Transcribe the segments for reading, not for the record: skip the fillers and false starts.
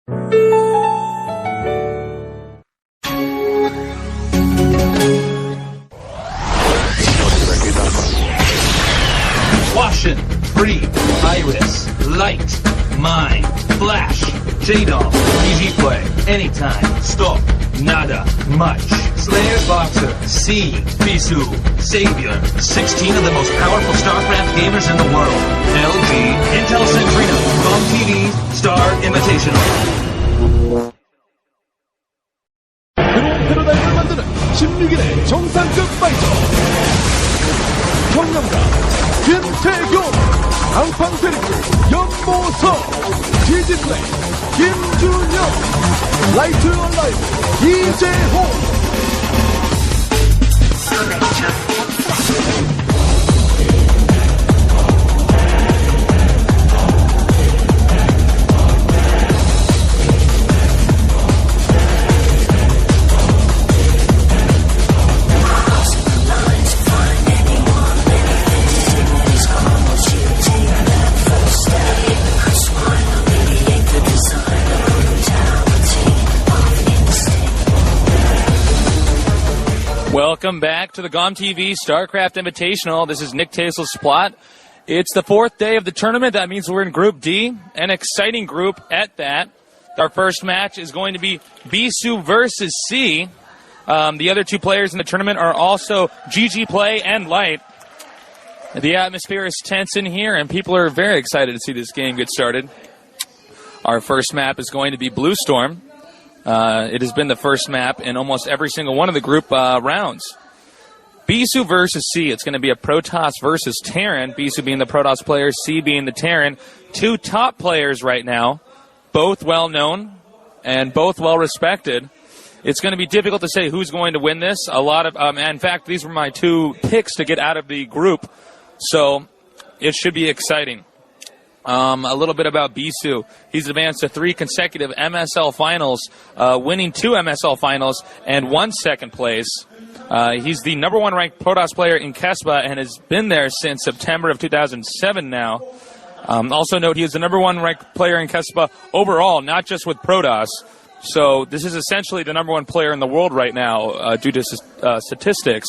Washin', Free, Iris, Light, Mine, Flash, J-Doll, GGPlay, Anytime, Stop, Nada, Much, Slayer's Boxer, C, Bisu, Savior, 16 of the most powerful StarCraft gamers in the world, LG, Intel Centrino, GOMTV, Star Invitational. 패러다임을 만드는 16일의 정상급 파이터 경남가 김태경, 강판 테리프 연보성, GGPlay 김준영, 라이트 얼라이브 이재호. Welcome back to the GOMTV StarCraft Invitational. This is Nick Tasel's plot. It's the fourth day of the tournament. That means we're in Group D, an exciting group at that. Our first match is going to be Bisu versus C. The other two players in the tournament are also GGPlay and Light. The atmosphere is tense in here, and people are very excited to see this game get started. Our first map is going to be Blue Storm. It has been the first map in almost every single one of the group rounds. Bisu versus C. It's going to be a Protoss versus Terran. Bisu being the Protoss player, C being the Terran. Two top players right now, both well-known and both well-respected. It's going to be difficult to say who's going to win this. In fact, these were my two picks to get out of the group, so it should be exciting. A little bit about Bisu. He's advanced to 3 consecutive MSL finals, winning 2 MSL finals and 1 second place. He's the #1 ranked Protoss player in Kesba and has been there since September of 2007 now. Also note he is the #1 ranked player in Kesba overall, not just with Protoss. So this is essentially the #1 player in the world right now due to statistics.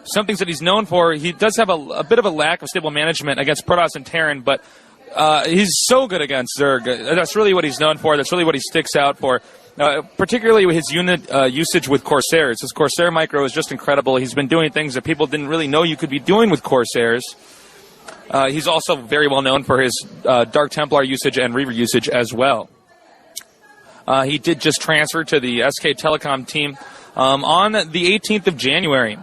Some things that he's known for, he does have a bit of a lack of stable management against Protoss and Terran, but he's so good against Zerg. That's really what he's known for. That's really what he sticks out for, particularly with his unit usage with Corsairs. His Corsair micro is just incredible. He's been doing things that people didn't really know you could be doing with Corsairs. He's also very well known for his Dark Templar usage and Reaver usage as well. He did just transfer to the SK Telecom team on the 18th of January.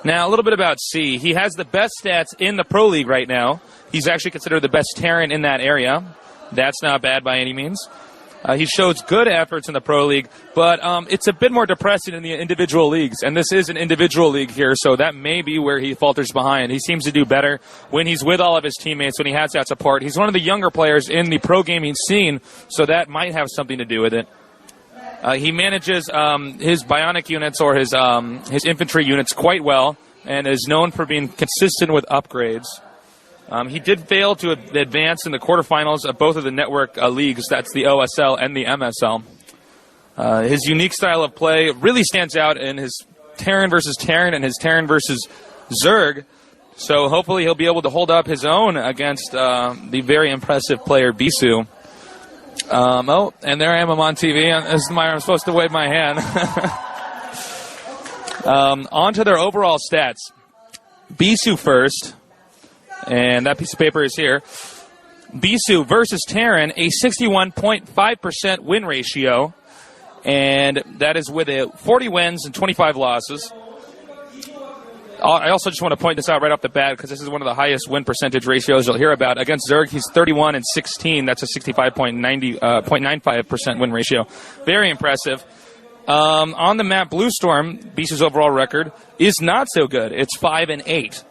Now, a little bit about C. He has the best stats in the Pro League right now. He's actually considered the best Terran in that area. That's not bad by any means. He shows good efforts in the Pro League, but it's a bit more depressing in the individual leagues, and this is an individual league here, so that may be where he falters behind. He seems to do better when he's with all of his teammates, when he has that support. He's one of the younger players in the pro gaming scene, so that might have something to do with it. He manages his bionic units or his infantry units quite well and is known for being consistent with upgrades. He did fail to advance in the quarterfinals of both of the network leagues. That's the OSL and the MSL. His unique style of play really stands out in his Terran versus Terran and his Terran versus Zerg. So hopefully he'll be able to hold up his own against the very impressive player Bisu. And there I am, I'm on TV. I'm supposed to wave my hand. On to their overall stats. Bisu first, and that piece of paper is here. Bisu versus Terran, a 61.5% win ratio, and that is with 40 wins and 25 losses. I also just want to point this out right off the bat because this is one of the highest win percentage ratios you'll hear about. Against Zerg, he's 31 and 16. That's a 65.95% win ratio. Very impressive. On the map Blue Storm, Bisu's overall record is not so good. It's 5 and 8.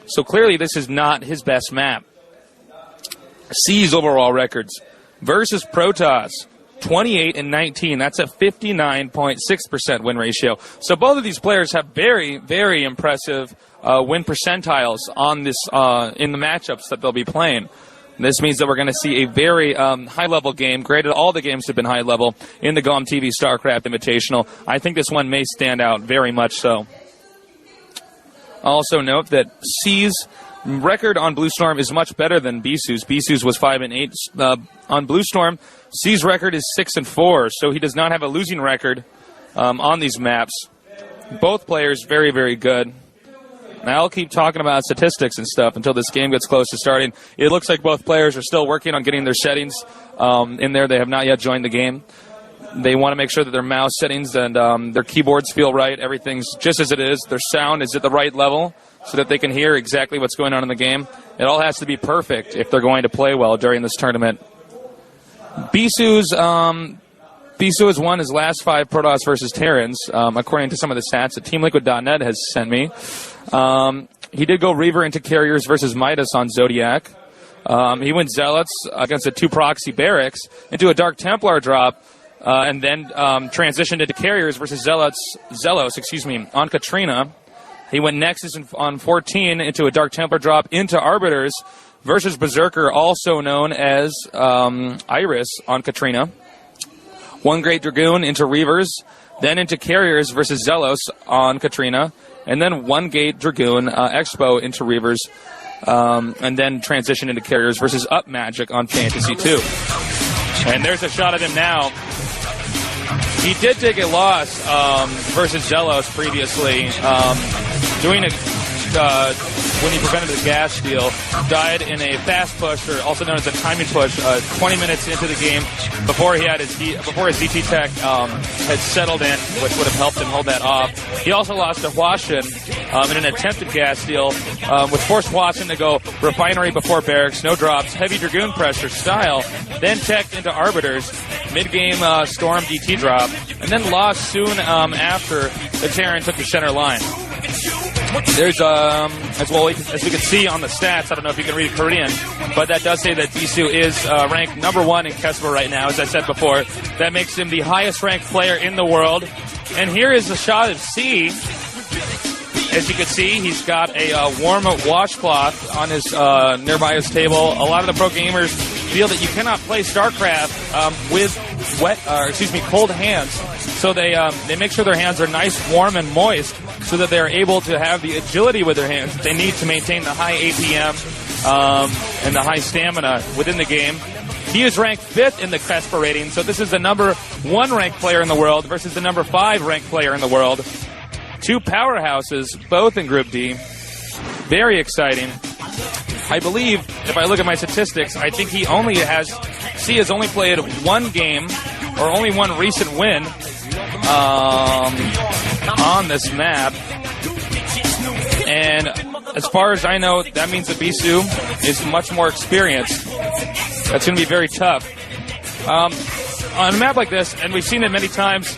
So clearly this is not his best map. C's overall records versus Protoss, 28 and 19. That's a 59.6% win ratio. So both of these players have very, very impressive win percentiles on this in the matchups that they'll be playing. This means that we're going to see a very high-level game. Granted, all the games have been high-level in the GOMTV StarCraft Invitational. I think this one may stand out very much so. Also note that C's record on Blue Storm is much better than Bisu's. Bisu's was 5-8 on Blue Storm. C's record is 6-4, so he does not have a losing record on these maps. Both players very, very good. Now I'll keep talking about statistics and stuff until this game gets close to starting. It looks like both players are still working on getting their settings in there. They have not yet joined the game. They want to make sure that their mouse settings and their keyboards feel right. Everything's just as it is. Their sound is at the right level so that they can hear exactly what's going on in the game. It all has to be perfect if they're going to play well during this tournament. Bisu has won his last 5 Protoss versus Terrans, according to some of the stats that TeamLiquid.net has sent me. He did go Reaver into Carriers versus Midas on Zodiac. He went Zealots against a 2 proxy Barracks into a Dark Templar drop, and then transitioned into Carriers versus Zelos on Katrina. He went Nexus on 14 into a Dark Templar drop into Arbiters versus Berserker, also known as Iris on Katrina. 1 Great Dragoon into Reavers, then into Carriers versus Zelos on Katrina, and then 1 Gate Dragoon Expo into Reavers, and then transition into Carriers versus Up Magic on Fantasy 2. And there's a shot of him now. He did take a loss versus Zelos previously, when he prevented the gas steal, died in a fast push, or also known as a timing push, 20 minutes into the game before he had his DT tech had settled in, which would have helped him hold that off. He also lost to Huashin in an attempted gas steal, which forced Huashin to go Refinery before Barracks, no drops, heavy Dragoon pressure style, then teched into Arbiters, mid-game Storm DT drop, and then lost soon after the Terran took the center line. There's, as we can see on the stats, I don't know if you can read Korean, but that does say that Bisu is ranked #1 in Kesper right now, as I said before. That makes him the highest ranked player in the world. And here is a shot of C. As you can see, he's got a warm washcloth on his nearby his table. A lot of the pro gamers feel that you cannot play StarCraft with cold hands. So they make sure their hands are nice, warm, and moist, so that they're able to have the agility with their hands that they need to maintain the high APM and the high stamina within the game. He is ranked 5th in the Kesper rating, so this is the #1 ranked player in the world versus the #5 ranked player in the world. 2 powerhouses, both in Group D. Very exciting. I believe, if I look at my statistics, I think C has only played 1 game, or only 1 recent win on this map. And as far as I know, that means that Bisu is much more experienced. That's going to be very tough. On a map like this, and we've seen it many times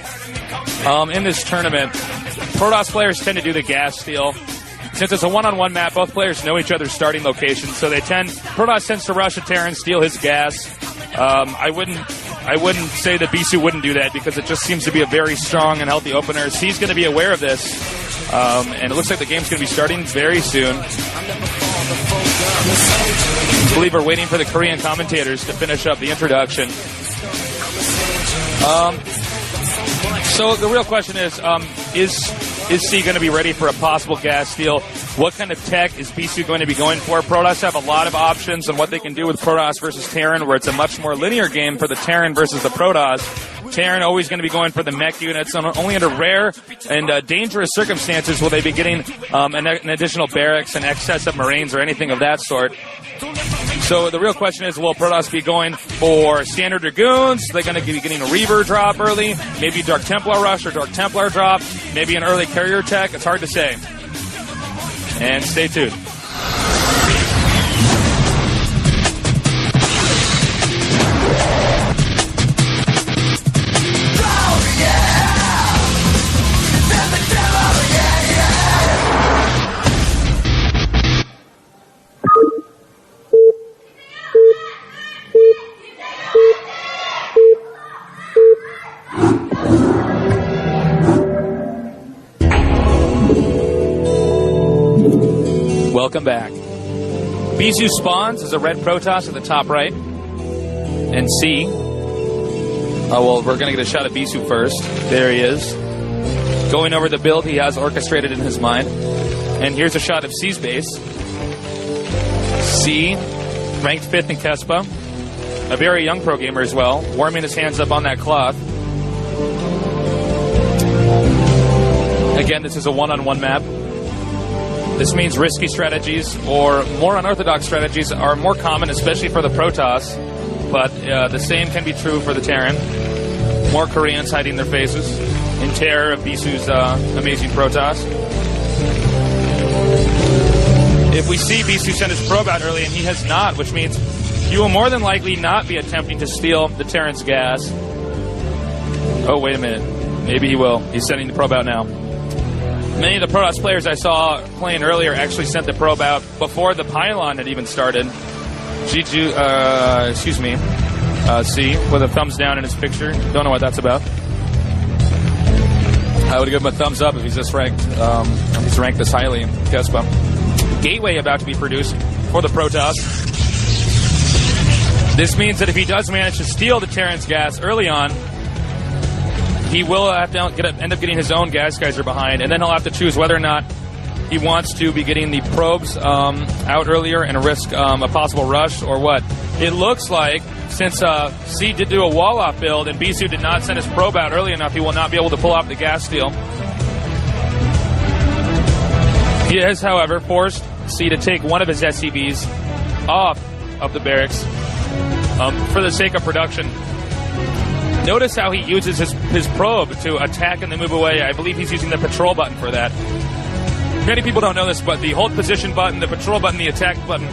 in this tournament, Protoss players tend to do the gas steal. Since it's a one-on-one map, both players know each other's starting locations, so Protoss tends to rush a Terran, steal his gas. I wouldn't say that Bisu wouldn't do that, because it just seems to be a very strong and healthy opener. So he's going to be aware of this, and it looks like the game's going to be starting very soon. I believe we're waiting for the Korean commentators to finish up the introduction. So the real question is C going to be ready for a possible gas steal? What kind of tech is Bisu going to be going for? Protoss have a lot of options on what they can do with Protoss versus Terran, where it's a much more linear game for the Terran versus the Protoss. Terran always going to be going for the mech units. Only under rare and dangerous circumstances will they be getting an additional barracks and excess of Marines or anything of that sort. So the real question is, will Protoss be going for standard Dragoons? Are they going to be getting a Reaver drop early? Maybe Dark Templar Rush or Dark Templar drop? Maybe an early Carrier tech? It's hard to say. And stay tuned. Welcome back. Bisu spawns as a red Protoss at the top right. And C. Oh, well, we're going to get a shot at Bisu first. There he is. Going over the build he has orchestrated in his mind. And here's a shot of C's base. C, ranked 5th in Kespa. A very young pro gamer as well, warming his hands up on that cloth. Again, this is a one-on-one map. This means risky strategies or more unorthodox strategies are more common, especially for the Protoss. But the same can be true for the Terran. More Koreans hiding their faces in terror of Bisu's amazing Protoss. If we see Bisu send his probe out early and he has not, which means he will more than likely not be attempting to steal the Terran's gas. Oh, wait a minute. Maybe he will. He's sending the probe out now. Many of the Protoss players I saw playing earlier actually sent the probe out before the pylon had even started. Excuse me. C, with a thumbs down in his picture. Don't know what that's about. I would give him a thumbs up if he's this ranked. He's ranked this highly in Kespa. Gateway about to be produced for the Protoss. This means that if he does manage to steal the Terran's gas early on, he will have to end up getting his own gas geyser behind, and then he'll have to choose whether or not he wants to be getting the probes out earlier and risk a possible rush or what. It looks like, since C did do a wall-off build and Bisu did not send his probe out early enough, he will not be able to pull off the gas steal. He has, however, forced C to take one of his SCVs off of the barracks for the sake of production. Notice how he uses his probe to attack and then move away. I believe he's using the patrol button for that. Many people don't know this, but the hold position button, the patrol button, the attack button,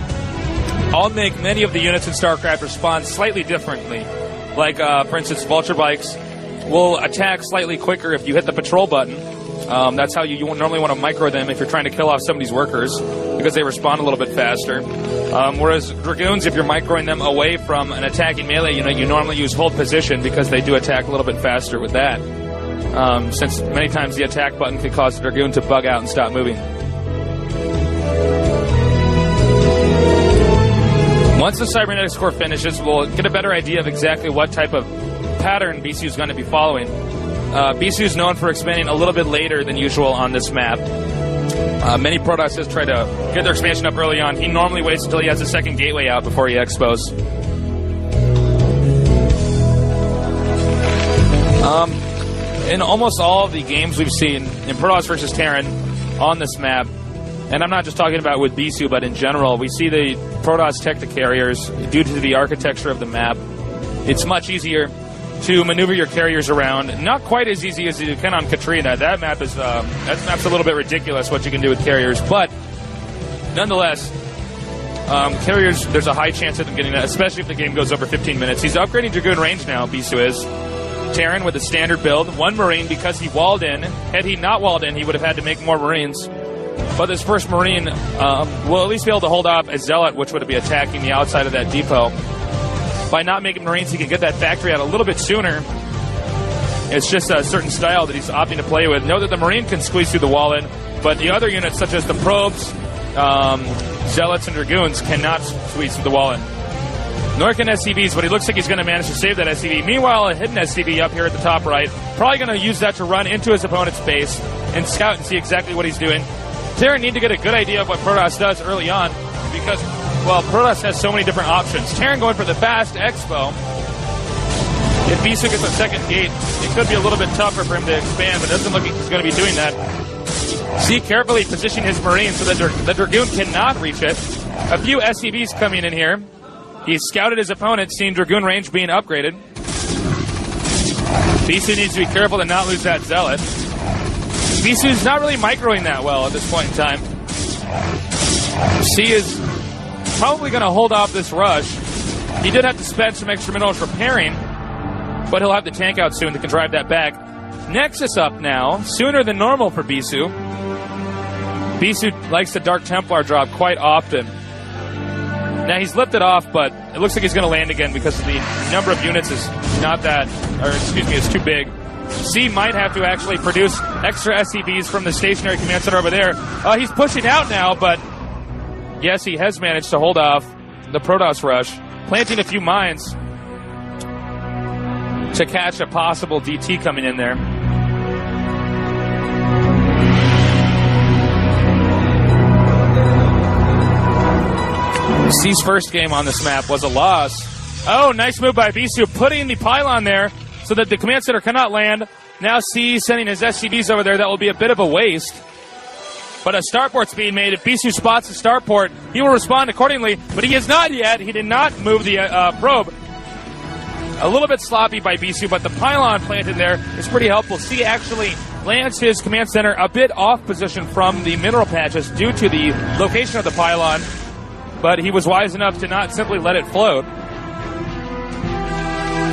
all make many of the units in StarCraft respond slightly differently. Like, for instance, Vulture Bikes will attack slightly quicker if you hit the patrol button. That's how you normally want to micro them if you're trying to kill off somebody's workers, because they respond a little bit faster. Whereas Dragoons, if you're microing them away from an attacking melee unit, you normally use hold position because they do attack a little bit faster with that. Since many times the attack button can cause the Dragoon to bug out and stop moving. Once the cybernetics core finishes, we'll get a better idea of exactly what type of pattern Bisu is going to be following. Bisu is known for expanding a little bit later than usual on this map. Many Protosses try to get their expansion up early on. He normally waits until he has a second gateway out before he expos. In almost all of the games we've seen in Protoss versus Terran on this map, and I'm not just talking about with Bisu, but in general, we see the Protoss Tecta carriers, due to the architecture of the map, it's much easier to maneuver your carriers around. Not quite as easy as you can on Katrina. That map's a little bit ridiculous what you can do with carriers, but nonetheless, carriers, there's a high chance of them getting that, especially if the game goes over 15 minutes. He's upgrading Dragoon range now, Bisu is. Terran with a standard build, 1 Marine because he walled in. Had he not walled in, he would have had to make more Marines. But this first Marine will at least be able to hold off a Zealot, which would be attacking the outside of that depot. By not making Marines, he can get that factory out a little bit sooner. It's just a certain style that he's opting to play with. Know that the Marine can squeeze through the wall in, but the other units, such as the probes, Zealots, and Dragoons, cannot squeeze through the wall in. Nor can SCVs, but he looks like he's going to manage to save that SCV. Meanwhile, a hidden SCV up here at the top right, probably going to use that to run into his opponent's base and scout and see exactly what he's doing. Terran need to get a good idea of what Protoss does early on, because, well, Protoss has so many different options. Terran going for the fast expo. If Bisu gets a second gate, it could be a little bit tougher for him to expand, but it doesn't look like he's going to be doing that. See, carefully positioning his Marines so that the Dragoon cannot reach it. A few SCVs coming in here. He scouted his opponent, seeing Dragoon range being upgraded. Bisu needs to be careful to not lose that Zealot. Bisu's not really microing that well at this point in time. C is probably going to hold off this rush. He did have to spend some extra minerals repairing, but he'll have the tank out soon to can drive that back. Nexus up now, sooner than normal for Bisu. Bisu likes the Dark Templar drop quite often. Now he's lifted off, but it looks like he's going to land again because the number of units is not that, or excuse me, it's too big. C might have to actually produce extra SCVs from the stationary command center over there. He's pushing out now, but Yes, he has managed to hold off the Protoss rush, planting a few mines to catch a possible DT coming in there. C's first game on this map was a loss. Oh, nice move by Bisu, putting the pylon there so that the command center cannot land. Now C sending his SCVs over there. That will be a bit of a waste. But a starport's being made. If Bisu spots the starport, he will respond accordingly. But he has not yet. He did not move the probe. A little bit sloppy by Bisu, but the pylon planted there is pretty helpful. C actually lands his command center a bit off position from the mineral patches due to the location of the pylon. But he was wise enough to not simply let it float.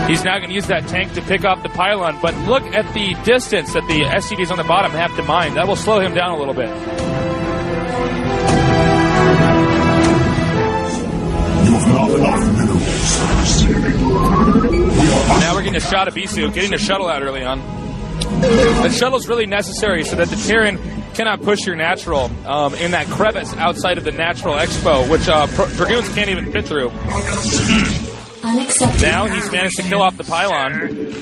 He's now going to use that tank to pick up the pylon, but look at the distance that the SCVs on the bottom have to mine. That will slow him down a little bit. Now we're getting a shot of Bisu, getting a shuttle out early on. The shuttle's really necessary so that the Terran cannot push your natural in that crevice outside of the natural expo, which Dragoons can't even fit through. Now he's managed to kill off the pylon,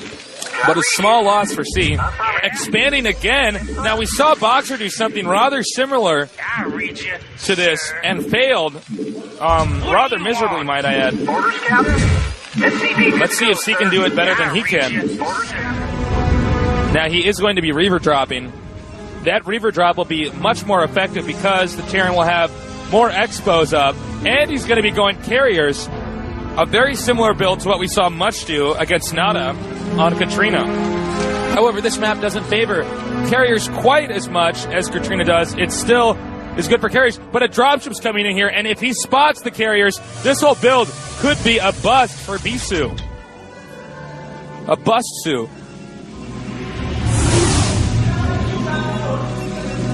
but a small loss for C. Expanding again. Now we saw Boxer do something rather similar to this and failed rather miserably, might I add. Let's see if C can do it better than he can. Now he is going to be Reaver dropping. That Reaver drop will be much more effective because the Terran will have more expos up, and he's going to be going carriers. A very similar build to what we saw Much do against Nada on Katrina. However, this map doesn't favor carriers quite as much as Katrina does. It still is good for carriers, but a dropship's coming in here, and if he spots the carriers, this whole build could be a bust for Bisu. A bust-su.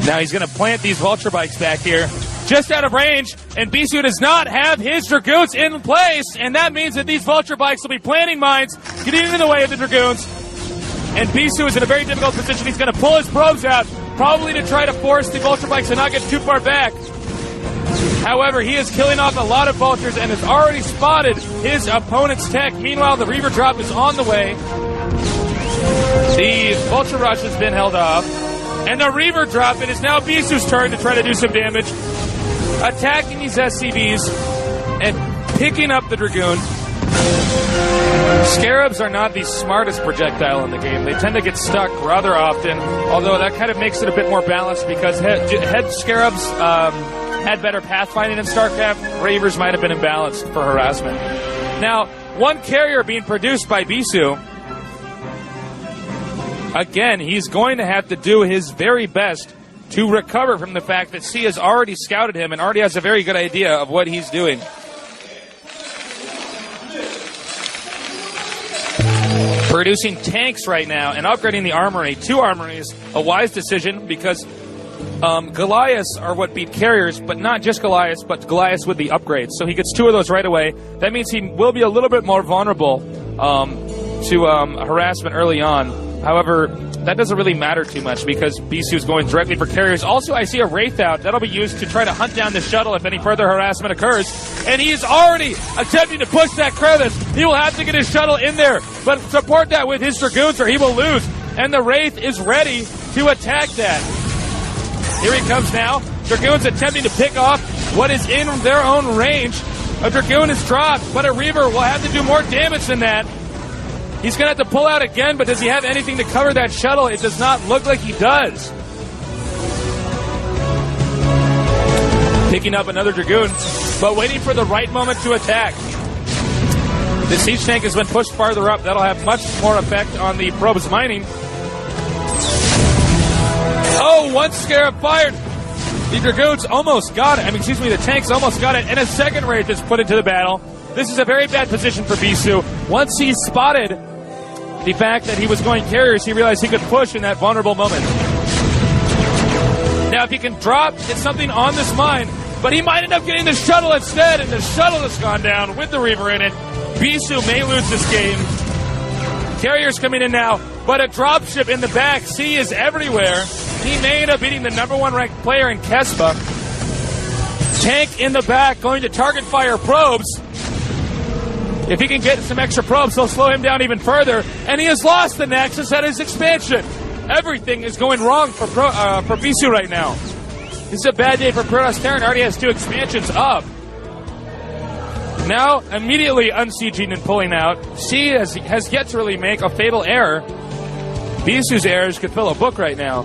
Now he's going to plant these Vulture Bikes back here, just out of range, and Bisu does not have his Dragoons in place, and that means that these Vulture Bikes will be planting mines, getting in the way of the Dragoons, and Bisu is in a very difficult position. He's going to pull his probes out, probably to try to force the Vulture Bikes to not get too far back. However, he is killing off a lot of Vultures and has already spotted his opponent's tech. Meanwhile, the Reaver drop is on the way. The Vulture Rush has been held off. And the Reaver drop, it is now Bisu's turn to try to do some damage. Attacking these SCVs and picking up the Dragoon. Scarabs are not the smartest projectile in the game. They tend to get stuck rather often, although that kind of makes it a bit more balanced because head Scarabs had better pathfinding in StarCraft. Reavers might have been imbalanced for harassment. Now, one carrier being produced by Bisu. Again, he's going to have to do his very best to recover from the fact that C has already scouted him and already has a very good idea of what he's doing. Producing tanks right now and upgrading the armory. 2 armories, a wise decision because Goliaths are what beat carriers, but not just Goliaths, but Goliaths with the upgrades. So he gets 2 of those right away. That means he will be a little bit more vulnerable to harassment early on. However, that doesn't really matter too much because Bisu is going directly for carriers. Also, I see a Wraith out. That'll be used to try to hunt down the shuttle if any further harassment occurs. And he is already attempting to push that crevice. He will have to get his shuttle in there, but support that with his Dragoons or he will lose. And the Wraith is ready to attack that. Here he comes now. Dragoons attempting to pick off what is in their own range. A Dragoon is dropped, but a Reaver will have to do more damage than that. He's going to have to pull out again, but does he have anything to cover that shuttle? It does not look like he does. Picking up another Dragoon, but waiting for the right moment to attack. The siege tank has been pushed farther up. That'll have much more effect on the probe's mining. Oh, one Scarab fired. The Dragoons almost got it. The tanks almost got it, and a second Wraith is put into the battle. This is a very bad position for Bisu. Once he spotted the fact that he was going carriers, he realized he could push in that vulnerable moment. Now, if he can drop, get something on this mine, but he might end up getting the shuttle instead, and the shuttle has gone down with the Reaver in it. Bisu may lose this game. Carriers coming in now, but a dropship in the back. C is everywhere. He may end up beating the #1 ranked player in Kespa. Tank in the back going to target fire probes. If he can get some extra probes, they'll slow him down even further. And he has lost the Nexus at his expansion. Everything is going wrong for Bisu right now. This is a bad day for Protoss. Terran already has 2 expansions up. Now, immediately unsieging and pulling out. C has yet to really make a fatal error. Bisu's errors could fill a book right now.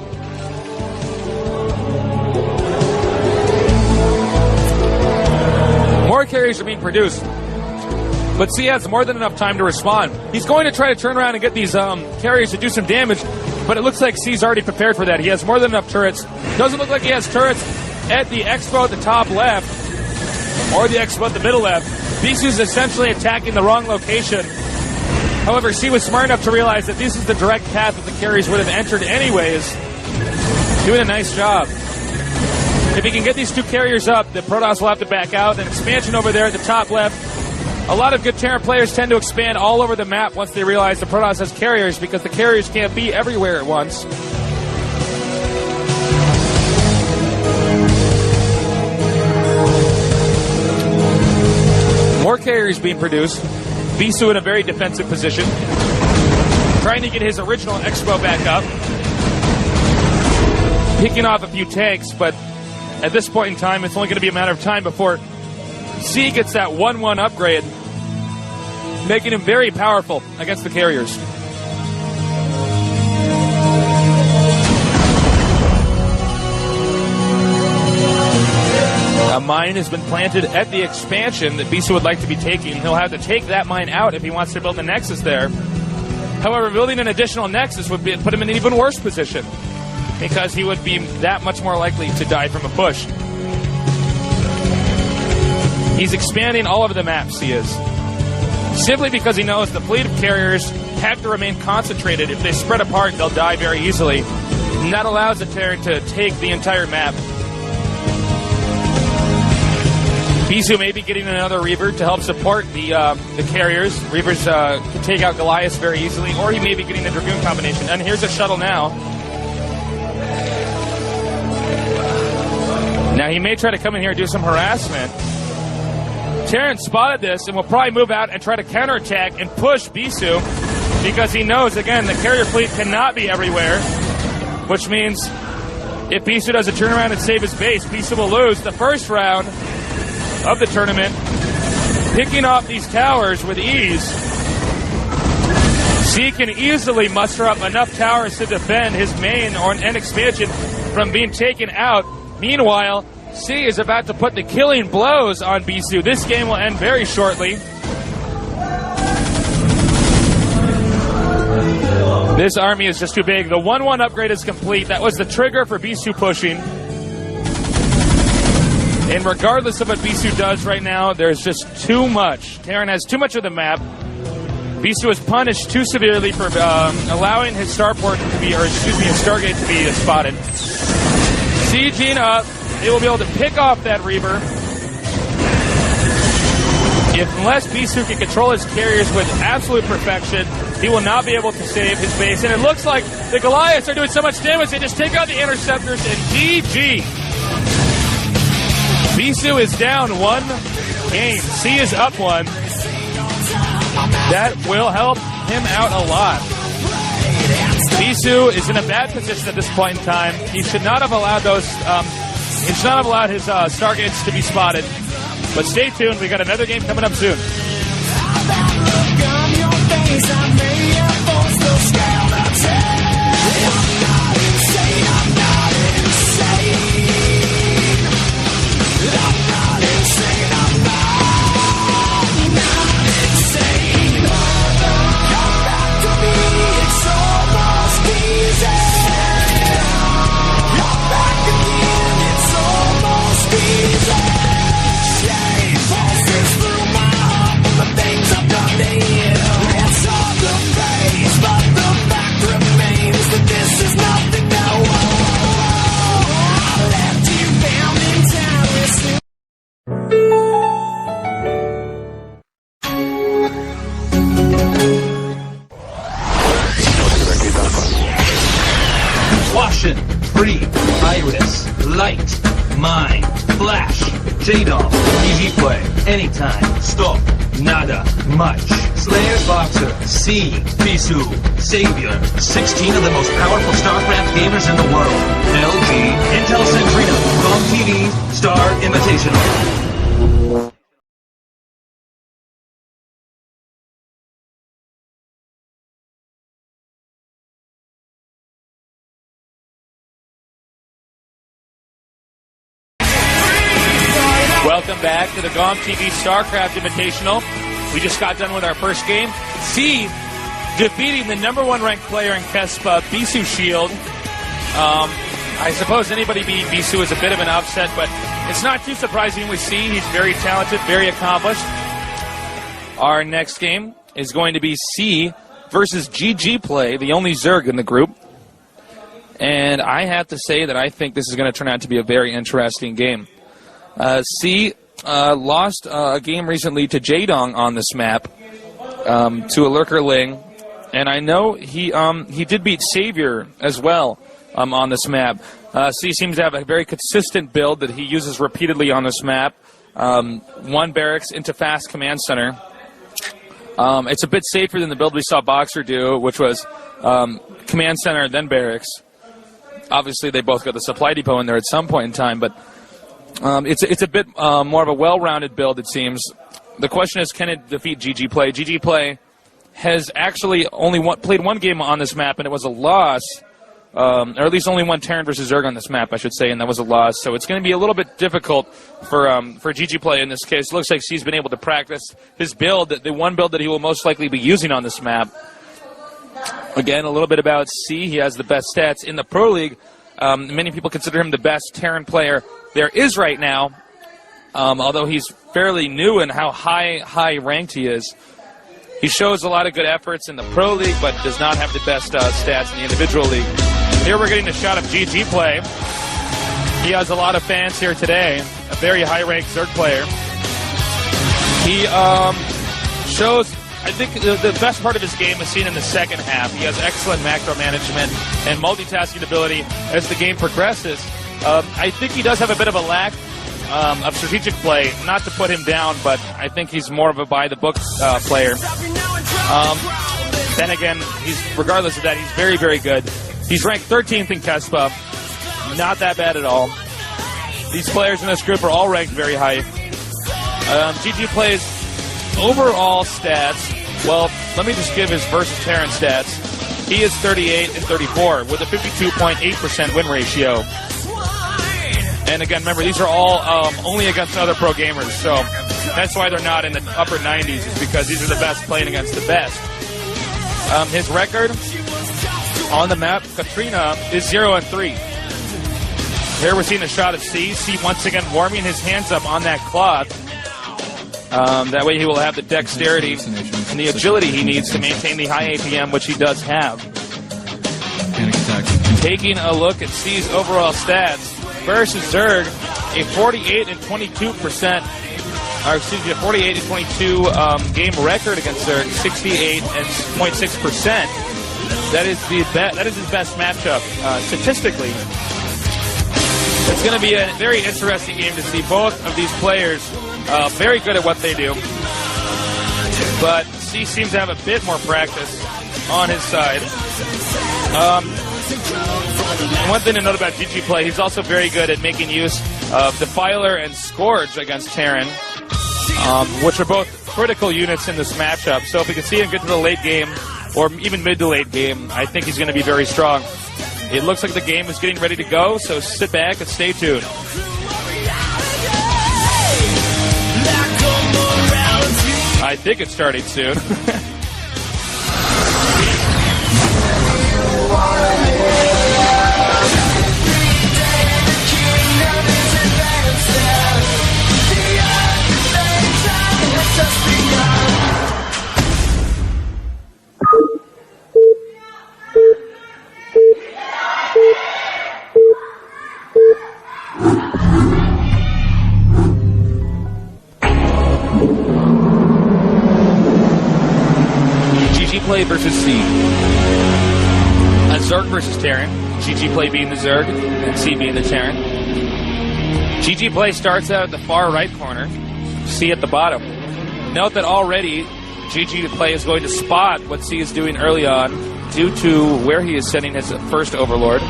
More carriers are being produced, but C has more than enough time to respond. He's going to try to turn around and get these carriers to do some damage, but it looks like C's already prepared for that. He has more than enough turrets. Doesn't look like he has turrets at the expo at the top left, or the expo at the middle left. Bisu's essentially attacking the wrong location. However, C was smart enough to realize that this is the direct path that the carriers would have entered anyways. Doing a nice job. If he can get these 2 carriers up, the Protoss will have to back out. An expansion over there at the top left. A lot of good Terran players tend to expand all over the map once they realize the Protoss has carriers, because the carriers can't be everywhere at once. More carriers being produced. Bisu in a very defensive position, trying to get his original expo back up, picking off a few tanks, but at this point in time, it's only going to be a matter of time before C gets that 1-1 upgrade, making him very powerful against the carriers. A mine has been planted at the expansion that Bisu would like to be taking. He'll have to take that mine out if he wants to build a Nexus there. However, building an additional Nexus would put him in an even worse position, because he would be that much more likely to die from a push. He's expanding all over the maps, he is. Simply because he knows the fleet of carriers have to remain concentrated. If they spread apart, they'll die very easily. And that allows the Terran to take the entire map. Bisu may be getting another Reaver to help support the carriers. Reavers can take out Goliath very easily, or he may be getting a Dragoon combination. And here's a shuttle now. Now he may try to come in here and do some harassment. Terran spotted this and will probably move out and try to counterattack and push Bisu, because he knows, again, the carrier fleet cannot be everywhere, which means if Bisu doesn't turn around and save his base, Bisu will lose the first round of the tournament, picking off these towers with ease. C can easily muster up enough towers to defend his main or an expansion from being taken out. Meanwhile, C is about to put the killing blows on Bisu. This game will end very shortly. This army is just too big. The 1-1 upgrade is complete. That was the trigger for Bisu pushing. And regardless of what Bisu does right now, there's just too much. Terran has too much of the map. Bisu was punished too severely for allowing his starport to be, or excuse me, his Stargate to be spotted. Sieging up, they will be able to pick off that Reaver. Unless Bisu can control his carriers with absolute perfection, he will not be able to save his base. And it looks like the Goliaths are doing so much damage, they just take out the interceptors and GG. Bisu is down 1 game. C is up 1. That will help him out a lot. Bisu is in a bad position at this point in time. He should not have allowed those. He should not have allowed his Stargates to be spotted. But stay tuned. We got another game coming up soon. Caution, free, iris, light, Mine, Flash, J-Doll, GGPlay, anytime, stop, nada, much. Slayer's Boxer, C, Bisu, Savior, 16 of the most powerful StarCraft gamers in the world. LG, Intel Centrino, GOMTV, Star Invitational. Welcome back to the GOMTV StarCraft Invitational. We just got done with our first game. C defeating the #1 ranked player in Kespa, Bisu Shield. I suppose anybody beating Bisu is a bit of an upset, but it's not too surprising with C. He's very talented, very accomplished. Our next game is going to be C versus GGPlay, the only Zerg in the group. And I have to say that I think this is going to turn out to be a very interesting game. C lost a game recently to Jaedong on this map, to a Lurkerling, and I know he did beat Savior as well on this map. C seems to have a very consistent build that he uses repeatedly on this map. One barracks into fast command center. It's a bit safer than the build we saw Boxer do, which was command center then barracks. Obviously, they both got the supply depot in there at some point in time, but it's a bit more of a well-rounded build, it seems. The question is, can it defeat GGPlay? GGPlay has actually only played one game on this map, and it was a loss. Or at least only one Terran versus Zerg on this map, I should say, and that was a loss. So it's going to be a little bit difficult for GGPlay in this case. It looks like he's been able to practice his build, the one build that he will most likely be using on this map. Again, a little bit about C. He has the best stats in the Pro League. Many people consider him the best Terran player there is right now, although he's fairly new in how high ranked he is. He shows a lot of good efforts in the Pro League, but does not have the best stats in the individual league. Here we're getting a shot of GGPlay. He has a lot of fans here today, a very high-ranked Zerg player. He shows, I think, the best part of his game is seen in the second half. He has excellent macro management and multitasking ability as the game progresses. I think he does have a bit of a lack of strategic play, not to put him down, but I think he's more of a by-the-book player. Then again, regardless of that, he's very, very good. He's ranked 13th in Kespa. Not that bad at all. These players in this group are all ranked very high. GGPlay's overall stats, well, let me just give his versus Terran stats. He is 38 and 34 with a 52.8% win ratio. And again, remember, these are all only against other pro gamers, so that's why they're not in the upper 90s, is because these are the best playing against the best. His record on the map, Katrina, is 0-3. Here we're seeing a shot of C. C once again warming his hands up on that cloth. That way he will have the dexterity and the agility he needs to maintain the high APM, which he does have. Taking a look at C's overall stats versus Zerg, a 48 and 22%, or excuse me, a 48 and 22 game record against Zerg, 68.6%. That is his best matchup statistically. It's going to be a very interesting game to see both of these players very good at what they do. But C seems to have a bit more practice on his side. One thing to note about GGPlay, he's also very good at making use of Defiler and Scourge against Terran, which are both critical units in this matchup. So if we can see him get to the late game, or even mid to late game, I think he's going to be very strong. It looks like the game is getting ready to go, so sit back and stay tuned. I think it's starting soon. GGPlay versus C. A Zerg versus Terran. GGPlay being the Zerg, and C being the Terran. GGPlay starts out at the far right corner. C at the bottom. Note that already GGPlay is going to spot what C is doing early on due to where he is sending his first Overlord.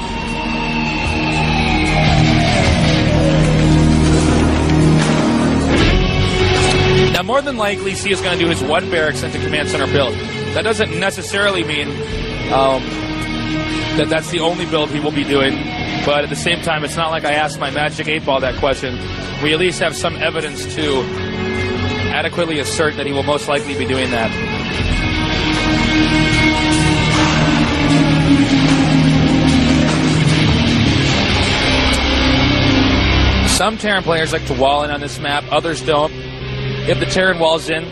Now, more than likely, C is going to do his one barracks into command center build. That doesn't necessarily mean that that's the only build he will be doing, but at the same time, it's not like I asked my Magic 8-Ball that question. We at least have some evidence to adequately assert that he will most likely be doing that. Some Terran players like to wall in on this map, others don't. If the Terran walls in,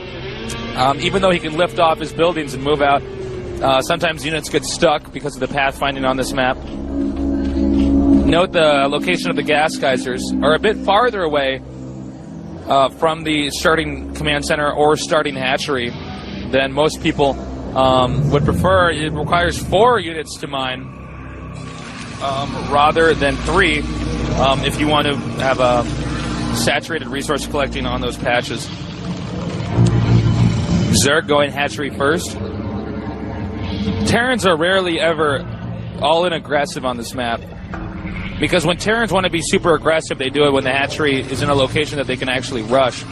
even though he can lift off his buildings and move out, sometimes units get stuck because of the pathfinding on this map. Note the location of the gas geysers are a bit farther away from the starting command center or starting hatchery than most people would prefer. It requires 4 units to mine rather than 3 if you want to have a saturated resource collecting on those patches. Zerg going hatchery first. Terrans are rarely ever all-in aggressive on this map, because when Terrans want to be super aggressive, they do it when the hatchery is in a location that they can actually rush.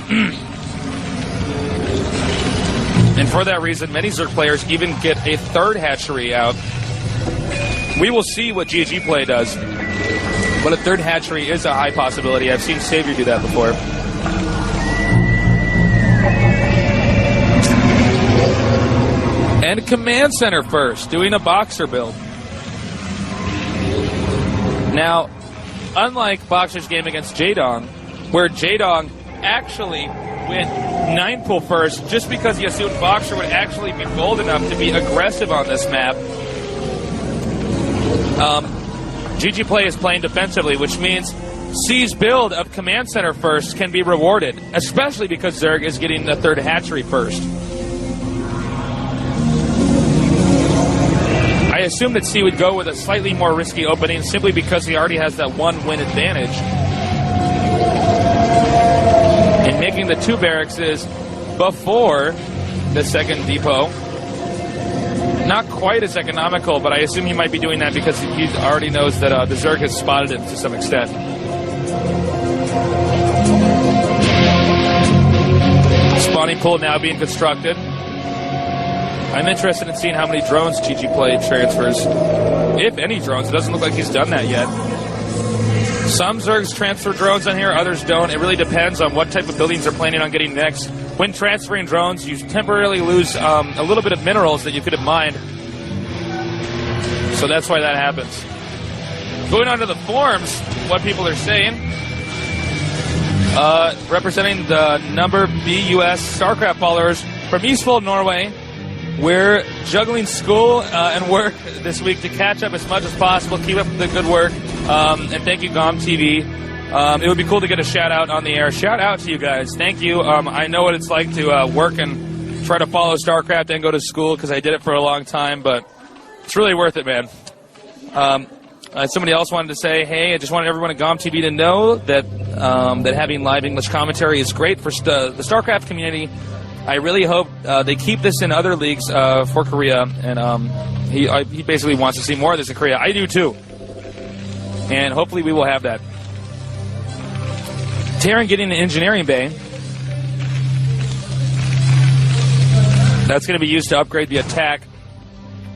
And for that reason, many Zerg players even get a 3rd hatchery out. We will see what GGPlay does, but a 3rd hatchery is a high possibility. I've seen Savior do that before. And command center first, doing a boxer build. Now, unlike Boxer's game against Jaedong, where Jaedong actually went 9-pull first just because he assumed Boxer would actually be bold enough to be aggressive on this map, GGPlay is playing defensively, which means C's build of command center first can be rewarded, especially because Zerg is getting the 3rd hatchery first. I assume that C would go with a slightly more risky opening simply because he already has that 1-win advantage. And making the 2 barracks is before the 2nd depot. Not quite as economical, but I assume he might be doing that because he already knows that the Zerg has spotted it to some extent. Spawning pool now being constructed. I'm interested in seeing how many drones GGPlay transfers. If any drones. It doesn't look like he's done that yet. Some Zergs transfer drones on here, others don't. It really depends on what type of buildings they're planning on getting next. When transferring drones, you temporarily lose a little bit of minerals that you could have mined. So that's why that happens. Going on to the forums, what people are saying. Representing the number BUS StarCraft followers from Eastfold, Norway. We're juggling school and work this week to catch up as much as possible. Keep up the good work. And thank you, GOMTV. It would be cool to get a shout-out on the air. Shout out to you guys. Thank you. I know what it's like to work and try to follow StarCraft and go to school because I did it for a long time, but it's really worth it, man. Somebody else wanted to say, hey, I just wanted everyone at GOMTV to know that that having live English commentary is great for the StarCraft community. I really hope they keep this in other leagues for Korea, and he basically wants to see more of this in Korea. I do too, and hopefully we will have that. Terran getting the engineering bay. That's going to be used to upgrade the attack,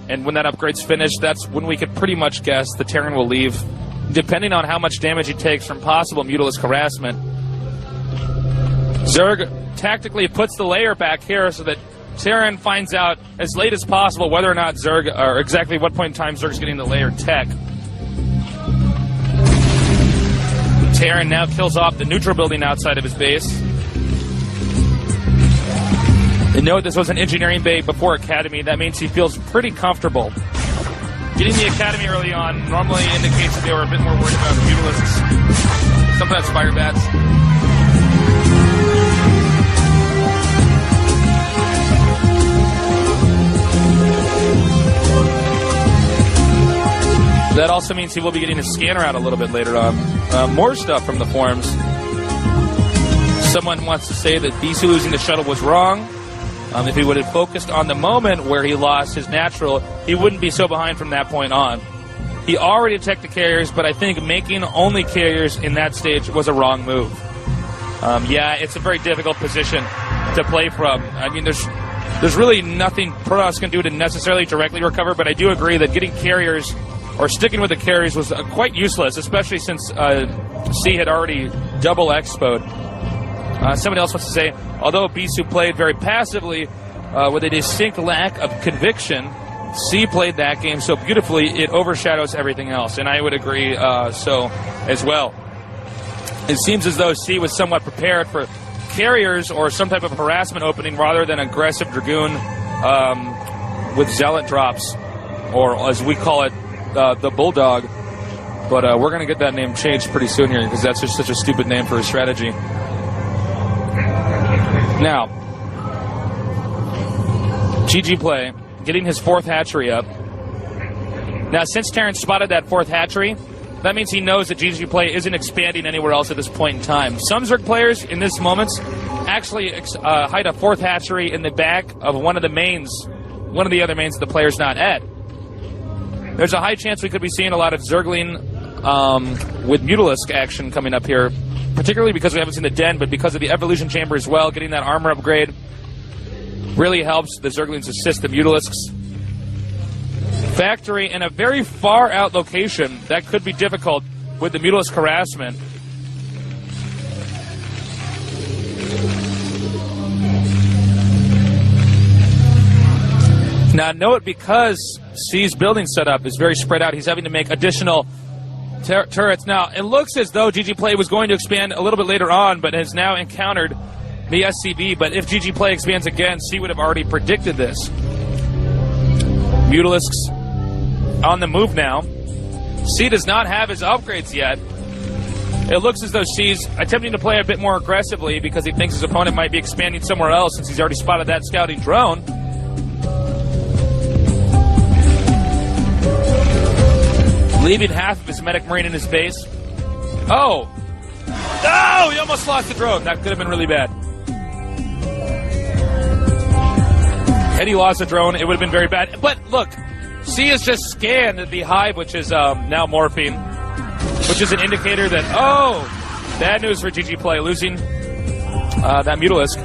and when that upgrade's finished, that's when we could pretty much guess the Terran will leave, depending on how much damage he takes from possible Mutalisk harassment. Zerg tactically puts the layer back here so that Terran finds out as late as possible whether or not Zerg, or exactly what point in time Zerg's getting the layer tech. Terran now kills off the neutral building outside of his base. And note this was an engineering bay before Academy. That means he feels pretty comfortable. Getting the Academy early on normally indicates that they were a bit more worried about the Mutalisks. Sometimes Fire Bats. That also means he will be getting his scanner out a little bit later on. More stuff from the forums. Someone wants to say that Bisu losing the shuttle was wrong. If he would have focused on the moment where he lost his natural, he wouldn't be so behind from that point on. He already attacked the carriers, but I think making only carriers in that stage was a wrong move. Yeah, it's a very difficult position to play from. I mean, there's really nothing Protoss can do to necessarily directly recover, but I do agree that getting carriers or sticking with the carriers was quite useless, especially since C had already double expo'd. Somebody else wants to say, although Bisu played very passively with a distinct lack of conviction, C played that game so beautifully it overshadows everything else, and I would agree so as well. It seems as though C was somewhat prepared for carriers or some type of harassment opening rather than aggressive Dragoon with Zealot drops, or as we call it, the Bulldog. But we're going to get that name changed pretty soon here because that's just such a stupid name for a strategy. Now, GGPlay getting his 4th hatchery up. Now, since Terrence spotted that 4th hatchery, that means he knows that GGPlay isn't expanding anywhere else at this point in time. Some Zerg players in this moments actually hide a 4th hatchery in the back of one of the other mains the player's not at. There's a high chance we could be seeing a lot of Zergling with Mutalisk action coming up here, particularly because we haven't seen the Den, but because of the Evolution Chamber as well. Getting that armor upgrade really helps the Zerglings assist the Mutalisks. Factory in a very far out location that could be difficult with the Mutalisk harassment. Now note, because C's building setup is very spread out, he's having to make additional turrets. Now, it looks as though GGPlay was going to expand a little bit later on, but has now encountered the SCV. But if GGPlay expands again, C would have already predicted this. Mutalisks on the move now. C does not have his upgrades yet. It looks as though C's attempting to play a bit more aggressively because he thinks his opponent might be expanding somewhere else since he's already spotted that scouting drone. Leaving half of his medic marine in his base. Oh! No! He almost lost the drone. That could have been really bad. Had he lost the drone, it would have been very bad. But look, C has just scanned the hive, which is now morphing, which is an indicator that, oh, bad news for GGPlay, losing that Mutalisk.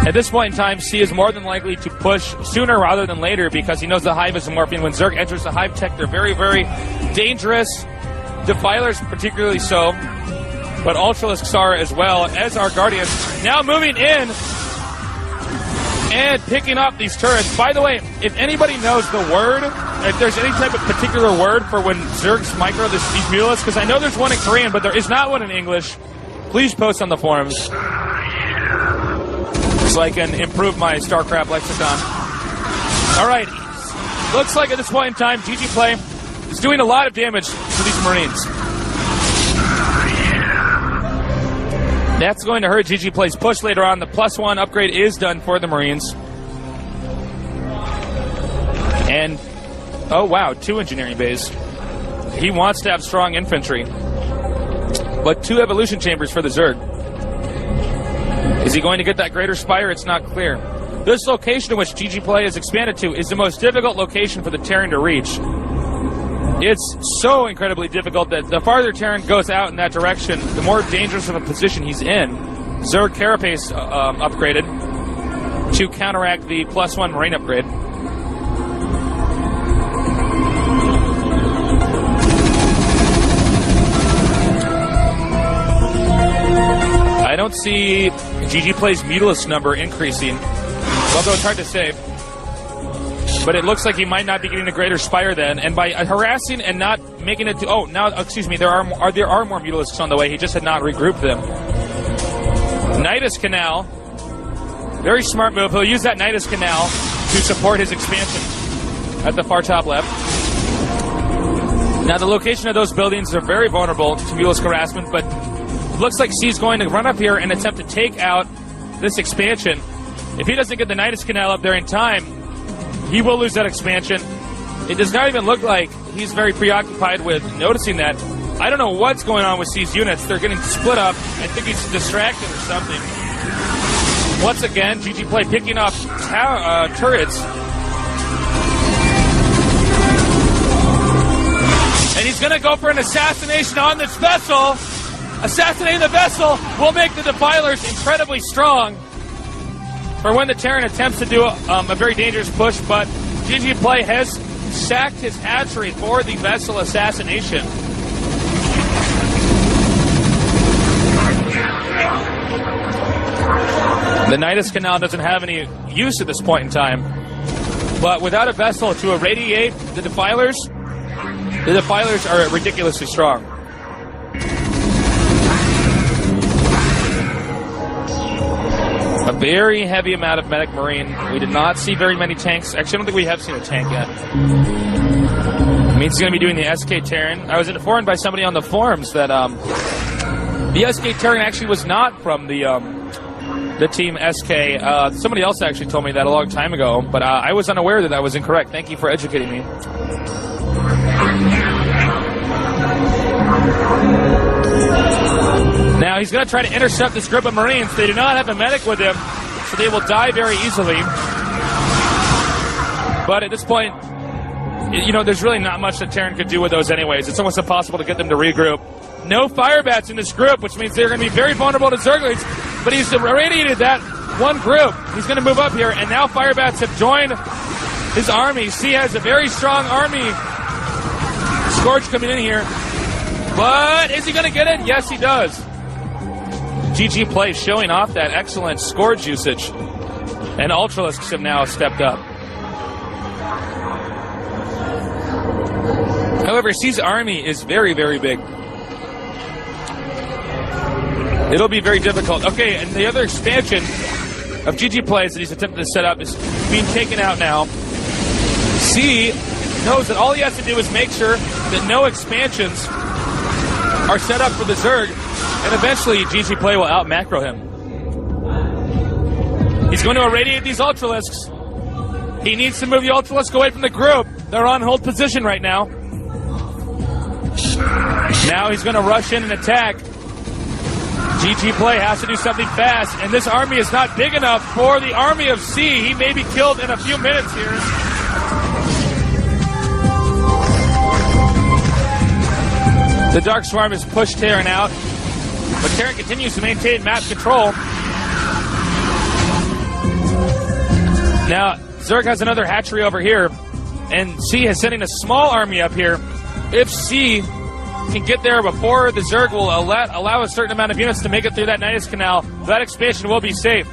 At this point in time, C is more than likely to push sooner rather than later because he knows the hive is morphing. When Zerg enters the hive tech, they're very, very dangerous. Defilers particularly so, but Ultralisks are as well, as our Guardians. Now moving in and picking up these turrets. By the way, if anybody knows the word, if there's any type of particular word for when Zergs micro these Mutalisks, because I know there's one in Korean, but there is not one in English, please post on the forums so I can improve my StarCraft lexicon. All right. Looks like at this point in time, GGPlay is doing a lot of damage to these Marines. That's going to hurt GGPlay's push later on. The +1 upgrade is done for the Marines. And, oh wow, 2 engineering bays. He wants to have strong infantry. But 2 evolution chambers for the Zerg. Is he going to get that greater spire? It's not clear. This location in which GGPlay has expanded to is the most difficult location for the Terran to reach. It's so incredibly difficult that the farther Terran goes out in that direction, the more dangerous of a position he's in. Zerg Carapace upgraded to counteract the +1 Marine upgrade. I don't see GGPlay's Mutalisk number increasing, although it's hard to say. But it looks like he might not be getting a greater spire then, and by harassing and not making it to... Oh, now, excuse me, there are more Mutalisks on the way. He just had not regrouped them. Nidus Canal. Very smart move. He'll use that Nidus Canal to support his expansion at the far top left. Now, the location of those buildings are very vulnerable to Mutalisk harassment, but it looks like C's going to run up here and attempt to take out this expansion. If he doesn't get the Nidus Canal up there in time, he will lose that expansion. It does not even look like he's very preoccupied with noticing that. I don't know what's going on with C's units. They're getting split up. I think he's distracted or something. Once again, GGPlay picking up turrets. And he's going to go for an assassination on this vessel. Assassinating the vessel will make the Defilers incredibly strong for when the Terran attempts to do a very dangerous push, but GGPlay has sacked his hatchery for the vessel assassination. The Nidus Canal doesn't have any use at this point in time, but without a vessel to irradiate the Defilers are ridiculously strong. A very heavy amount of medic marine. We did not see very many tanks. Actually, I don't think we have seen a tank yet. It means he's going to be doing the SK Terran. I was informed by somebody on the forums that the SK Terran actually was not from the team SK. Somebody else actually told me that a long time ago, but I was unaware that that was incorrect. Thank you for educating me. Now he's going to try to intercept this group of Marines. They do not have a medic with him, so they will die very easily. But at this point, you know, there's really not much that Terran could do with those anyways. It's almost impossible to get them to regroup. No Firebats in this group, which means they're going to be very vulnerable to Zerglings, but he's irradiated that one group. He's going to move up here, and now Firebats have joined his army. C has a very strong army. Scourge coming in here. But is he going to get it? Yes, he does. GGPlay showing off that excellent Scourge usage. And Ultralisks have now stepped up. However, C's army is very, very big. It'll be very difficult. Okay, and the other expansion of GGPlay that he's attempting to set up is being taken out now. C knows that all he has to do is make sure that no expansions are set up for the Zerg, and eventually GGPlay will out-macro him. He's going to irradiate these Ultralisks. He needs to move the Ultralisk away from the group. They're on hold position right now. Now he's going to rush in and attack. GGPlay has to do something fast, and this army is not big enough for the army of C. He may be killed in a few minutes here. The Dark Swarm has pushed Terran out, but Terran continues to maintain map control. Now, Zerg has another hatchery over here, and C is sending a small army up here. If C can get there before the Zerg will allow a certain amount of units to make it through that Nidus Canal, that expansion will be safe.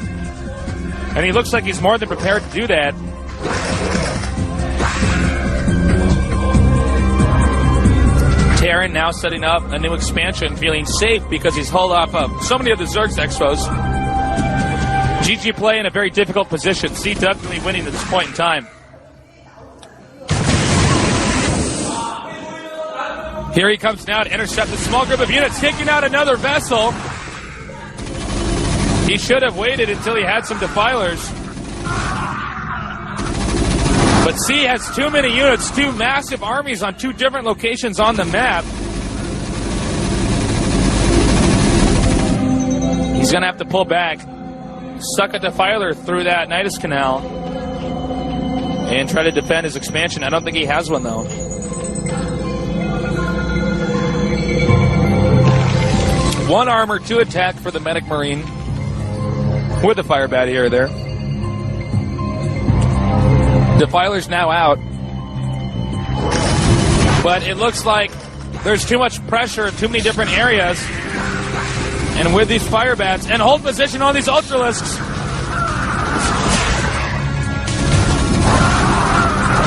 And he looks like he's more than prepared to do that. Terran now setting up a new expansion, feeling safe because he's hauled off of so many of the Zerg's expos. GGPlay in a very difficult position. C definitely winning at this point in time. Here he comes now to intercept a small group of units, taking out another vessel. He should have waited until he had some Defilers. But C has too many units, two massive armies on two different locations on the map. He's going to have to pull back, suck a Defiler through that Nidus Canal, and try to defend his expansion. I don't think he has one, though. One armor, two attack for the Medic Marine with the Firebat here or there. Defiler's now out. But it looks like there's too much pressure in too many different areas. And with these Firebats and hold position on these Ultralisks,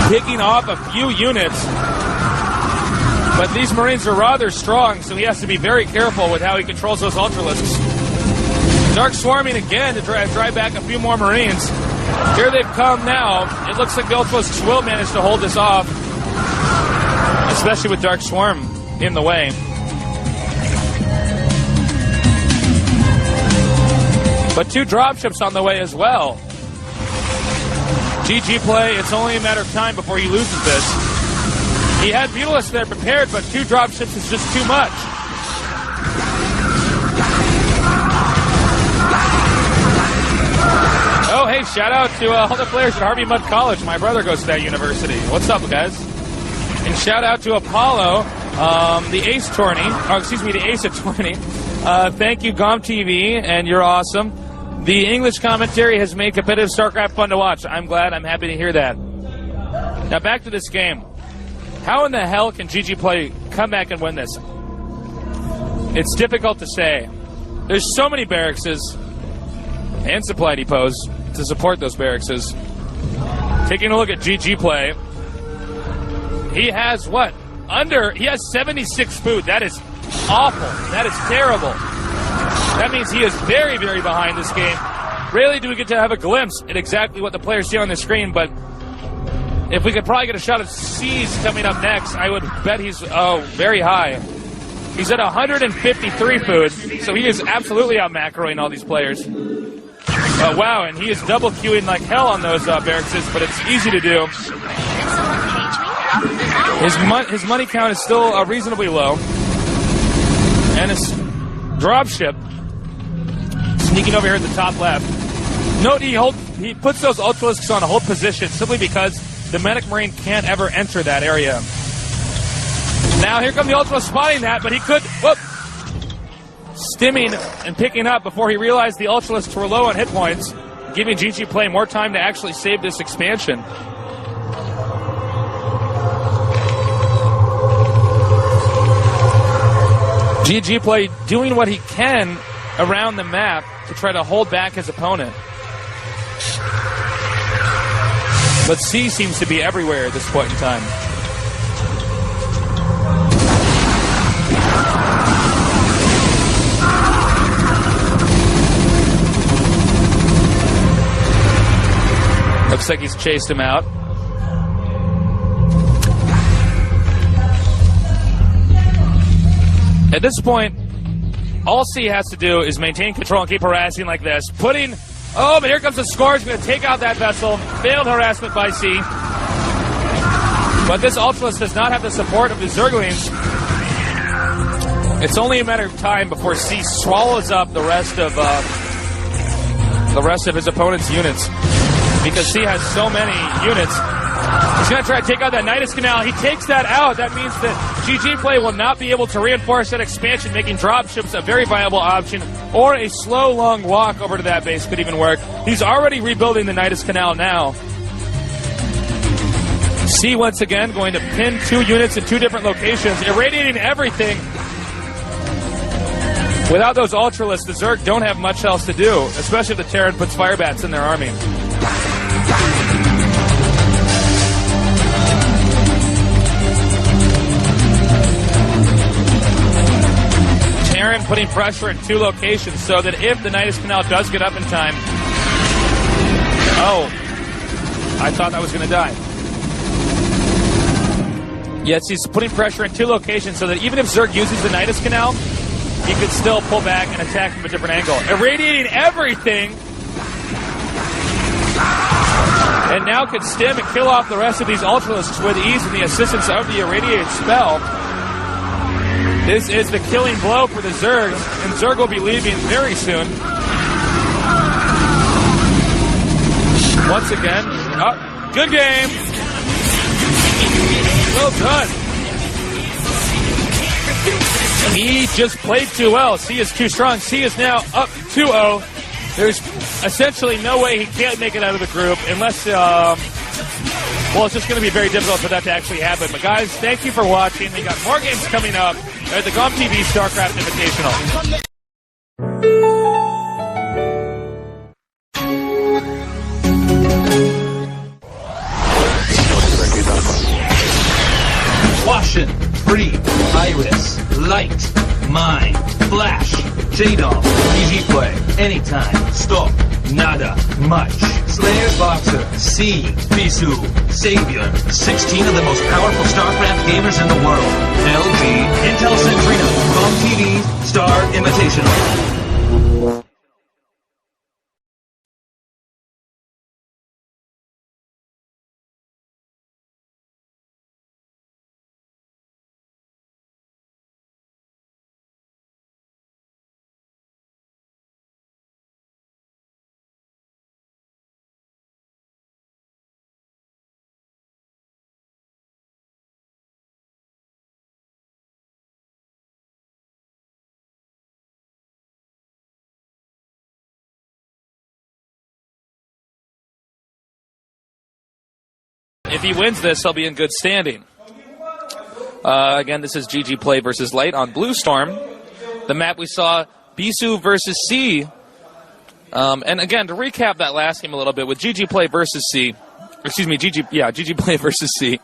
picking off a few units. But these Marines are rather strong, so he has to be very careful with how he controls those Ultralisks. Dark swarming again to drive back a few more Marines. Here they've come now. It looks like the Ultralisks will manage to hold this off, especially with Dark Swarm in the way. But two dropships on the way as well. GGPlay, it's only a matter of time before he loses this. He had Beetleist there prepared, but 2 dropships is just too much. Oh, hey, shout out to all the players at Harvey Mudd College. My brother goes to that university. What's up, guys? And shout out to Apollo, the Ace Tourney. Oh, excuse me, the Ace Tourney. Thank you, GOMTV, and you're awesome. The English commentary has made competitive StarCraft fun to watch. I'm glad. I'm happy to hear that. Now, back to this game. How in the hell can GGPlay come back and win this? It's difficult to say. There's so many barrackses and supply depots to support those barrackses. Taking a look at GGPlay, he has what? He has 76 food. That is awful. That is terrible. That means he is very, very behind this game. Rarely do we get to have a glimpse at exactly what the players see on the screen, but if we could probably get a shot of C's coming up next, I would bet he's very high. He's at 153 food, so he is absolutely out macroing all these players. Wow, and he is double queuing like hell on those barrackses, but it's easy to do. His money count is still reasonably low. And his dropship sneaking over here at the top left. Note he puts those Ultralisks on hold position simply because the Medic Marine can't ever enter that area. Now here come the Ultralisk spotting that, but he could... Whoop! Stimming and picking up before he realized the Ultralisks were low on hit points, giving GGPlay more time to actually save this expansion. GGPlay doing what he can around the map to try to hold back his opponent. But C seems to be everywhere at this point in time. Looks like he's chased him out. At this point, all C has to do is maintain control and keep harassing like this. Oh, but here comes the score. He's going to take out that vessel. Failed harassment by C. But this Ultralisk does not have the support of the Zerglings. It's only a matter of time before C swallows up the rest of his opponent's units. Because C has so many units. He's going to try to take out that Nidus Canal. He takes that out. That means that GGPlay will not be able to reinforce that expansion, making dropships a very viable option, or a slow, long walk over to that base could even work. He's already rebuilding the Nidus Canal now. C, once again, going to pin 2 units in 2 different locations, irradiating everything. Without those Ultralisks, the Zerg don't have much else to do, especially if the Terran puts Firebats in their army. Terran putting pressure in 2 locations so that if the Nidus Canal does get up in time... Oh, I thought that was going to die. Yes, he's putting pressure in 2 locations so that even if Zerg uses the Nidus Canal, he could still pull back and attack from a different angle. Irradiating everything! And now could stim and kill off the rest of these Ultralisks with ease with the assistance of the irradiated spell. This is the killing blow for the Zergs, and Zerg will be leaving very soon. Once again, good game! Well done. He just played too well. C is too strong. C is now up 2-0. There's essentially no way he can't make it out of the group unless, well, it's just going to be very difficult for that to actually happen. But guys, thank you for watching. We got more games coming up at the GOMTV StarCraft Invitational. Washin', Free, Iris, Light, Mine, Flash, J-Doll, GGPlay, Anytime, Stop, Nada, Much, Slayer's Boxer, C, Bisu, Savior, 16 of the most powerful StarCraft gamers in the world, LG, Intel Centrino, GOMTV, Star Invitational. If he wins this, he'll be in good standing. Again, this is GGPlay versus Light on Blue Storm. The map we saw, Bisu versus C. And again, to recap that last game a little bit, with GGPlay versus C, GGPlay versus C.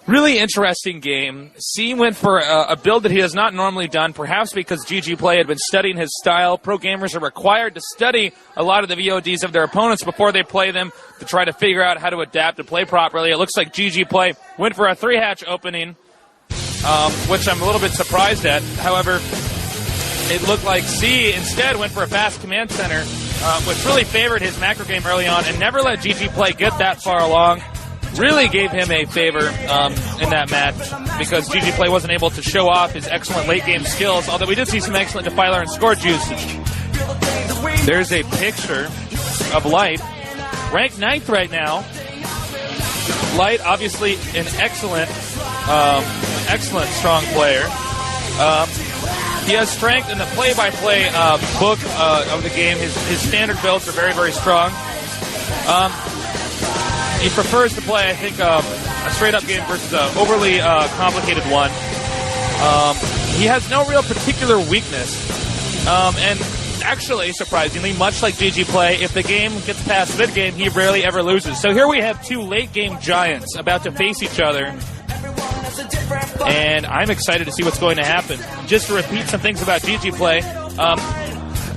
Really interesting game. C went for a build that he has not normally done, perhaps because GGPlay had been studying his style. Pro gamers are required to study a lot of the VODs of their opponents before they play them to try to figure out how to adapt to play properly. It looks like GGPlay went for a 3-hatch opening, which I'm a little bit surprised at. However, it looked like C instead went for a fast command center, which really favored his macro game early on and never let GGPlay get that far along. Really gave him a favor in that match because GGPlay wasn't able to show off his excellent late-game skills, although we did see some excellent defiler and scourge usage. There's a picture of Light, ranked 9th right now. Light, obviously an excellent strong player. He has strength in the play-by-play book of the game. His standard builds are very, very strong. He prefers to play, I think, a straight-up game versus an overly complicated one. He has no real particular weakness. And actually, surprisingly, much like GGPlay, if the game gets past mid-game, he rarely ever loses. So here we have two late-game giants about to face each other. And I'm excited to see what's going to happen. Just to repeat some things about GGPlay,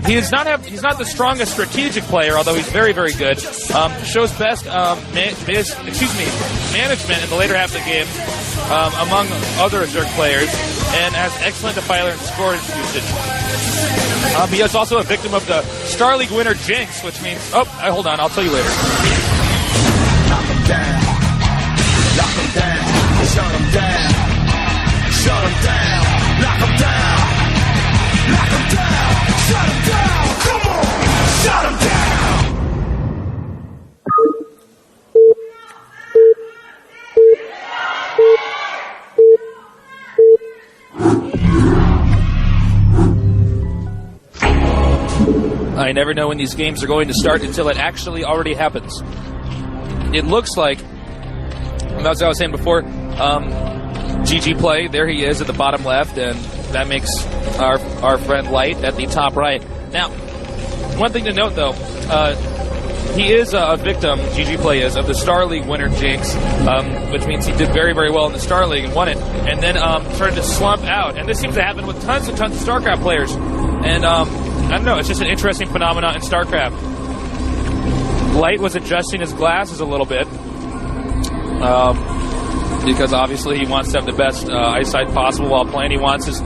he's not the strongest strategic player, although he's very, very good. Shows best management in the later half of the game among other Zerg players, and has excellent defiler and scourge usage. He is also a victim of the Star League winner Jinx, which means... hold on, I'll tell you later. Knock him down. Knock him down. Shut him down. Shut him down. Knock him down. Knock him down. Shut him down. Come on. Shut him down. I never know when these games are going to start until it actually already happens. It looks like, as I was saying before, GGPlay, there he is at the bottom left, and that makes our friend Light at the top right. Now, one thing to note, though, he is a victim, GGPlay is, of the Star League winner Jinx, which means he did very, very well in the Star League and won it, and then started to slump out. And this seems to happen with tons and tons of StarCraft players. And I don't know, it's just an interesting phenomenon in StarCraft. Light was adjusting his glasses a little bit, because obviously he wants to have the best eyesight possible while playing. He wants his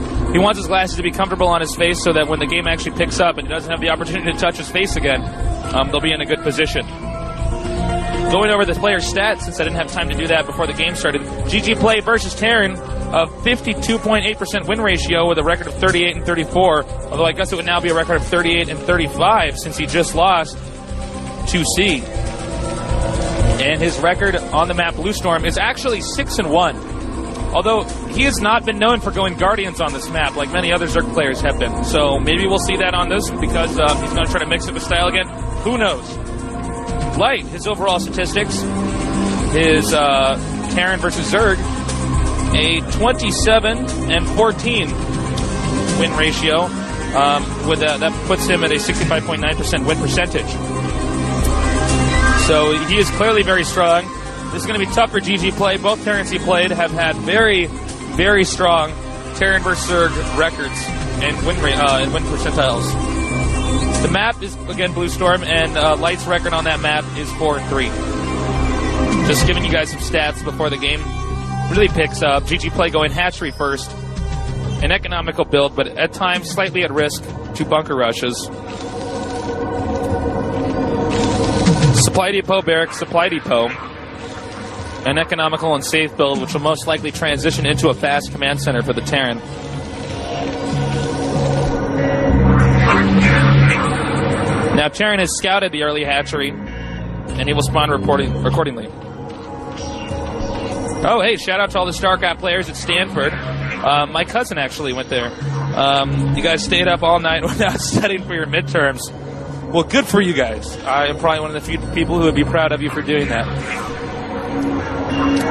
glasses to be comfortable on his face so that when the game actually picks up and he doesn't have the opportunity to touch his face again, they'll be in a good position. Going over the player's stats, since I didn't have time to do that before the game started, GGPlay versus Terran, a 52.8% win ratio with a record of 38 and 34, although I guess it would now be a record of 38 and 35 since he just lost to C. And his record on the map Blue Storm is actually 6-1. Although he has not been known for going Guardians on this map like many other Zerg players have been. So maybe we'll see that on this because he's going to try to mix it with style again. Who knows? Light, his overall statistics, his Terran versus Zerg, a 27-14 win ratio. That puts him at a 65.9% win percentage. So he is clearly very strong. This is going to be tough for GGPlay. Both Terrans he played have had very, very strong Terran versus Zerg records and win percentiles. The map is, again, Blue Storm, and Light's record on that map is 4-3. Just giving you guys some stats before the game really picks up. GGPlay going hatchery first. An economical build, but at times slightly at risk to bunker rushes. Supply depot, barracks, supply depot. An economical and safe build, which will most likely transition into a fast command center for the Terran. Now, Terran has scouted the early hatchery, and he will spawn accordingly. Oh, hey, shout out to all the StarCraft players at Stanford. My cousin actually went there. You guys stayed up all night without studying for your midterms. Well, good for you guys. I am probably one of the few people who would be proud of you for doing that.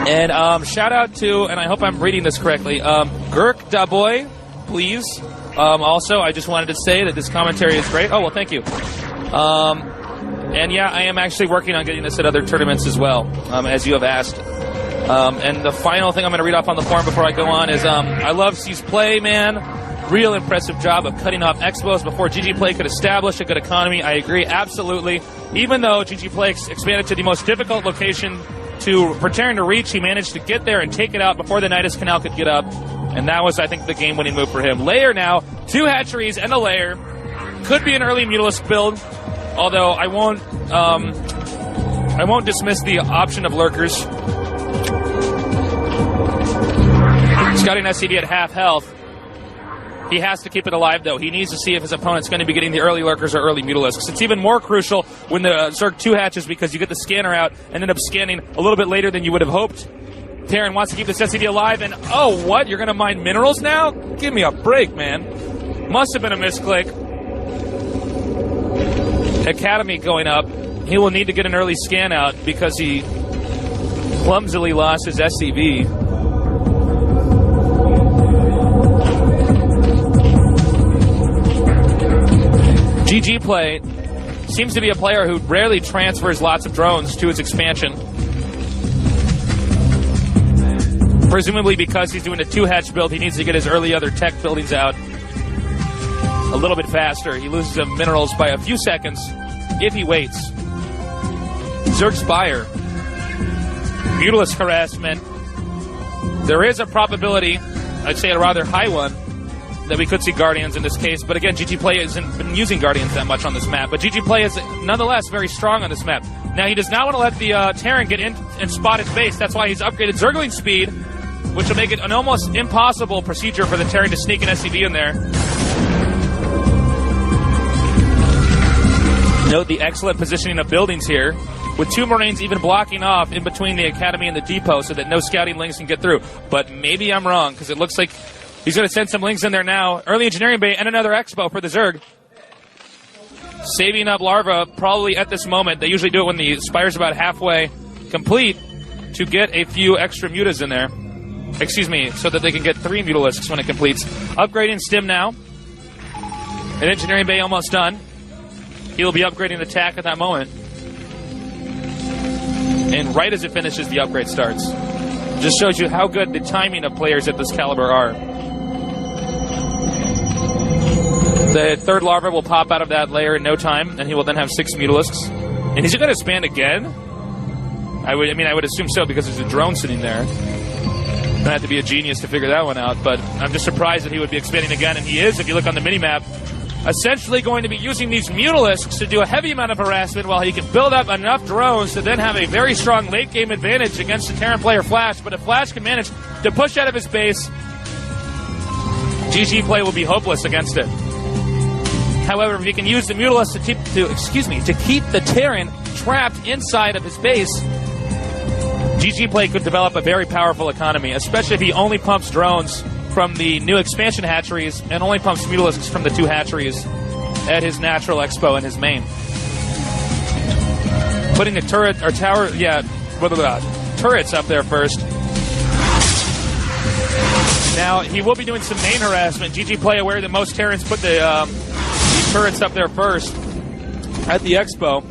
And shout out to, and I hope I'm reading this correctly, Gurk Daboy, please. Also, I just wanted to say that this commentary is great. Oh, well, thank you. And yeah, I am actually working on getting this at other tournaments as well, as you have asked. And the final thing I'm going to read off on the forum before I go on is, I love C's play, man. Real impressive job of cutting off Expos before GGPlay could establish a good economy. I agree, absolutely. Even though GGPlay expanded to the most difficult location to preparing to reach, he managed to get there and take it out before the Nidus Canal could get up. And that was, I think, the game-winning move for him. Lair now, 2 hatcheries and a lair. Could be an early Mutalisk build, although I won't dismiss the option of lurkers. Scouting SCV at half health. He has to keep it alive, though. He needs to see if his opponent's going to be getting the early lurkers or early Mutalisks. It's even more crucial when the Zerg 2 hatches because you get the scanner out and end up scanning a little bit later than you would have hoped. Terran wants to keep this SCV alive, and oh, what? You're going to mine minerals now? Give me a break, man. Must have been a misclick. Academy going up. He will need to get an early scan out because he clumsily lost his SCV. GGPlay seems to be a player who rarely transfers lots of drones to his expansion. Presumably because he's doing a 2-hatch build, he needs to get his early other tech buildings out a little bit faster. He loses the minerals by a few seconds if he waits. Zerg Spire. Mutalisk harassment. There is a probability, I'd say a rather high one, that we could see Guardians in this case. But again, GGPlay hasn't been using Guardians that much on this map. But GGPlay is nonetheless very strong on this map. Now, he does not want to let the Terran get in and spot his base. That's why he's upgraded Zergling speed, which will make it an almost impossible procedure for the Terran to sneak an SCV in there. Note the excellent positioning of buildings here, with 2 Marines even blocking off in between the Academy and the depot so that no scouting links can get through. But maybe I'm wrong, because it looks like he's going to send some links in there now. Early engineering bay and another expo for the Zerg. Saving up larva probably at this moment. They usually do it when the Spire's about halfway complete to get a few extra mutas in there. Excuse me, so that they can get 3 Mutalisks when it completes. Upgrading Stim now. An engineering bay almost done. He'll be upgrading the TAC at that moment. And right as it finishes, the upgrade starts. Just shows you how good the timing of players at this caliber are. The 3rd larva will pop out of that layer in no time, and he will then have 6 Mutalisks. And is he going to expand again? I would assume so, because there's a drone sitting there. I'd have to be a genius to figure that one out, but I'm just surprised that he would be expanding again, and he is, if you look on the minimap, essentially going to be using these Mutalisks to do a heavy amount of harassment while he can build up enough drones to then have a very strong late-game advantage against the Terran player Flash. But if Flash can manage to push out of his base, GGPlay will be hopeless against it. However, if he can use the Mutalisk to keep the Terran trapped inside of his base, GGPlay could develop a very powerful economy, especially if he only pumps drones from the new expansion hatcheries and only pumps Mutalisks from the 2 hatcheries at his natural expo and his main. Putting the turret or tower, turrets up there first. Now, he will be doing some main harassment. GGPlay aware that most Terrans put the turrets up there first at the expo.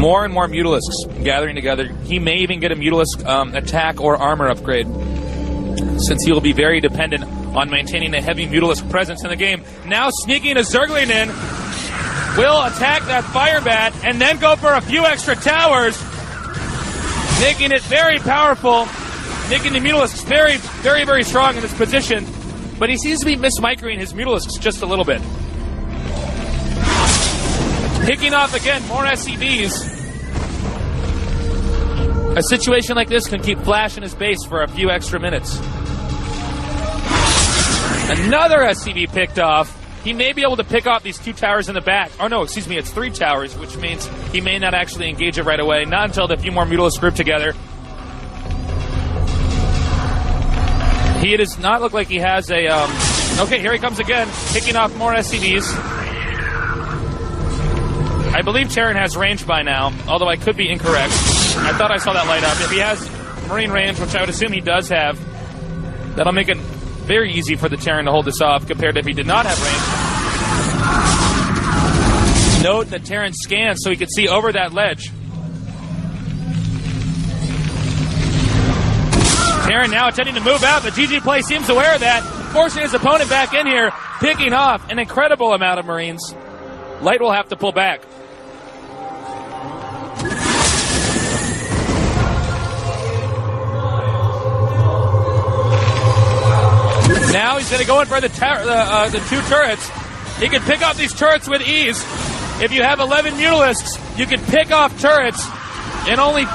More and more Mutalisks gathering together. He may even get a Mutalisk attack or armor upgrade, since he will be very dependent on maintaining a heavy Mutalisk presence in the game. Now sneaking a Zergling in, will attack that Fire Bat and then go for a few extra towers, making it very powerful, making the Mutalisks very, very, very strong in this position. But he seems to be mismicroing his Mutalisks just a little bit. Picking off again, more SCVs. A situation like this can keep Flash in his base for a few extra minutes. Another SCV picked off. He may be able to pick off these 2 towers in the back. Oh no, excuse me, it's 3 towers, which means he may not actually engage it right away. Not until the few more Mutalisks group together. He does not look like he has a... Okay, here he comes again, picking off more SCVs. I believe Terran has range by now, although I could be incorrect. I thought I saw that light up. If he has Marine range, which I would assume he does have, that'll make it very easy for the Terran to hold this off compared to if he did not have range. Note that Terran scans so he could see over that ledge. Terran now attempting to move out, but GGPlay seems aware of that, forcing his opponent back in here, picking off an incredible amount of Marines. Light will have to pull back. Now he's going to go in for the two turrets. He can pick off these turrets with ease. If you have 11 Mutalisks, you can pick off turrets in only 2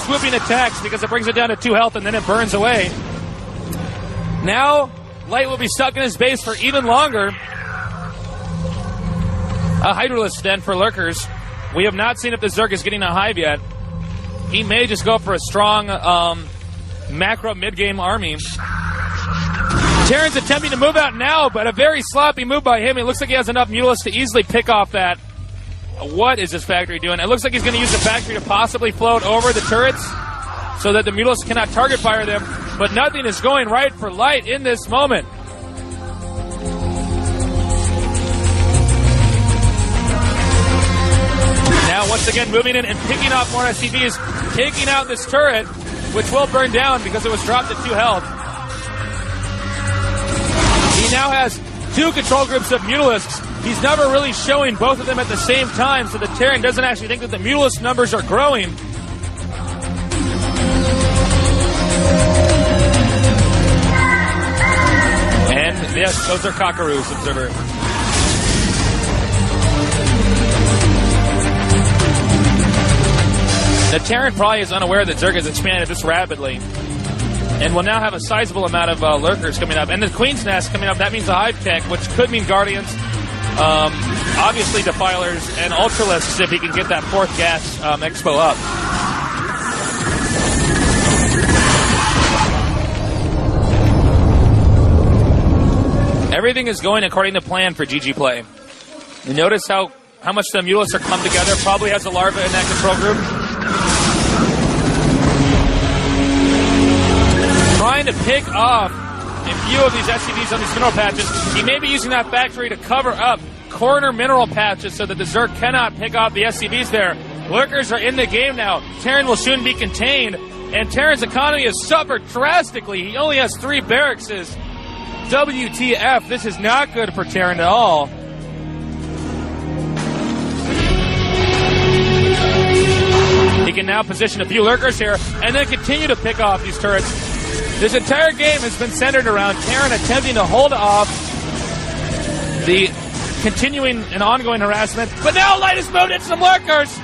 swooping attacks because it brings it down to 2 health and then it burns away. Now, Light will be stuck in his base for even longer. A Hydralisk then for Lurkers. We have not seen if the Zerg is getting a hive yet. He may just go for a strong macro mid-game army. Terran's attempting to move out now, but a very sloppy move by him. It looks like he has enough Mutalisks to easily pick off that. What is this factory doing? It looks like he's going to use the factory to possibly float over the turrets so that the Mutalisks cannot target fire them, but nothing is going right for Light in this moment. Now, once again, moving in and picking off more SCVs, taking out this turret, which will burn down because it was dropped at 2 health. He now has 2 control groups of Mutalisks. He's never really showing both of them at the same time, so the Terran doesn't actually think that the Mutalisk numbers are growing. And yes, those are cockaroos, observer. The Terran probably is unaware that Zerg has expanded this rapidly. And will now have a sizable amount of Lurkers coming up. And the Queen's Nest coming up, that means a Hive Tech, which could mean Guardians. Obviously Defilers and Ultralisks if he can get that 4th gas expo up. Everything is going according to plan for GGPlay. You notice how much the Mutalisks are come together. Probably has a larva in that control group. Trying to pick off a few of these SCVs on these mineral patches. He may be using that factory to cover up corner mineral patches so that the Zerg cannot pick off the SCVs there. Lurkers are in the game now. Terran will soon be contained, and Terran's economy has suffered drastically. He only has 3 barracks. WTF, this is not good for Terran at all. He can now position a few Lurkers here and then continue to pick off these turrets. This entire game has been centered around Terran attempting to hold off the continuing and ongoing harassment. But now Light has moved into some Lurkers!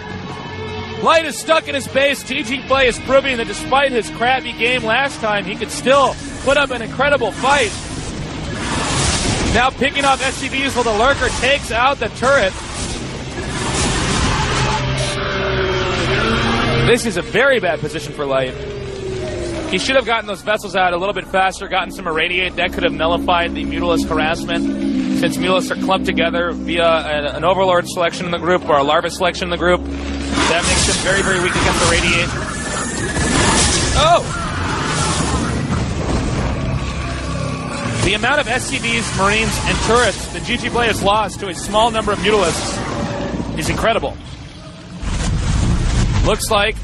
Light is stuck in his base. GGPlay is proving that despite his crappy game last time, he could still put up an incredible fight. Now picking off SCVs while the Lurker takes out the turret. This is a very bad position for Light. He should have gotten those vessels out a little bit faster, gotten some Irradiate. That could have nullified the Mutalisk harassment. Since Mutalisks are clumped together via an Overlord selection in the group or a Larva selection in the group, that makes them very, very weak against Irradiate. Oh! The amount of SCVs, Marines, and turrets that GGPlay has lost to a small number of Mutalisks is incredible. Looks like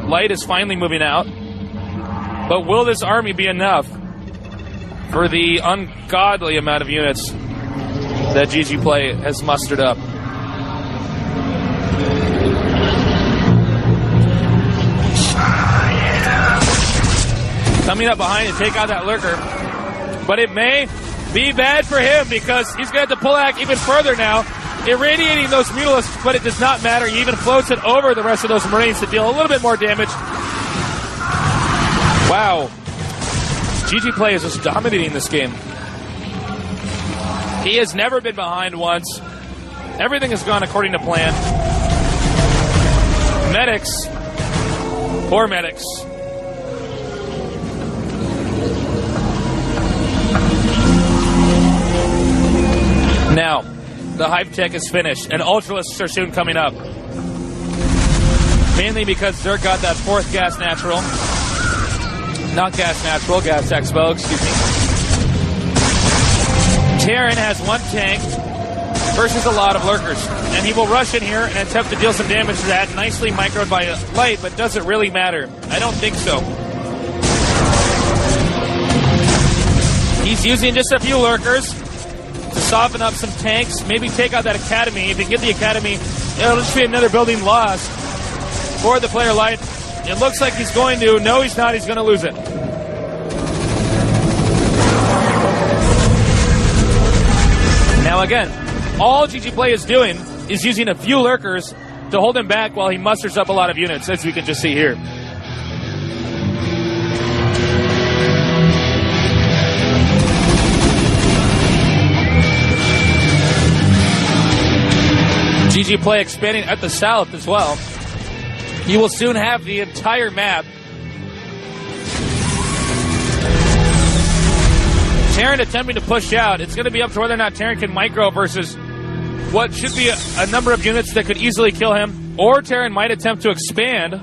Light is finally moving out. But will this army be enough for the ungodly amount of units that GGPlay has mustered up? Coming up behind to take out that Lurker. But it may be bad for him because he's going to have to pull back even further now. Irradiating those Mutalisks, but it does not matter. He even floats it over the rest of those Marines to deal a little bit more damage. Wow. GGPlay is just dominating this game. He has never been behind once. Everything has gone according to plan. Medics. Poor medics. Now, the Hive Tech is finished, and Ultralisks are soon coming up. Mainly because Zerg got that 4th Gas Natural. Not Gas Natural, Gas Expo, excuse me. Terran has 1 tank versus a lot of lurkers. And he will rush in here and attempt to deal some damage to that. Nicely microed by Light, but does it really matter? I don't think so. He's using just a few lurkers to soften up some tanks, maybe take out that Academy. If he can get the Academy, it'll just be another building lost for the player Light. It looks like he's going to. No, he's not. He's going to lose it. Now again, all GGPlay is doing is using a few lurkers to hold him back while he musters up a lot of units, as we can just see here. GGPlay expanding at the south as well. You will soon have the entire map. Terran attempting to push out. It's going to be up to whether or not Terran can micro versus what should be a number of units that could easily kill him. Or Terran might attempt to expand.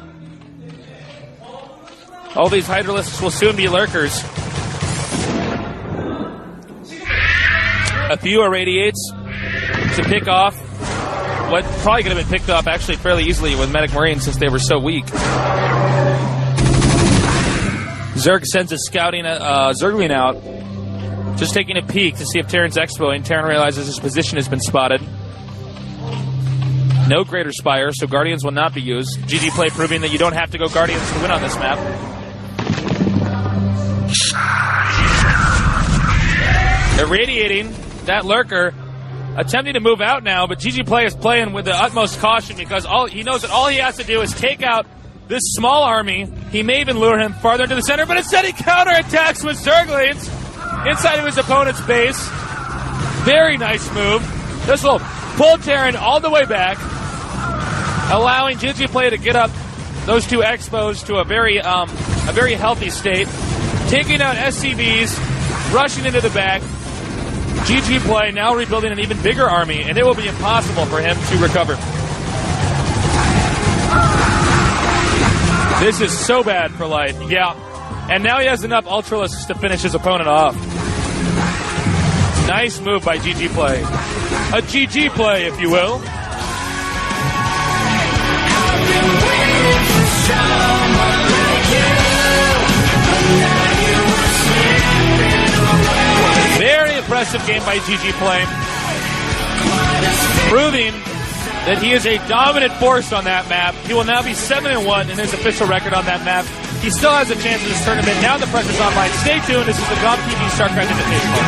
All these Hydralisks will soon be lurkers. A few irradiates to pick off what probably could have been picked off actually fairly easily with Medic Marine since they were so weak. Zerg sends a scouting Zergling out, just taking a peek to see if Terran's expoing. Terran realizes his position has been spotted. No Greater Spire, so Guardians will not be used. GGPlay proving that you don't have to go Guardians to win on this map. Irradiating that lurker. Attempting to move out now, but GGPlay is playing with the utmost caution because he knows that all he has to do is take out this small army. He may even lure him farther into the center, but instead he counterattacks with Zerglings inside of his opponent's base. Very nice move. This will pull Terran all the way back, allowing GGPlay to get up those 2 expos to a very healthy state. Taking out SCVs, rushing into the back. GGPlay now rebuilding an even bigger army, and it will be impossible for him to recover. This is so bad for Light. Yeah. And now he has enough Ultralisks to finish his opponent off. Nice move by GGPlay. A GGPlay, if you will. Very impressive game by GGPlay. Proving that he is a dominant force on that map. He will now be 7-1 in his official record on that map. He still has a chance in this tournament. Now the pressure's on Light. Stay tuned. This is the GOMTV StarCraft Invitational.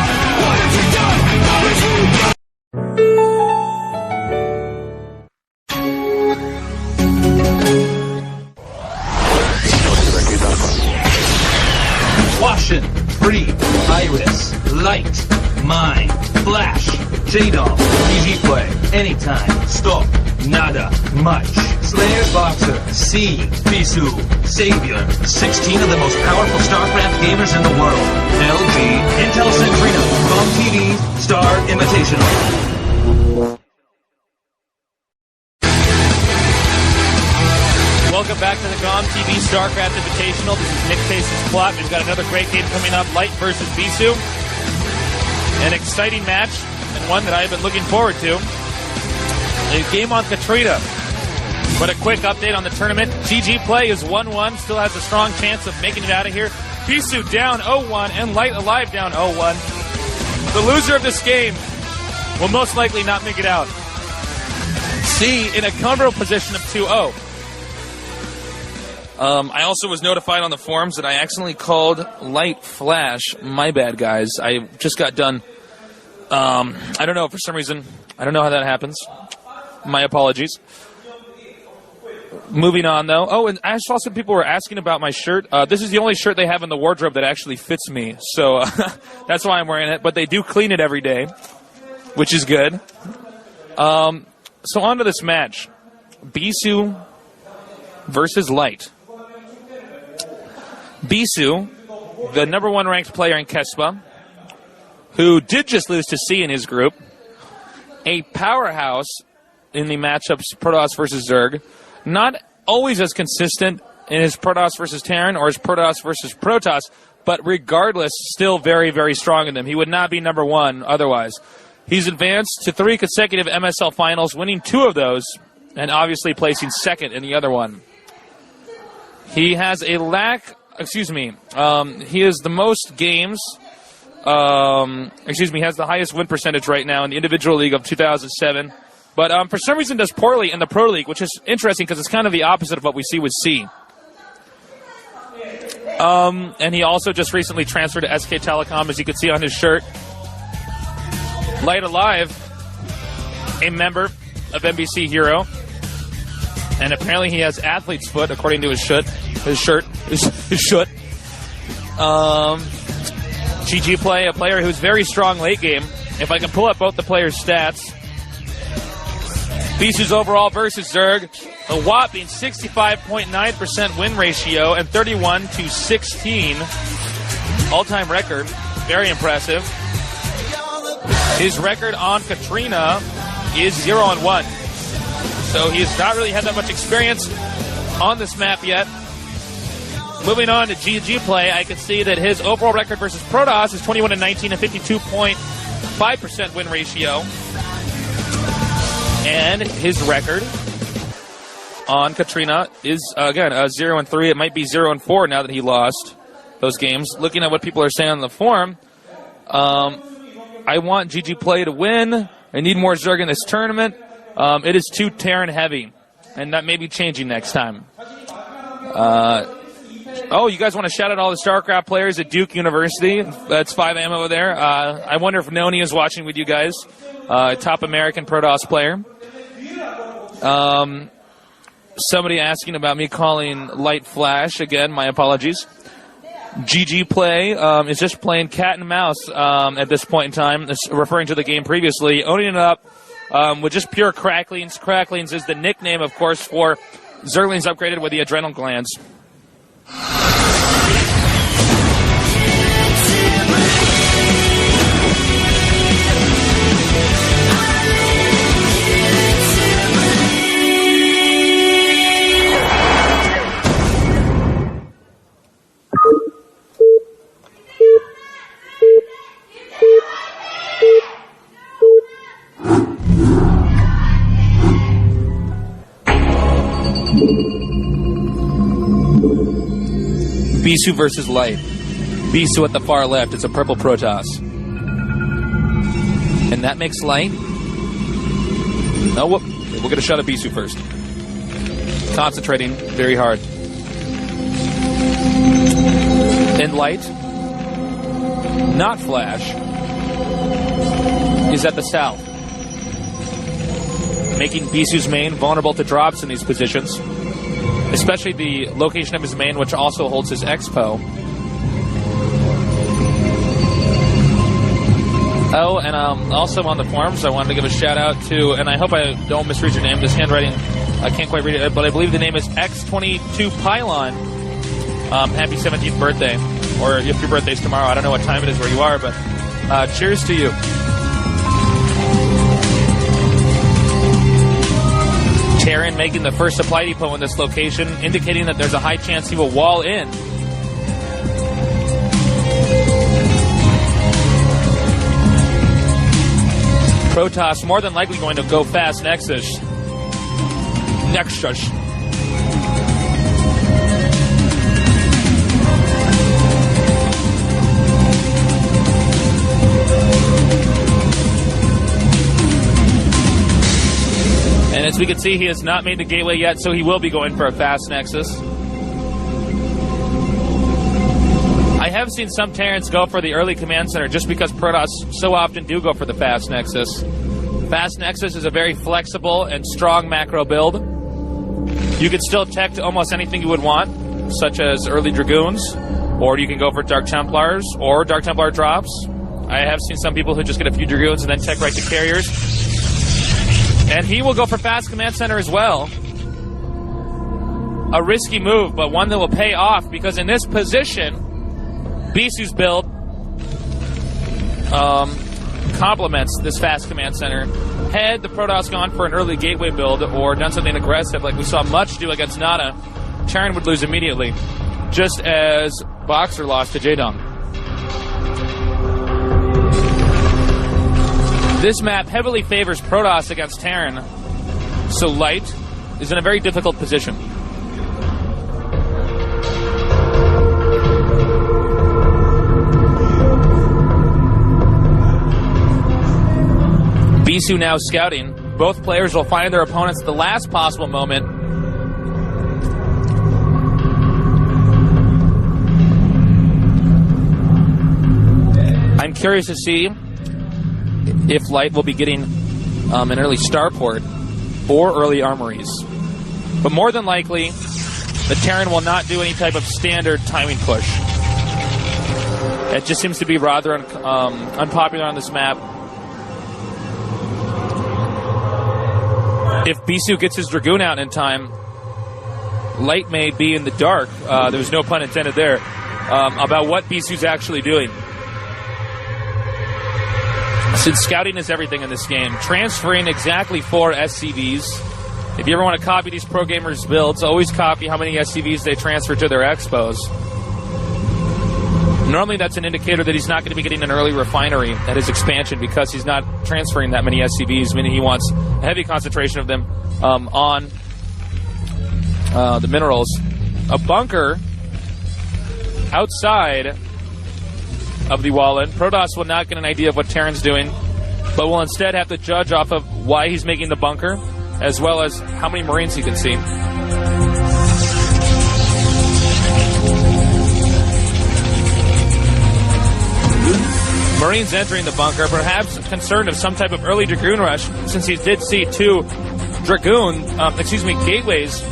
Caution, Free, Iris, Light, Mine, Flash, J-Dom, GGPlay, Anytime, Stop, Nada, Much, Slayer's Boxer, C, Bisu, Savior, 16 of the most powerful StarCraft gamers in the world, LG, Intel Centrino, GOMTV, Star Invitational. Welcome back to the GOMTV StarCraft Invitational. This is Nick Tase's plot. We've got another great game coming up, Light versus Bisu. An exciting match, and one that I've been looking forward to. A game on Katrina. But a quick update on the tournament. GGPlay is 1-1, still has a strong chance of making it out of here. Bisu down 0-1, and Light Alive down 0-1. The loser of this game will most likely not make it out. C in a comfortable position of 2-0. I also was notified on the forums that I accidentally called Light Flash. My bad, guys. I just got done. I don't know, for some reason. I don't know how that happens. My apologies. Moving on, though. Oh, and I saw some people were asking about my shirt. This is the only shirt they have in the wardrobe that actually fits me. So that's why I'm wearing it. But they do clean it every day, which is good. So on to this match. Bisu versus Light. Bisu, the #1 ranked player in Kespa, who did just lose to C in his group, a powerhouse in the matchups Protoss versus Zerg. Not always as consistent in his Protoss versus Terran or his Protoss versus Protoss, but regardless, still very, very strong in them. He would not be number one otherwise. He's advanced to 3 consecutive MSL finals, winning 2 of those, and obviously placing second in the other one. He has a lack, he has the most games, he has the highest win percentage right now in the individual league of 2007, but for some reason does poorly in the Pro League, which is interesting because it's kind of the opposite of what we see with C. And he also just recently transferred to SK Telecom, as you can see on his shirt. Light Alive, a member of NBC Hero, and apparently he has athlete's foot, according to his shirt. GGPlay, a player who's very strong late game. If I can pull up both the players' stats. Bisu's overall versus Zerg, a whopping 65.9% win ratio and 31-16 all-time record. Very impressive. His record on Katrina is 0-1. So he has not really had that much experience on this map yet. Moving on to GGPlay, I can see that his overall record versus Protoss is 21-19 and 52.5% win ratio. And his record on Katrina is, again, 0-3. It might be 0-4 now that he lost those games. Looking at what people are saying on the forum, I want GGPlay to win. I need more Zerg in this tournament. It is too Terran heavy, and that may be changing next time. You guys want to shout out all the StarCraft players at Duke University? That's 5 ammo there. I wonder if Noni is watching with you guys. Top American Protoss player. Somebody asking about me calling Light Flash. Again, my apologies. GGPlay is just playing cat and mouse at this point in time, referring to the game previously, owning it up with just pure cracklings. Cracklings is the nickname, of course, for Zerglings upgraded with the adrenal glands. Bisu versus Light. Bisu at the far left. It's a purple Protoss. And that makes Light. No, whoop. We're going to shut at Bisu first. Concentrating very hard. And Light, not Flash, is at the south, making Bisu's main vulnerable to drops in these positions. Especially the location of his main, which also holds his expo. Oh, and also on the forums, I wanted to give a shout out to, and I hope I don't misread your name, this handwriting, I can't quite read it, but I believe the name is X22 Pylon. Happy 17th birthday. Or if your birthday's tomorrow, I don't know what time it is where you are, but cheers to you. Terran making the first supply depot in this location, indicating that there's a high chance he will wall in. Protoss more than likely going to go fast Nexus. And as we can see, he has not made the gateway yet, so he will be going for a fast Nexus. I have seen some Terrans go for the early command center just because Protoss so often do go for the fast Nexus. Fast Nexus is a very flexible and strong macro build. You can still tech to almost anything you would want, such as early Dragoons, or you can go for Dark Templars or Dark Templar drops. I have seen some people who just get a few Dragoons and then tech right to carriers. And he will go for fast command center as well. A risky move, but one that will pay off, because in this position, Bisu's build complements this fast command center. Had the Protoss gone for an early gateway build or done something aggressive like we saw Much do against Nada, Terran would lose immediately, just as Boxer lost to J-Dom. This map heavily favors Protoss against Terran, so Light is in a very difficult position. Bisu now scouting. Both players will find their opponents at the last possible moment. I'm curious to see if Light will be getting an early starport or early armories. But more than likely, the Terran will not do any type of standard timing push. It just seems to be rather unpopular on this map. If Bisu gets his Dragoon out in time, Light may be in the dark, there's no pun intended there, about what Bisu's actually doing. Since scouting is everything in this game, transferring exactly 4 SCVs. If you ever want to copy these pro gamers' builds, always copy how many SCVs they transfer to their expos. Normally that's an indicator that he's not going to be getting an early refinery at his expansion because he's not transferring that many SCVs, meaning he wants a heavy concentration of them on the minerals. A bunker outside of the wall-in. Protoss will not get an idea of what Terran's doing, but will instead have to judge off of why he's making the bunker, as well as how many Marines he can see. Marines entering the bunker, perhaps concerned of some type of early Dragoon rush, since he did see 2 gateways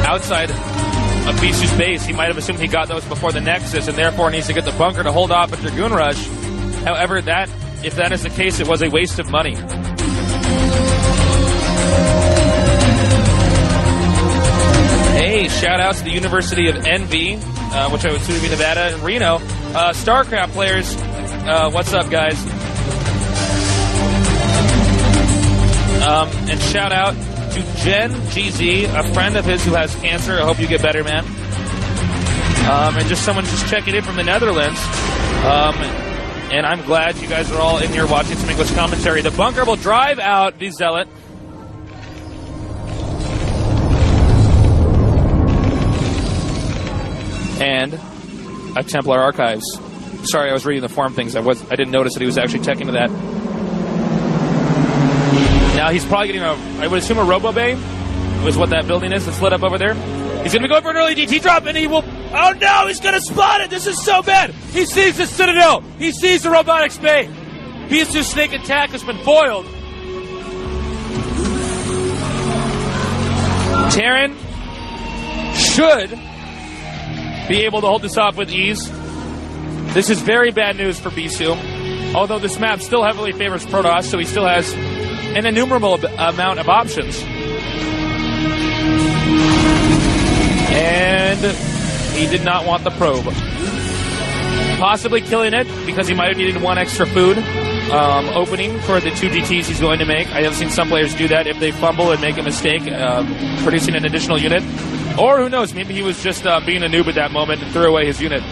outside of Bisu's base. He might have assumed he got those before the Nexus, and therefore needs to get the bunker to hold off a Dragoon rush. However, if that is the case, it was a waste of money. Hey, shout out to the University of Envy, which I would soon be Nevada and Reno. StarCraft players, what's up, guys? And shout out to Jen GZ, a friend of his who has cancer. I hope you get better, man. And just someone just checking in from the Netherlands. And I'm glad you guys are all in here watching some English commentary. The bunker will drive out the Zealot. And a Templar Archives. Sorry, I was reading the forum things. I didn't notice that he was actually checking to that. Now he's probably getting I would assume a Robo Bay was what that building is that's lit up over there. He's going to be going for an early DT drop, and he will... Oh no, he's going to spot it! This is so bad! He sees the Citadel! He sees the Robotics Bay! Bisu's snake attack has been foiled. Terran should be able to hold this off with ease. This is very bad news for Bisu. Although this map still heavily favors Protoss, so he still has an innumerable amount of options. And he did not want the probe. Possibly killing it because he might have needed 1 extra food opening for the 2 DTs he's going to make. I have seen some players do that if they fumble and make a mistake, producing an additional unit. Or who knows, maybe he was just being a noob at that moment and threw away his unit.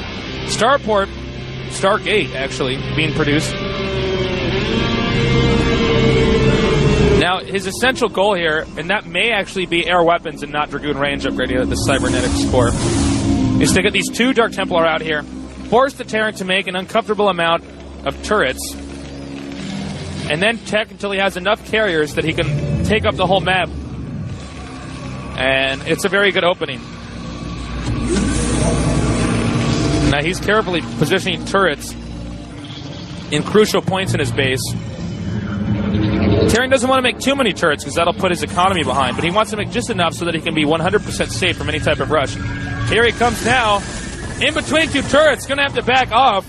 Stargate, actually, being produced. Now, his essential goal here, and that may actually be air weapons and not Dragoon range upgrading at the Cybernetics core, is to get these 2 Dark Templar out here, force the Terran to make an uncomfortable amount of turrets, and then tech until he has enough carriers that he can take up the whole map. And it's a very good opening. Now he's carefully positioning turrets in crucial points in his base. Terran doesn't want to make too many turrets because that'll put his economy behind, but he wants to make just enough so that he can be 100% safe from any type of rush. Here he comes now, in between 2 turrets, going to have to back off.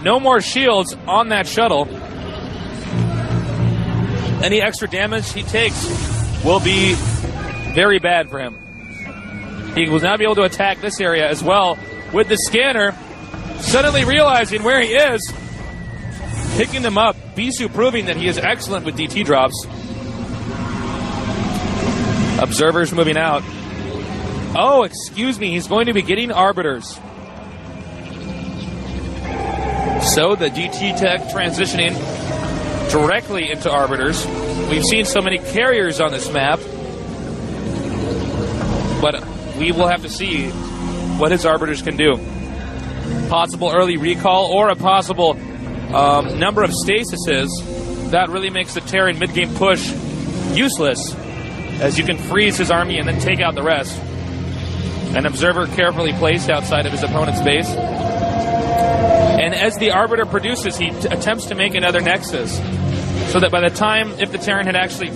No more shields on that shuttle. Any extra damage he takes will be very bad for him. He will now be able to attack this area as well with the scanner, suddenly realizing where he is. picking them up. Bisu proving that he is excellent with DT drops. Observers moving out. Oh, excuse me, he's going to be getting Arbiters. So the DT tech transitioning directly into Arbiters. We've seen so many carriers on this map, but we will have to see what his Arbiters can do. Possible early recall or a possible number of stasises. That really makes the Terran mid-game push useless, as you can freeze his army and then take out the rest. An observer carefully placed outside of his opponent's base. And as the Arbiter produces, he attempts to make another Nexus, so that by the time, if the Terran had actually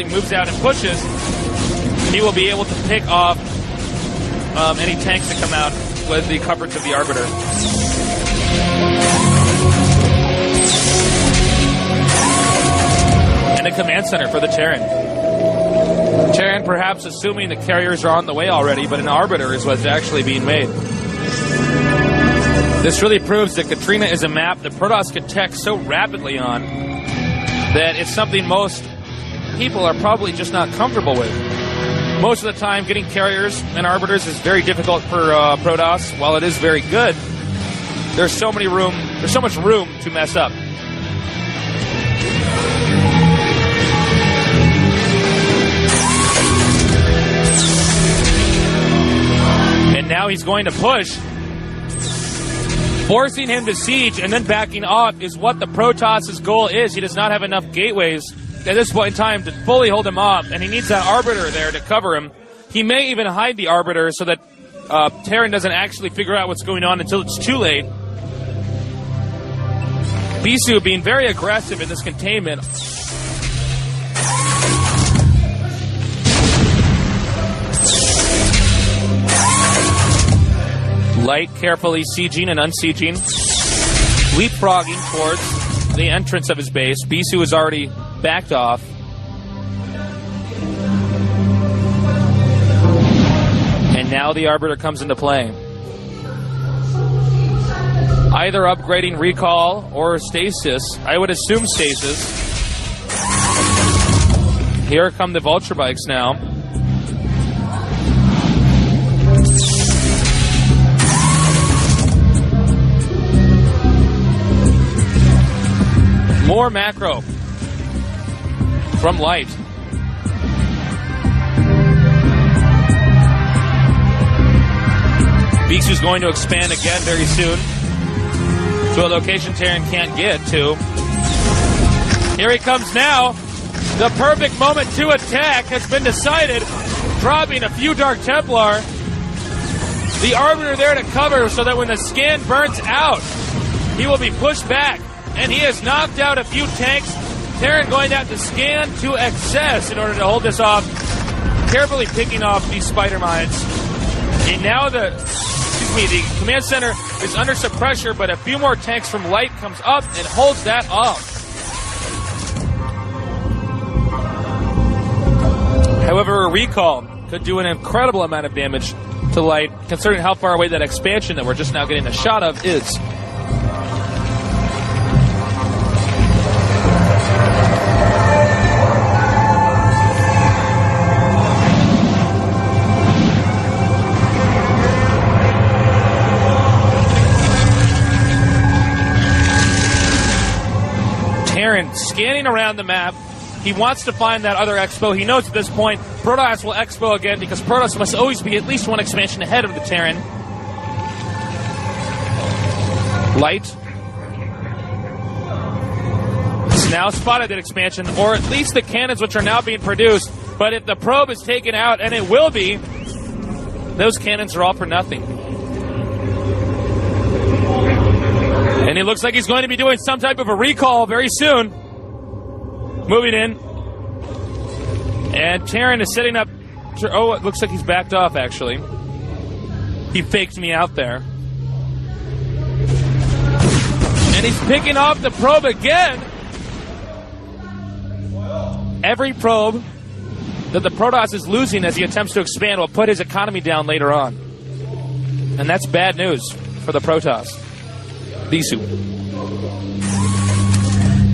moves out and pushes, he will be able to pick off any tanks that come out with the coverage of the Arbiter. And a command center for the Terran. Terran perhaps assuming the carriers are on the way already, but an Arbiter is what's actually being made. This really proves that Katrina is a map that Protoss can tech so rapidly on that it's something most people are probably just not comfortable with. Most of the time, getting carriers and Arbiters is very difficult for Protoss. While it is very good, there's so much room to mess up. And now he's going to push. Forcing him to siege and then backing off is what the Protoss' goal is. He does not have enough gateways at this point in time to fully hold him off, and he needs that Arbiter there to cover him. He may even hide the Arbiter so that Terran doesn't actually figure out what's going on until it's too late. Bisu being very aggressive in this containment. Light carefully sieging and unsieging. Leapfrogging towards the entrance of his base. Bisu is already backed off. And now the Arbiter comes into play. Either upgrading recall or stasis. I would assume stasis. Here come the Vulture Bikes now. More macro from Light. Bisu's going to expand again very soon to a location Terran can't get to. Here he comes now. The perfect moment to attack has been decided. Dropping a few Dark Templar. The Arbiter there to cover so that when the scan burns out, he will be pushed back. And he has knocked out a few tanks. Terran going to have to scan to excess in order to hold this off. Carefully picking off these spider mines. And now the command center is under some pressure, but a few more tanks from Light comes up and holds that off. However, a recall could do an incredible amount of damage to Light, considering how far away that expansion that we're just now getting a shot of is. Scanning around the map, he wants to find that other expo. He knows at this point Protoss will expo again because Protoss must always be at least one expansion ahead of the Terran. Light has now spotted that expansion, or at least the cannons which are now being produced. But if the probe is taken out, and it will be, those cannons are all for nothing. And it looks like he's going to be doing some type of a recall very soon. Moving in. And Terran is setting up. Oh, it looks like he's backed off, actually. He faked me out there. And he's picking off the probe again. Every probe that the Protoss is losing as he attempts to expand will put his economy down later on. And that's bad news for the Protoss. Bisu.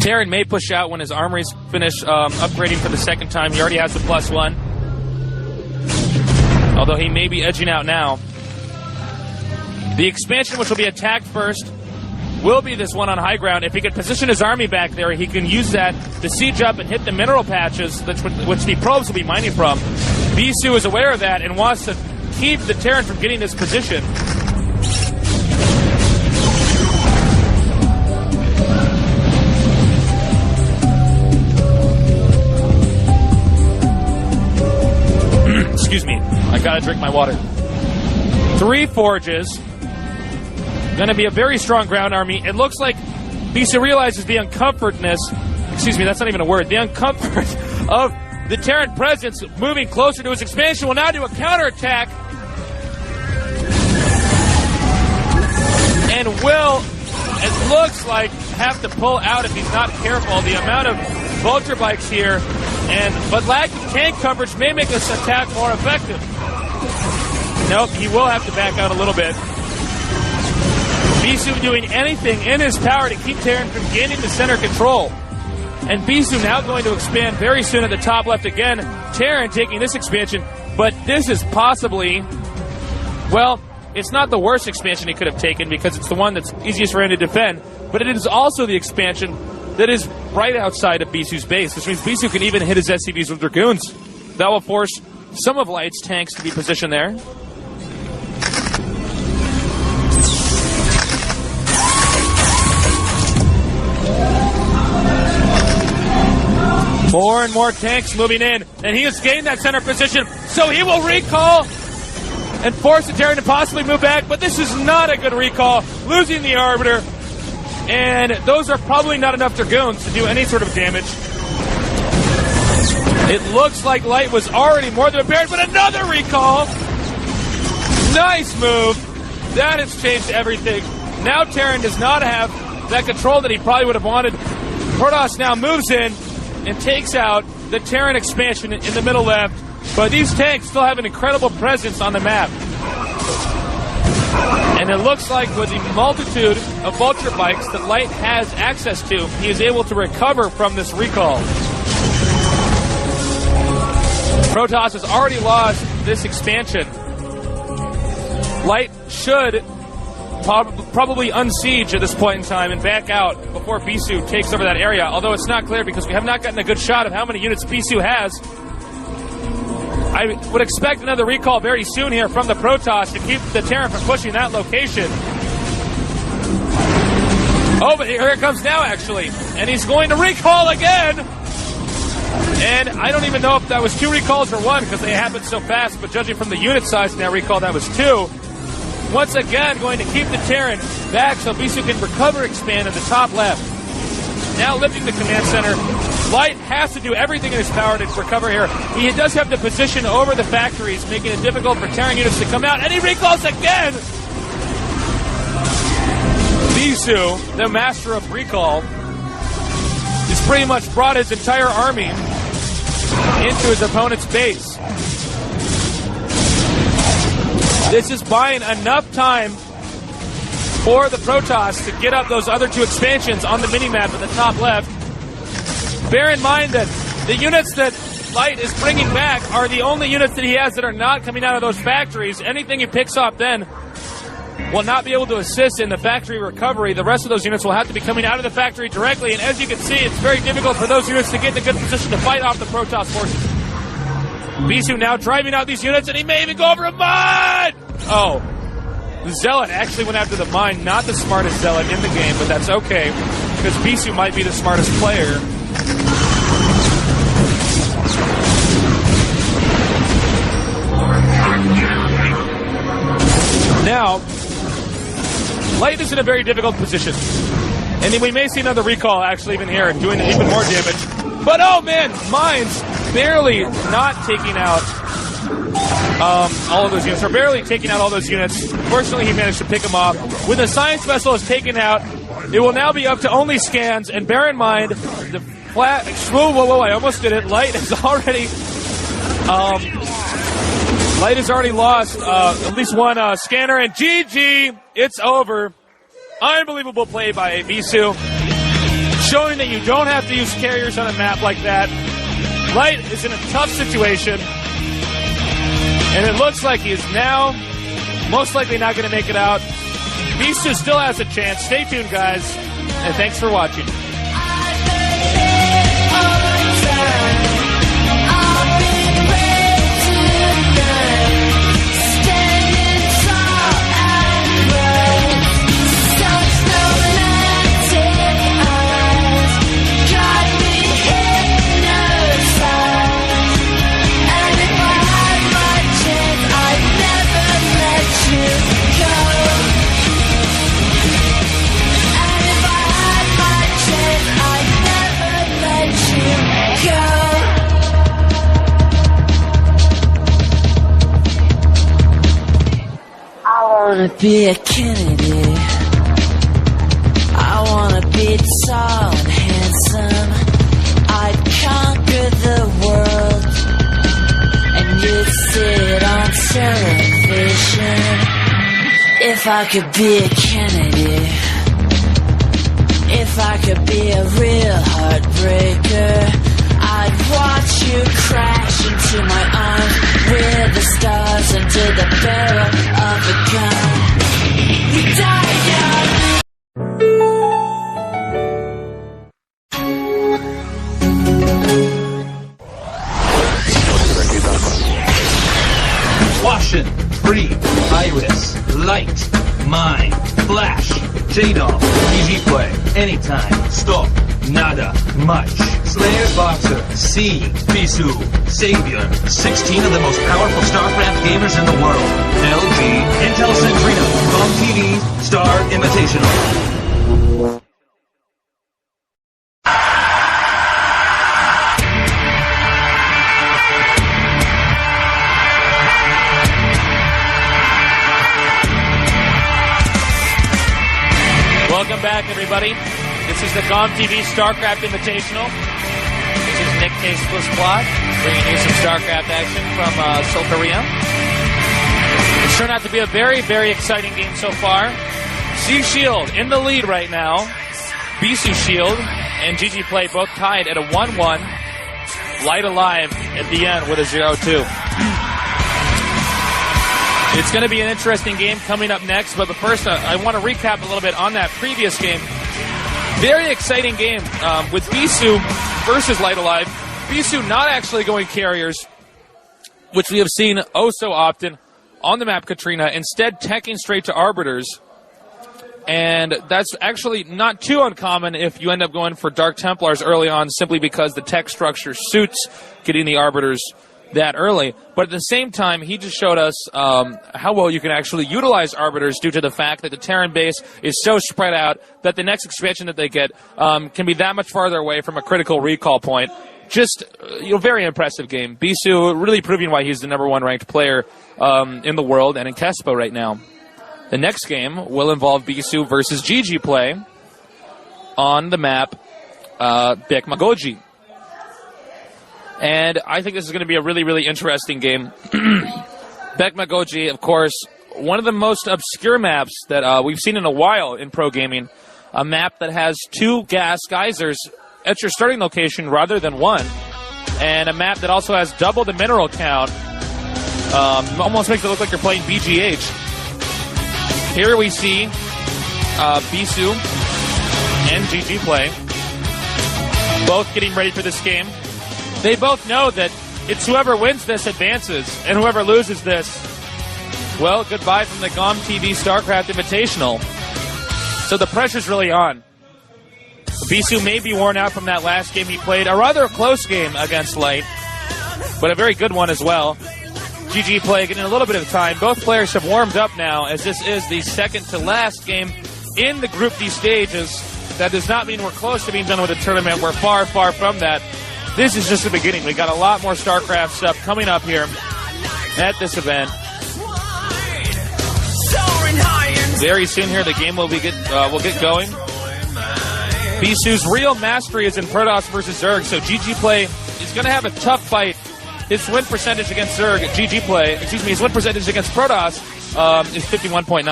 Terran may push out when his armories finish upgrading for the second time. He already has the +1. Although he may be edging out now. The expansion, which will be attacked first, will be this one on high ground. If he can position his army back there, he can use that to siege up and hit the mineral patches, which the probes will be mining from. Bisu is aware of that and wants to keep the Terran from getting this position. Excuse me, I gotta drink my water. 3 forges. Gonna be a very strong ground army. It looks like Bisu realizes the uncomfortness, excuse me, that's not even a word, the uncomfort of the Terran presence moving closer to his expansion. Will now do a counterattack. And will, it looks like, have to pull out if he's not careful. The amount of vulture bikes here, but lack of tank coverage may make this attack more effective. Nope, he will have to back out a little bit. Bisu doing anything in his power to keep Terran from gaining the center control. And Bisu now going to expand very soon at the top left again. Terran taking this expansion, but this is possibly, well, it's not the worst expansion he could have taken because it's the one that's easiest for him to defend, but it is also the expansion that is right outside of Bisu's base, which means Bisu can even hit his SCVs with Dragoons. That will force some of Light's tanks to be positioned there. More and more tanks moving in, and he has gained that center position, so he will recall and force the Terran to possibly move back, but this is not a good recall, losing the Arbiter, and those are probably not enough Dragoons to do any sort of damage. It looks like Light was already more than prepared, but another recall! Nice move! That has changed everything. Now Terran does not have that control that he probably would have wanted. Protoss now moves in and takes out the Terran expansion in the middle left, but these tanks still have an incredible presence on the map. And it looks like with the multitude of vulture bikes that Light has access to, he is able to recover from this recall. Protoss has already lost this expansion. Light should probably unsiege at this point in time and back out before Bisu takes over that area, although it's not clear because we have not gotten a good shot of how many units Bisu has. I would expect another recall very soon here from the Protoss to keep the Terran from pushing that location. Oh, but here it comes now, actually. And he's going to recall again! And I don't even know if that was 2 recalls or 1 because they happened so fast, but judging from the unit size in that recall, that was 2. Once again, going to keep the Terran back so Bisu can recover, expand at the top left. Now lifting the command center. Light has to do everything in his power to recover here. He does have the position over the factories, making it difficult for Terran units to come out, and he recalls again! Bisu, the master of recall, has pretty much brought his entire army into his opponent's base. This is buying enough time for the Protoss to get up those other 2 expansions on the minimap at the top left. Bear in mind that the units that Light is bringing back are the only units that he has that are not coming out of those factories. Anything he picks up then will not be able to assist in the factory recovery. The rest of those units will have to be coming out of the factory directly, and as you can see, it's very difficult for those units to get in a good position to fight off the Protoss forces. Bisu now driving out these units, and he may even go over a mine! Oh. The Zealot actually went after the mine, not the smartest Zealot in the game, but that's okay, because Bisu might be the smartest player. Now, Light is in a very difficult position. And then we may see another recall actually even here, doing even more damage. But oh man, Mines barely not taking out all of those units, or barely taking out all those units. Fortunately, he managed to pick them off. When the Science Vessel is taken out, it will now be up to only scans, and bear in mind, the flat... Whoa, I almost did it. Light has already... Light has already lost at least one scanner, and GG, it's over. Unbelievable play by Bisu. showing that you don't have to use carriers on a map like that. Light is in a tough situation, and it looks like he is now most likely not going to make it out. Bisu still has a chance. Stay tuned, guys, and thanks for watching. I wanna be a Kennedy. I wanna be tall and handsome. I'd conquer the world, and you'd sit on television. If I could be a Kennedy, if I could be a real heartbreaker, I'd watch you crash into my arms with the stars under the barrel of a gun. We die young. Washin', Free, Iris, Light, Mine, Flash, J-Doll, GGPlay, Anytime, Stop, Nada, Much, Slayer's Boxer, C, Bisu, Savior, 16 of the most powerful StarCraft gamers in the world, LG, Intel Centrino, GOMTV, Star Invitational. Welcome back, everybody. This is the GOMTV StarCraft Invitational. This is Nick Tasteless Plot, bringing you some StarCraft action from Seoul, Korea. It's turned out to be a very, very exciting game so far. C Shield in the lead right now. Bisu Shield and GGPlay both tied at a 1-1. Light alive at the end with a 0-2. It's going to be an interesting game coming up next, but first I want to recap a little bit on that previous game. Very exciting game with Bisu versus Light Alive. Bisu not actually going carriers, which we have seen oh so often on the map Katrina, instead teching straight to Arbiters. And that's actually not too uncommon if you end up going for Dark Templars early on, simply because the tech structure suits getting the Arbiters that early. But at the same time, he just showed us how well you can actually utilize Arbiters due to the fact that the Terran base is so spread out that the next expansion that they get can be that much farther away from a critical recall point. Just, very impressive game. Bisu really proving why he's the #1 ranked player in the world and in Kespo right now. The next game will involve Bisu versus GGPlay on the map Bekmagoji. And I think this is going to be a really, really interesting game. Bekmagoji, of course, one of the most obscure maps that we've seen in a while in pro gaming. A map that has 2 gas geysers at your starting location rather than 1. And a map that also has double the mineral count. Almost makes it look like you're playing BGH. Here we see Bisu and GGPlay both getting ready for this game. They both know that it's whoever wins this advances, and whoever loses this, well, goodbye from the GOMTV StarCraft Invitational. So the pressure's really on. Bisu may be worn out from that last game he played, a rather close game against Light, but a very good one as well. GGPlay getting a little bit of time. Both players have warmed up now, as this is the second to last game in the Group D stages. That does not mean we're close to being done with the tournament. We're far, far from that. This is just the beginning. We got a lot more StarCraft stuff coming up here at this event. Very soon here, the game will get going. Bisu's real mastery is in Protoss versus Zerg, so GGPlay is going to have a tough fight. His win percentage against Zerg, his win percentage against Protoss is 51.9.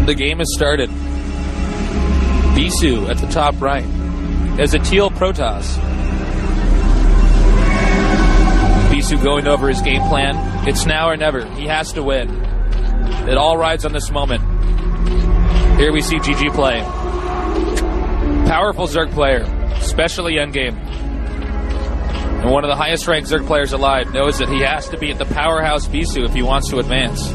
The game has started. Bisu at the top right as a teal Protoss. Bisu going over his game plan. It's now or never. He has to win. It all rides on this moment. Here we see GGPlay. Powerful Zerg player, especially endgame. And one of the highest ranked Zerg players alive knows that he has to beat the powerhouse Bisu if he wants to advance.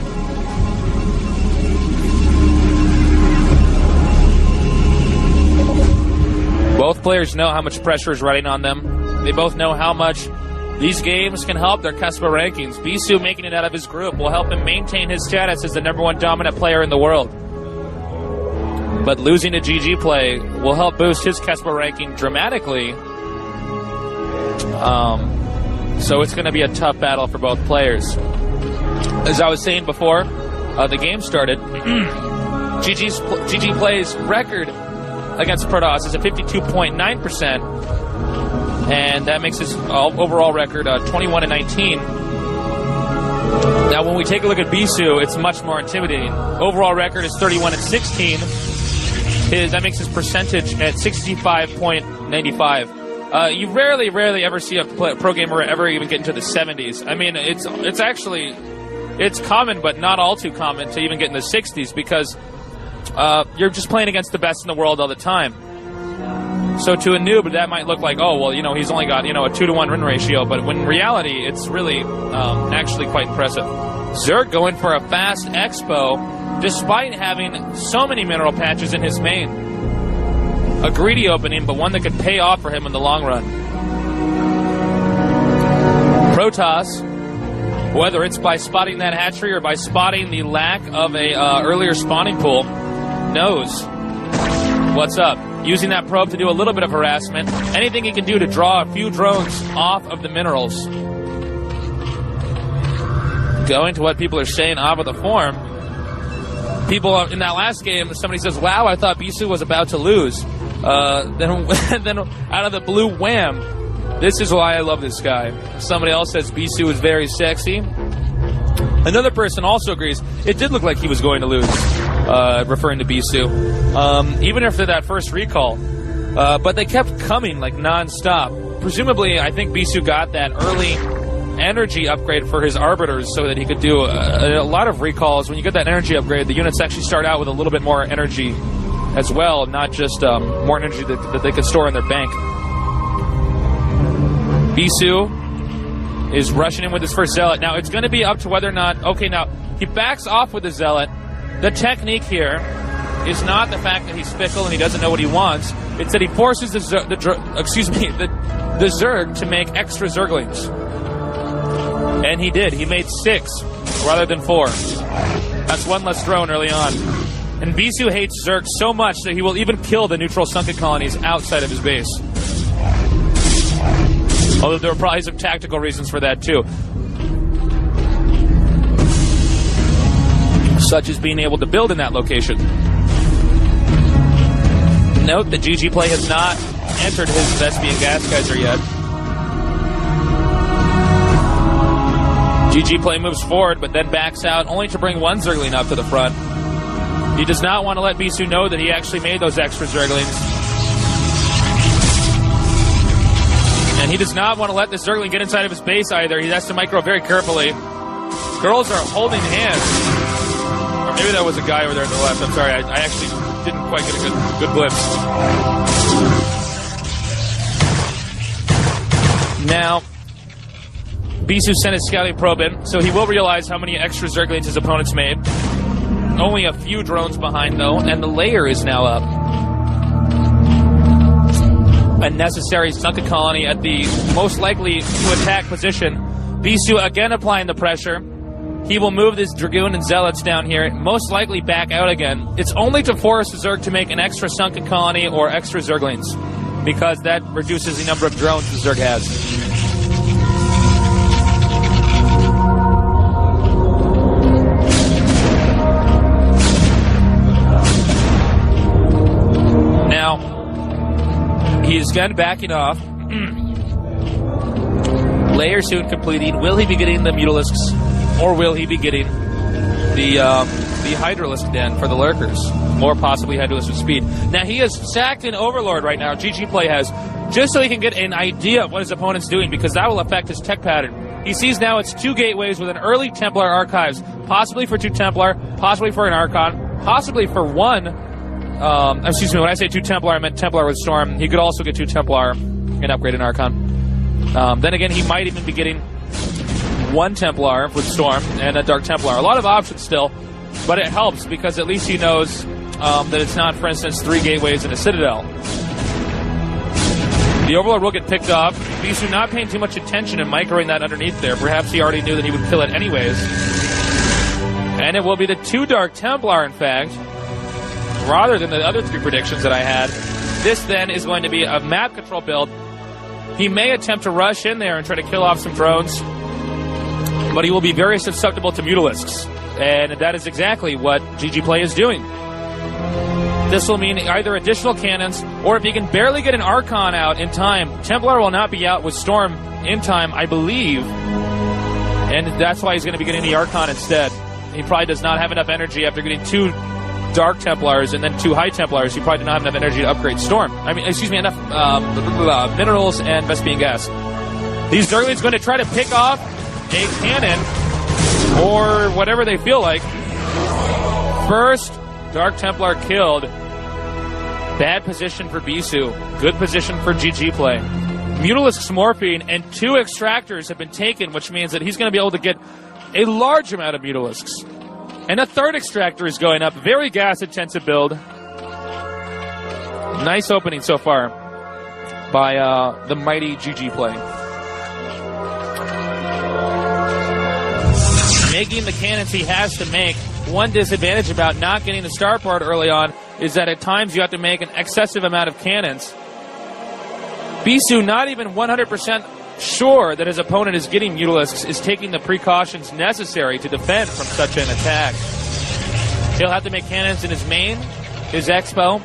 Both players know how much pressure is riding on them. They both know how much these games can help their Kespa rankings. Bisu making it out of his group will help him maintain his status as the #1 dominant player in the world. But losing to GGPlay will help boost his Kespa ranking dramatically. So it's going to be a tough battle for both players. As I was saying before the game started, GGPlay's record against Protoss is a 52.9%, and that makes his overall record 21-19. Now, when we take a look at Bisu, it's much more intimidating. Overall record is 31-16. That makes his percentage at 65.95. You rarely ever see a pro gamer ever even get into the 70s. I mean, it's actually common, but not all too common to even get in the 60s because you're just playing against the best in the world all the time. So to a noob, that might look like, oh, well, he's only got, a 2-to-1 win ratio, but when in reality, it's really actually quite impressive. Zerg going for a fast expo, despite having so many mineral patches in his main. A greedy opening, but one that could pay off for him in the long run. Protoss, whether it's by spotting that hatchery or by spotting the lack of a earlier spawning pool, knows what's up. Using that probe to do a little bit of harassment. Anything he can do to draw a few drones off of the minerals. Going to what people are saying off of the form. People in that last game, somebody says, wow, I thought Bisu was about to lose. Then out of the blue, wham. This is why I love this guy. Somebody else says Bisu is very sexy. Another person also agrees. It did look like he was going to lose, referring to Bisu. Even after that first recall. But they kept coming like non-stop. Presumably, I think Bisu got that early energy upgrade for his arbiters so that he could do a lot of recalls. When you get that energy upgrade, the units actually start out with a little bit more energy as well, not just more energy that they could store in their bank. Bisu is rushing in with his first Zealot. Now, it's going to be up to whether or not... Okay, now, he backs off with the Zealot. The technique here is not the fact that he's fickle and he doesn't know what he wants. It's that he forces the Zerg to make extra Zerglings. And he did. He made 6 rather than 4. That's one less drone early on. And Bisu hates Zerg so much that he will even kill the neutral sunken colonies outside of his base. Although there are probably some tactical reasons for that too. Such as being able to build in that location. Note that GGPlay has not entered his Vespian gas geyser yet. GGPlay moves forward, but then backs out, only to bring one Zergling up to the front. He does not want to let Bisu know that he actually made those extra Zerglings. And he does not want to let the Zergling get inside of his base either. He has to micro very carefully. Girls are holding hands. Or maybe that was a guy over there on the left. I'm sorry, I actually didn't quite get a good glimpse. Now, Bisu sent his scouting probe in, so he will realize how many extra Zerglings his opponents made. Only a few drones behind, though, and the layer is now up. A necessary sunken colony at the most likely to attack position. Bisu again applying the pressure. He will move this Dragoon and Zealots down here, most likely back out again. It's only to force the Zerg to make an extra sunken colony or extra Zerglings, because that reduces the number of drones the Zerg has. He is again backing off. Layer soon completing. Will he be getting the Mutalisks, or will he be getting the the Hydralisk Den for the Lurkers, or possibly Hydralisk with speed. Now, he has sacked an Overlord right now, GGPlay has, just so he can get an idea of what his opponent's doing, because that will affect his tech pattern. He sees now it's 2 gateways with an early Templar Archives, possibly for 2 Templar, possibly for an Archon, possibly for 1. Excuse me, when I say 2 Templar, I meant Templar with Storm. He could also get 2 Templar and upgrade an Archon. Then again, he might even be getting 1 Templar with Storm and a Dark Templar. A lot of options still, but it helps because at least he knows that it's not, for instance, 3 gateways and a Citadel. The Overlord will get picked off. Bisu not paying too much attention and microing that underneath there. Perhaps he already knew that he would kill it anyways. And it will be the 2 Dark Templar, in fact, rather than the other 3 predictions that I had. This then is going to be a map control build. He may attempt to rush in there and try to kill off some drones, but he will be very susceptible to Mutalisks. And that is exactly what GGPlay is doing. This will mean either additional cannons, or if he can barely get an Archon out in time, Templar will not be out with Storm in time, I believe. And that's why he's going to be getting the Archon instead. He probably does not have enough energy after getting 2 Dark Templars and then 2 High Templars. He probably did not have enough energy to upgrade Storm. Enough minerals and Vespian gas. These Zerglings going to try to pick off a cannon, or whatever they feel like. First Dark Templar killed. Bad position for Bisu. Good position for GGPlay. Mutalisk's morphine and 2 extractors have been taken, which means that he's going to be able to get a large amount of Mutalisks. And a 3rd extractor is going up. Very gas-intensive build. Nice opening so far by the mighty GGPlay. Making the cannons he has to make. One disadvantage about not getting the star part early on is that at times you have to make an excessive amount of cannons. Bisu, not even 100% sure that his opponent is getting Mutalisks, is taking the precautions necessary to defend from such an attack. He'll have to make cannons in his main, his expo,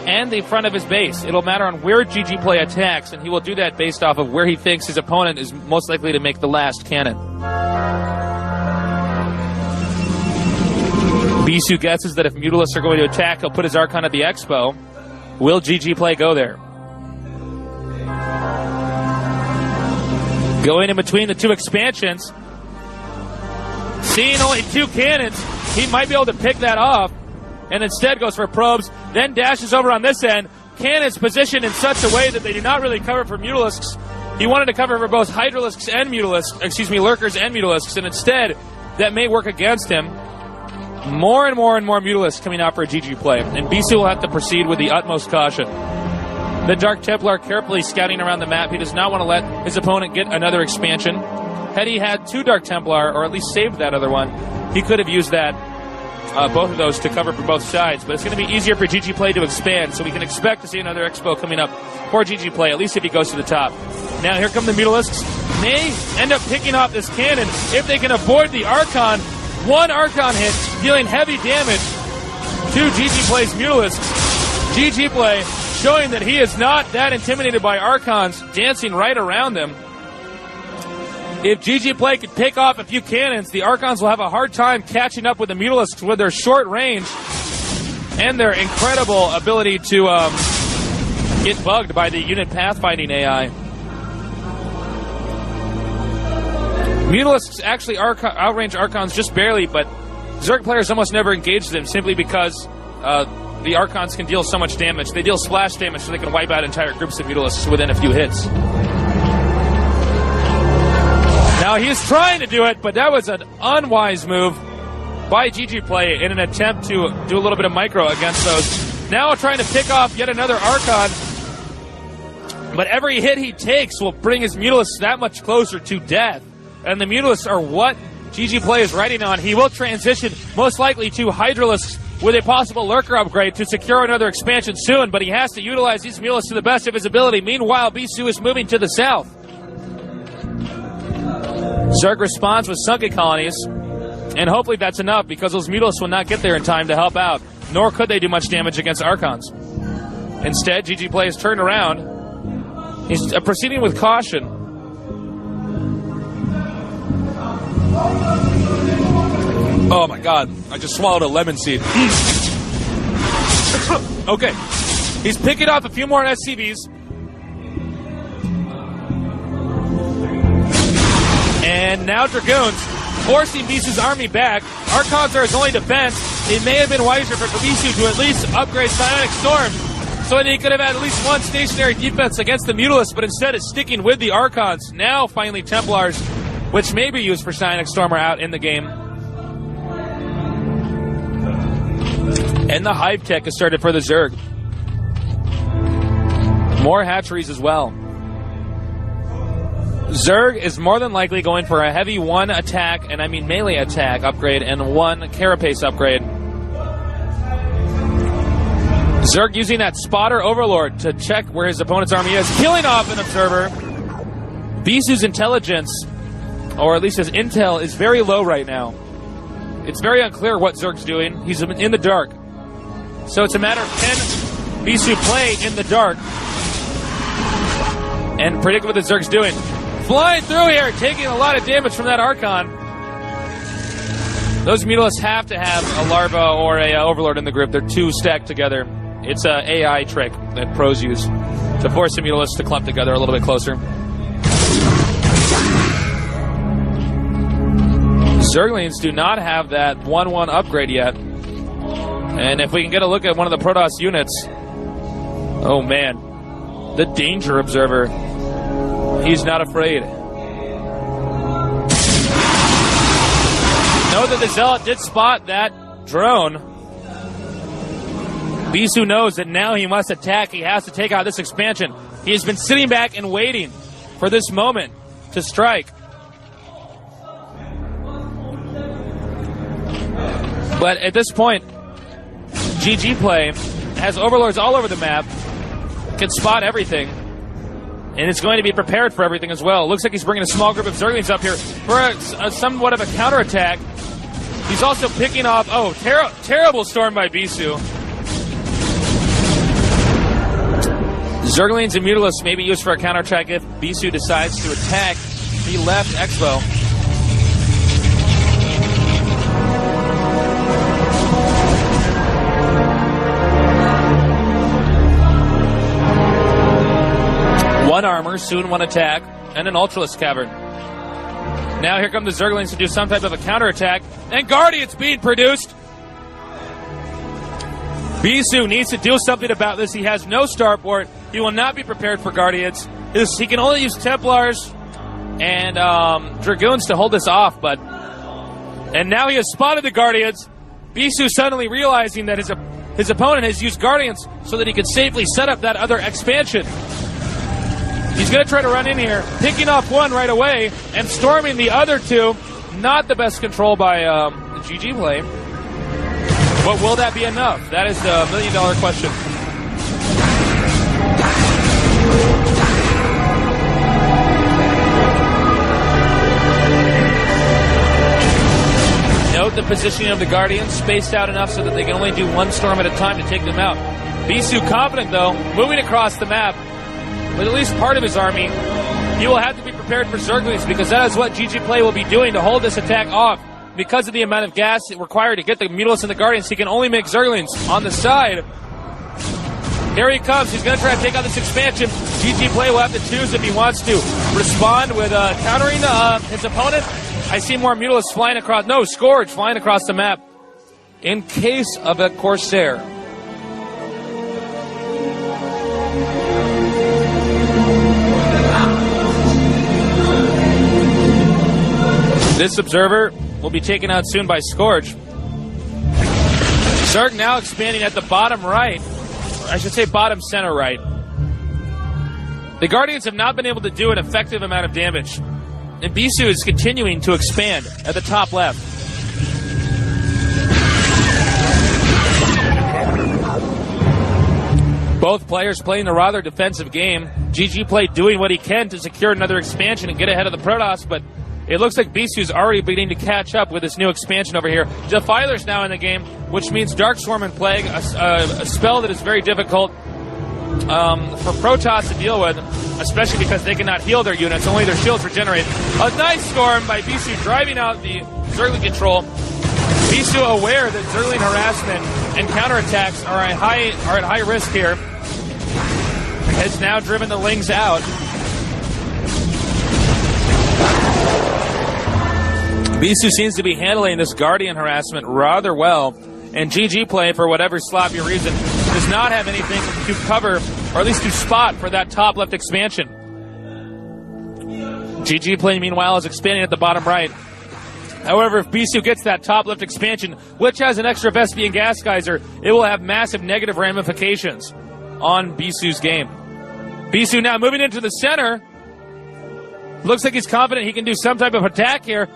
and the front of his base. It'll matter on where GGPlay attacks, and he will do that based off of where he thinks his opponent is most likely to make the last cannon. Bisu guesses that if Mutalisks are going to attack, he'll put his Archon at the expo. Will GGPlay go there? Going in between the 2 expansions. Seeing only 2 cannons, he might be able to pick that off. And instead goes for probes, then dashes over on this end. Cannons positioned in such a way that they do not really cover for Mutalisks. He wanted to cover for both Hydralisks and Lurkers and Mutalisks, and instead, that may work against him. More and more Mutalisks coming out for GGPlay, and Bisu will have to proceed with the utmost caution. The Dark Templar carefully scouting around the map. He does not want to let his opponent get another expansion. Had he had 2 Dark Templar, or at least saved that other one, he could have used that, both of those to cover for both sides. But it's going to be easier for GGPlay to expand, so we can expect to see another expo coming up for GGPlay, at least if he goes to the top. Now here come the Mutalisks. May end up picking off this cannon if they can avoid the Archon. 1 Archon hit, dealing heavy damage to GGPlay's Mutalisks. GGPlay showing that he is not that intimidated by Archons dancing right around them. If GGPlay could pick off a few cannons, the Archons will have a hard time catching up with the Mutalisks with their short range and their incredible ability to get bugged by the unit pathfinding AI. Mutalisks actually outrange Archons just barely, but Zerg players almost never engage them simply because the Archons can deal so much damage. They deal splash damage so they can wipe out entire groups of Mutalisks within a few hits. Now he's trying to do it, but that was an unwise move by GGPlay in an attempt to do a little bit of micro against those. Now trying to pick off yet another Archon, but every hit he takes will bring his Mutalisks that much closer to death. And the Mutalisks are what GGPlay is riding on. He will transition most likely to Hydralisks with a possible Lurker upgrade to secure another expansion soon, but he has to utilize these Mutalisks to the best of his ability. Meanwhile, Bisu is moving to the south. Zerg responds with sunken colonies, and hopefully that's enough because those Mutalisks will not get there in time to help out, nor could they do much damage against Archons. Instead, GGPlay has turned around. He's proceeding with caution. Oh my god, I just swallowed a lemon seed. Okay, he's picking off a few more SCVs. And now Dragoons forcing Bisu's army back. Archons are his only defense. It may have been wiser for Bisu to at least upgrade Psionic Storm so that he could have had at least one stationary defense against the Mutalisk, but instead is sticking with the Archons. Now, finally, Templars, which may be used for Psionic Storm, are out in the game. And the Hive Tech has started for the Zerg. More hatcheries as well. Zerg is more than likely going for a heavy 1 attack, and I mean melee attack upgrade, and 1 carapace upgrade. Zerg using that Spotter Overlord to check where his opponent's army is, killing off an observer. Bisu's intelligence, or at least his intel, is very low right now. It's very unclear what Zerg's doing. He's in the dark. So it's a matter of can Bisu play in the dark and predict what the Zerg's doing. Flying through here, taking a lot of damage from that Archon. Those Mutalisks have to have a Larva or a Overlord in the group. They're too stacked together. It's an AI trick that pros use to force the Mutalisks to clump together a little bit closer. Zerglings do not have that 1-1 upgrade yet. And if we can get a look at one of the Protoss units, oh man, the Danger Observer. He's not afraid. Know that the Zealot did spot that drone. Bisu knows that now he must attack. He has to take out this expansion. He has been sitting back and waiting for this moment to strike. But at this point, GGPlay has Overlords all over the map, can spot everything, and it's going to be prepared for everything as well. Looks like he's bringing a small group of Zerglings up here for a somewhat of a counterattack. He's also picking off, terrible storm by Bisu. Zerglings and Mutalisks may be used for a counterattack if Bisu decides to attack the left Expo. One armor, soon 1 attack, and an Ultralisk Cavern. Now here come the Zerglings to do some type of a counterattack, and Guardians being produced. Bisu needs to do something about this. He has no starport. He will not be prepared for Guardians. He can only use Templars and Dragoons to hold this off, and now he has spotted the Guardians. Bisu suddenly realizing that his opponent has used Guardians so that he can safely set up that other expansion. He's going to try to run in here, picking off 1 right away and storming the other 2. Not the best control by GGPlay. But will that be enough? That is the $1 million question. Note the positioning of the Guardians, spaced out enough so that they can only do 1 storm at a time to take them out. Bisu confident, though, moving across the map with at least part of his army. He will have to be prepared for Zerglings because that is what GGPlay will be doing to hold this attack off. Because of the amount of gas required to get the Mutalisks and the Guardians, he can only make Zerglings on the side. Here he comes. He's going to try to take out this expansion. GGPlay will have to choose if he wants to respond with countering his opponent. I see more Mutalisks flying across. No, Scourge flying across the map in case of a Corsair. This observer will be taken out soon by Scourge. Zerg now expanding at the bottom right. I should say bottom center right. The Guardians have not been able to do an effective amount of damage. And Bisu is continuing to expand at the top left. Both players playing a rather defensive game. GGPlay doing what he can to secure another expansion and get ahead of the Protoss, but it looks like Bisu's already beginning to catch up with this new expansion over here. Defiler's now in the game, which means Dark Swarm and Plague, a spell that is very difficult for Protoss to deal with, especially because they cannot heal their units. Only their shields regenerate. A nice storm by Bisu driving out the Zergling control. Bisu aware that Zergling harassment and counterattacks are at high risk here. Has now driven the Lings out. Bisu seems to be handling this Guardian harassment rather well, and GGPlay, for whatever sloppy reason, does not have anything to cover, or at least to spot, for that top left expansion. GGPlay, meanwhile, is expanding at the bottom right. However, if Bisu gets that top left expansion, which has an extra Vespian gas geyser, it will have massive negative ramifications on Bisu's game. Bisu now moving into the center. Looks like he's confident he can do some type of attack here.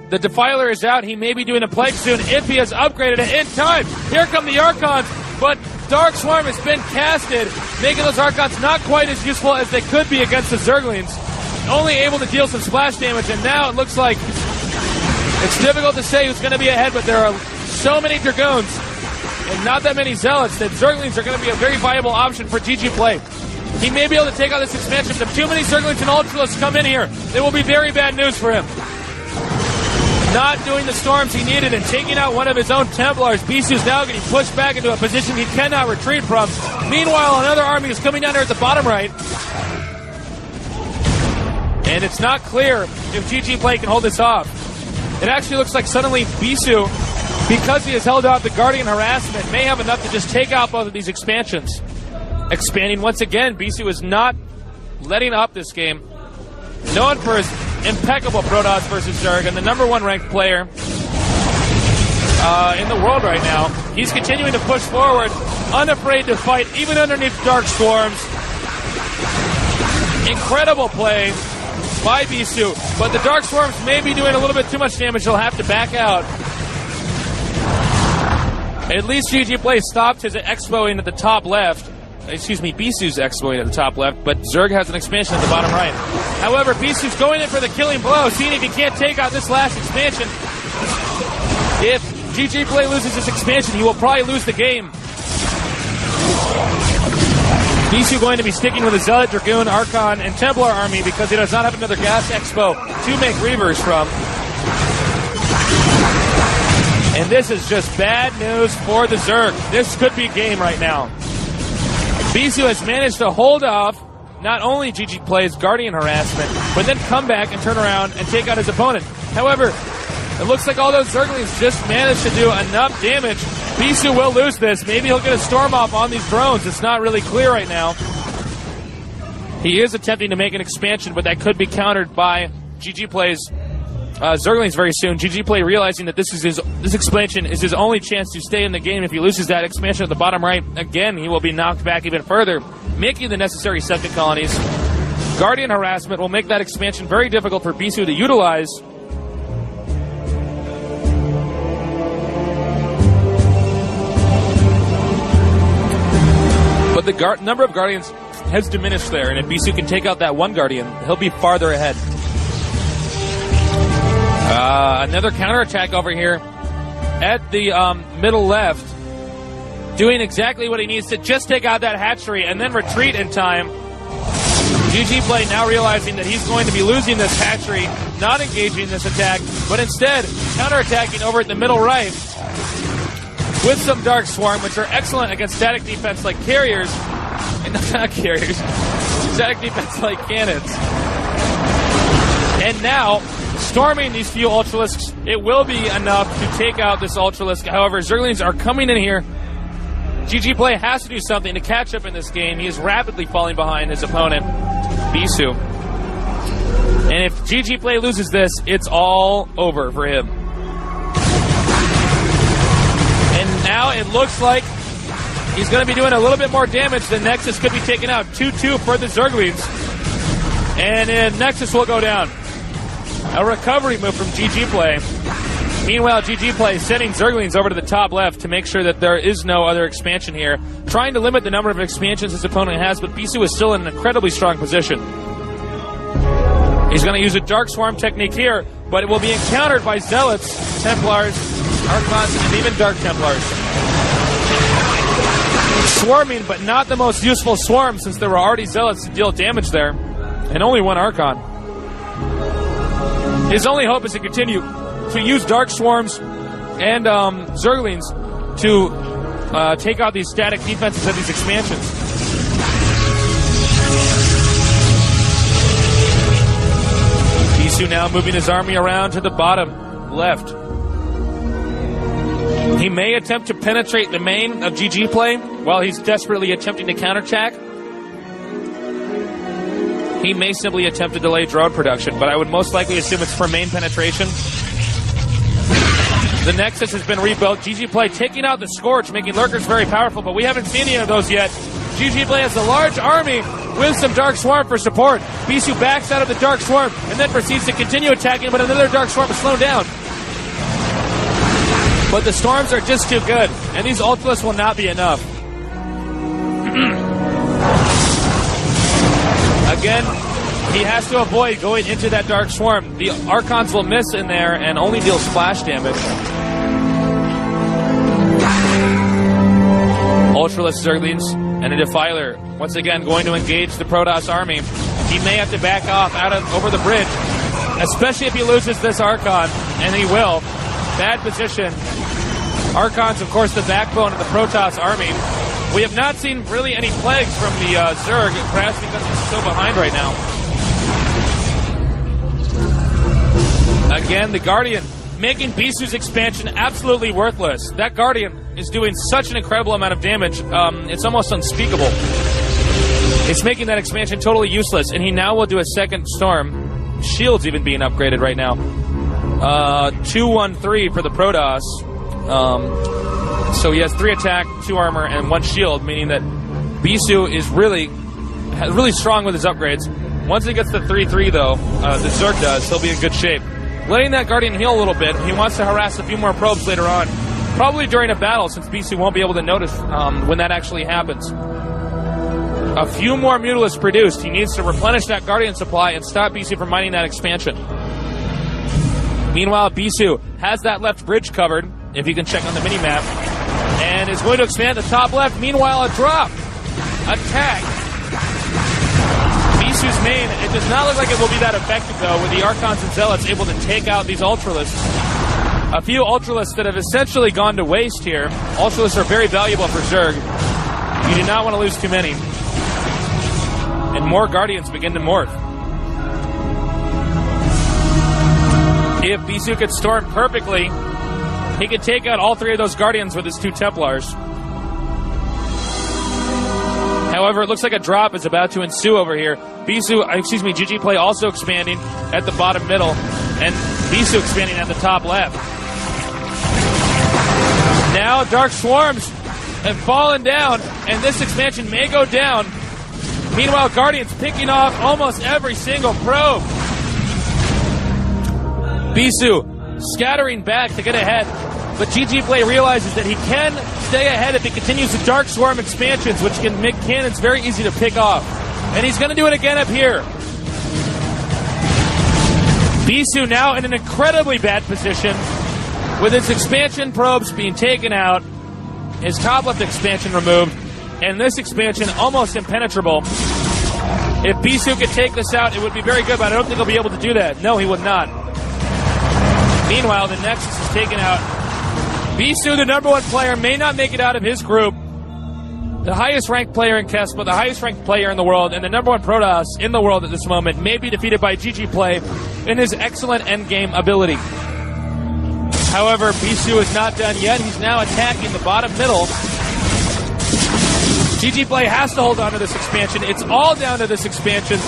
The Defiler is out. He may be doing a Plague soon if he has upgraded it in time. Here come the Archons, but Dark Swarm has been casted, making those Archons not quite as useful as they could be against the Zerglings. Only able to deal some splash damage, and now it looks like it's difficult to say who's going to be ahead, but there are so many Dragoons and not that many Zealots that Zerglings are going to be a very viable option for GGPlay. He may be able to take out this expansion, but if too many Zerglings and Ultralists come in here, it will be very bad news for him. Not doing the storms he needed and taking out one of his own Templars. Bisu's now getting pushed back into a position he cannot retreat from. Meanwhile, another army is coming down here at the bottom right. And it's not clear if GGPlay can hold this off. It actually looks like suddenly Bisu, because he has held off the Guardian harassment, may have enough to just take out both of these expansions. Expanding once again, Bisu is not letting up this game. Known for his impeccable Protoss versus Zerg, and the #1 ranked player in the world right now. He's continuing to push forward, unafraid to fight, even underneath Dark Swarms. Incredible play by Bisu, but the Dark Swarms may be doing a little bit too much damage. He'll have to back out. At least GGPlay stopped his expoing at the top left. Excuse me, Bisu's expoing at the top left, but Zerg has an expansion at the bottom right. However, Bisu's going in for the killing blow, seeing if he can't take out this last expansion. If GGPlay loses this expansion, he will probably lose the game. Bisu going to be sticking with a Zealot, Dragoon, Archon, and Templar army because he does not have another gas expo to make Reavers from. And this is just bad news for the Zerg. This could be game right now. Bisu has managed to hold off not only GGPlay's Guardian harassment, but then come back and turn around and take out his opponent. However, it looks like all those Zerglings just managed to do enough damage. Bisu will lose this. Maybe he'll get a storm off on these drones. It's not really clear right now. He is attempting to make an expansion, but that could be countered by GGPlay's Zerglings very soon. GGPlay realizing that this expansion is his only chance to stay in the game. If he loses that expansion at the bottom right, again, he will be knocked back even further, making the necessary septic colonies. Guardian harassment will make that expansion very difficult for Bisu to utilize. But the number of Guardians has diminished there, and if Bisu can take out that one Guardian, he'll be farther ahead. Another counterattack over here at the middle left, doing exactly what he needs to just take out that hatchery and then retreat in time. GGPlay now realizing that he's going to be losing this hatchery, not engaging this attack, but instead counterattacking over at the middle right with some Dark Swarm, which are excellent against static defense like carriers, and not carriers, static defense like cannons. And now, storming these few Ultralisks, it will be enough to take out this Ultralisk. However, Zerglings are coming in here. GGPlay has to do something to catch up in this game. He is rapidly falling behind his opponent, Bisu. And if GGPlay loses this, it's all over for him. And now it looks like he's going to be doing a little bit more damage. The Nexus could be taken out 2-2 for the Zerglings. And then Nexus will go down. A recovery move from GGPlay. Meanwhile, GGPlay is sending Zerglings over to the top left to make sure that there is no other expansion here, trying to limit the number of expansions his opponent has, but Bisu is still in an incredibly strong position. He's going to use a Dark Swarm technique here, but it will be encountered by Zealots, Templars, Archons, and even Dark Templars. Swarming, but not the most useful swarm since there were already Zealots to deal damage there, and only one Archon. His only hope is to continue to use Dark Swarms and Zerglings to take out these static defenses of these expansions. Bisu now moving his army around to the bottom left. He may attempt to penetrate the main of GGPlay while he's desperately attempting to counterattack. He may simply attempt to delay drone production, but I would most likely assume it's for main penetration. The Nexus has been rebuilt. GGPlay taking out the Scorch, making Lurkers very powerful, but we haven't seen any of those yet. GGPlay has a large army with some Dark Swarm for support. Bisu backs out of the Dark Swarm and then proceeds to continue attacking, but another Dark Swarm is slowed down. But the storms are just too good, and these Ultralists will not be enough. Again, he has to avoid going into that Dark Swarm. The Archons will miss in there and only deal splash damage. Ultralisk Zerglings and a Defiler once again going to engage the Protoss army. He may have to back off over the bridge, especially if he loses this Archon, and he will. Bad position. Archons, of course, the backbone of the Protoss army. We have not seen really any plagues from the Zerg, perhaps because he's so behind right now. Again, the Guardian making Bisu's expansion absolutely worthless. That Guardian is doing such an incredible amount of damage, it's almost unspeakable. It's making that expansion totally useless, and he now will do a second Storm. Shield's even being upgraded right now. 2-1-3 for the Protoss. So he has 3 attack, 2 armor, and 1 shield, meaning that Bisu is really strong with his upgrades. Once he gets to 3-3, though, the Zerg does, he'll be in good shape. Letting that Guardian heal a little bit. He wants to harass a few more probes later on. Probably during a battle, since Bisu won't be able to notice when that actually happens. A few more Mutalisks produced. He needs to replenish that Guardian supply and stop Bisu from mining that expansion. Meanwhile, Bisu has that left bridge covered, if you can check on the mini-map, and is going to expand the top left. Meanwhile, a drop. Attack. Bisu's main, it does not look like it will be that effective, though, with the Archons and Zealots able to take out these Ultralisks. A few Ultralisks that have essentially gone to waste here. Ultralisks are very valuable for Zerg. You do not want to lose too many. And more Guardians begin to morph. If Bisu could storm perfectly, he could take out all 3 of those Guardians with his 2 Templars. However, it looks like a drop is about to ensue over here. GGPlay also expanding at the bottom middle, and Bisu expanding at the top left. Now Dark Swarms have fallen down, and this expansion may go down. Meanwhile, Guardians picking off almost every single probe. Bisu scattering back to get ahead, but GGPlay realizes that he can stay ahead if he continues the Dark Swarm expansions, which can make cannons very easy to pick off. And he's going to do it again up here. Bisu now in an incredibly bad position, with his expansion probes being taken out, his top left expansion removed, and this expansion almost impenetrable. If Bisu could take this out, it would be very good, but I don't think he'll be able to do that. No, he would not. Meanwhile, the Nexus is taken out. Bisu, the #1 player, may not make it out of his group. The highest ranked player in Kespa, the highest ranked player in the world, and the #1 Protoss in the world at this moment may be defeated by GGPlay in his excellent endgame ability. However, Bisu is not done yet. He's now attacking the bottom middle. GGPlay has to hold on to this expansion. It's all down to this expansion.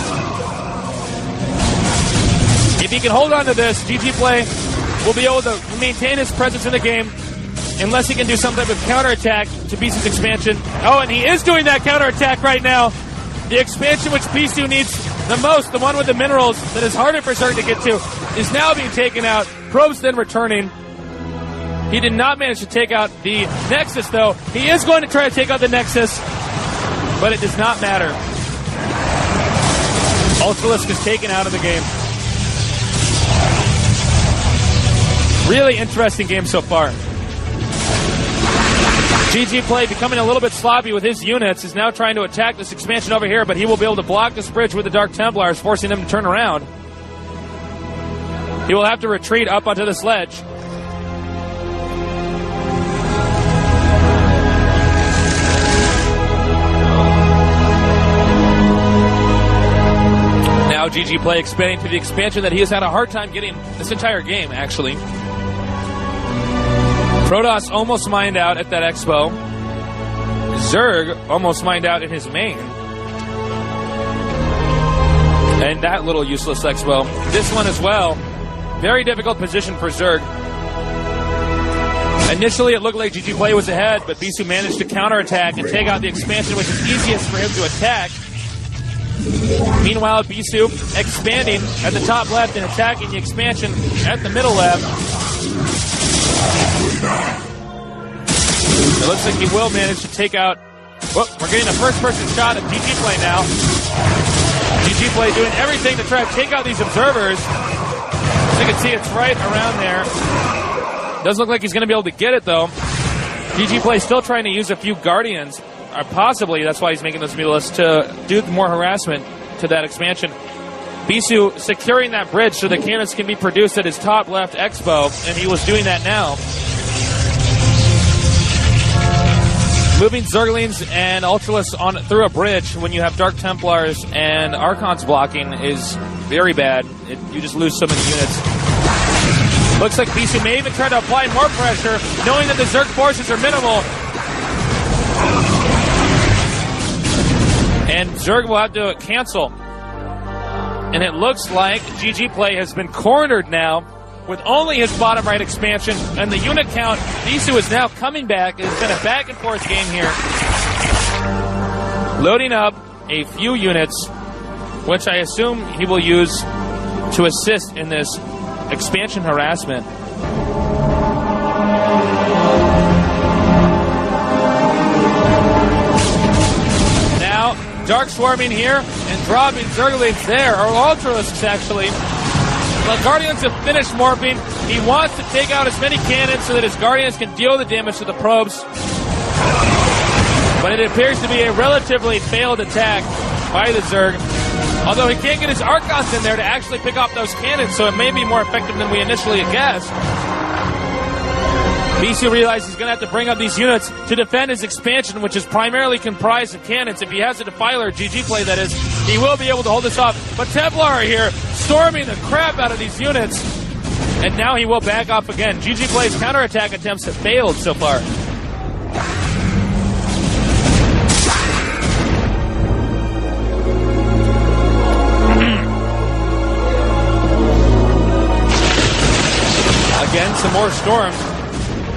If he can hold on to this, GGPlay will be able to maintain his presence in the game, unless he can do some type of counterattack to Bisu's expansion. Oh, and he is doing that counterattack right now. The expansion which Bisu needs the most, the one with the minerals that is harder for Zerg to get to, is now being taken out. Probes then returning. He did not manage to take out the Nexus, though. He is going to try to take out the Nexus, but it does not matter. Ultralisk is taken out of the game. Really interesting game so far. GGPlay becoming a little bit sloppy with his units, is now trying to attack this expansion over here, but he will be able to block this bridge with the Dark Templars, forcing them to turn around. He will have to retreat up onto this ledge. Now GGPlay expanding to the expansion that he has had a hard time getting this entire game, actually. Protoss almost mined out at that expo. Zerg almost mined out in his main. And that little useless expo. This one as well. Very difficult position for Zerg. Initially, it looked like GGPlay was ahead, but Bisu managed to counterattack and take out the expansion, which is easiest for him to attack. Meanwhile, Bisu expanding at the top left and attacking the expansion at the middle left. It looks like he will manage to take out... Whoop, we're getting a first-person shot of GGPlay now. GGPlay doing everything to try to take out these observers. As you can see, it's right around there. Doesn't look like he's going to be able to get it, though. GGPlay still trying to use a few Guardians. Or possibly, that's why he's making those mulas, to do more harassment to that expansion. Bisu securing that bridge so the cannons can be produced at his top left expo, and he was doing that now. Moving Zerglings and Ultralists on through a bridge when you have Dark Templars and Archons blocking is very bad. You just lose so many units. Looks like Bisu may even try to apply more pressure, knowing that the Zerg forces are minimal. And Zerg will have to cancel. And it looks like GGPlay has been cornered now with only his bottom right expansion. And the unit count, Bisu is now coming back. It's been a back and forth game here. Loading up a few units, which I assume he will use to assist in this expansion harassment. Now, Dark Swarming here and dropping Zerglings there, or Ultralisks actually. The Guardians have finished morphing. He wants to take out as many cannons so that his Guardians can deal the damage to the probes. But it appears to be a relatively failed attack by the Zerg. Although he can't get his Archons in there to actually pick off those cannons, so it may be more effective than we initially had guessed. Bisu realizes he's going to have to bring up these units to defend his expansion, which is primarily comprised of cannons. If he has a Defiler, GGPlay that is, he will be able to hold this off. But Templar are here, storming the crap out of these units. And now he will back off again. GGPlay's counterattack attempts have failed so far. Again, some more storms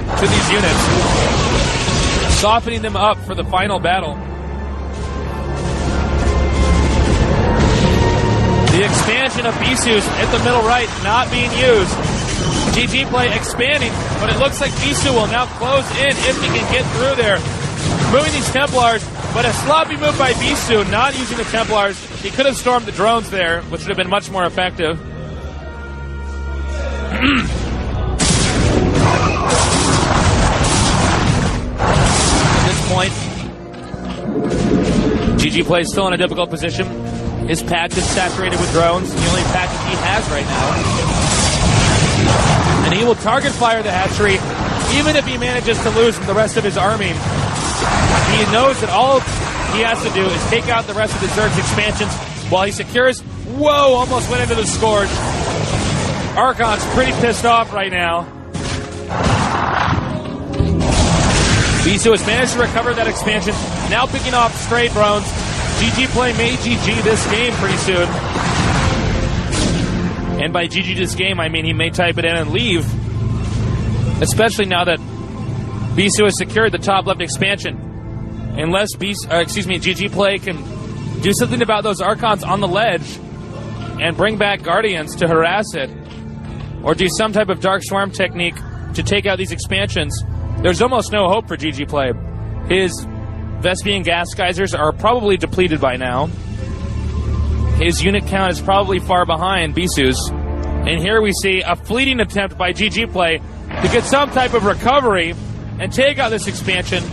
to these units, softening them up for the final battle. The expansion of Bisu's at the middle right not being used. GGPlay expanding, but it looks like Bisu will now close in if he can get through there. Moving these Templars, but a sloppy move by Bisu, not using the Templars. He could have stormed the drones there, which would have been much more effective. Point. GGPlay is still in a difficult position. His patch is saturated with drones, the only patch he has right now. And he will target fire the hatchery, even if he manages to lose the rest of his army. He knows that all he has to do is take out the rest of the Zerg's expansions while he secures. Whoa, almost went into the Scourge. Archon's pretty pissed off right now. Bisu has managed to recover that expansion, now picking off stray drones. GGPlay may GG this game pretty soon. And by GG this game, I mean he may type it in and leave. Especially now that Bisu has secured the top left expansion. Unless GGPlay can do something about those Archons on the ledge and bring back Guardians to harass it, or do some type of Dark Swarm technique to take out these expansions, there's almost no hope for GGPlay. His Vespian gas geysers are probably depleted by now. His unit count is probably far behind Bisu's. And here we see a fleeting attempt by GGPlay to get some type of recovery and take out this expansion.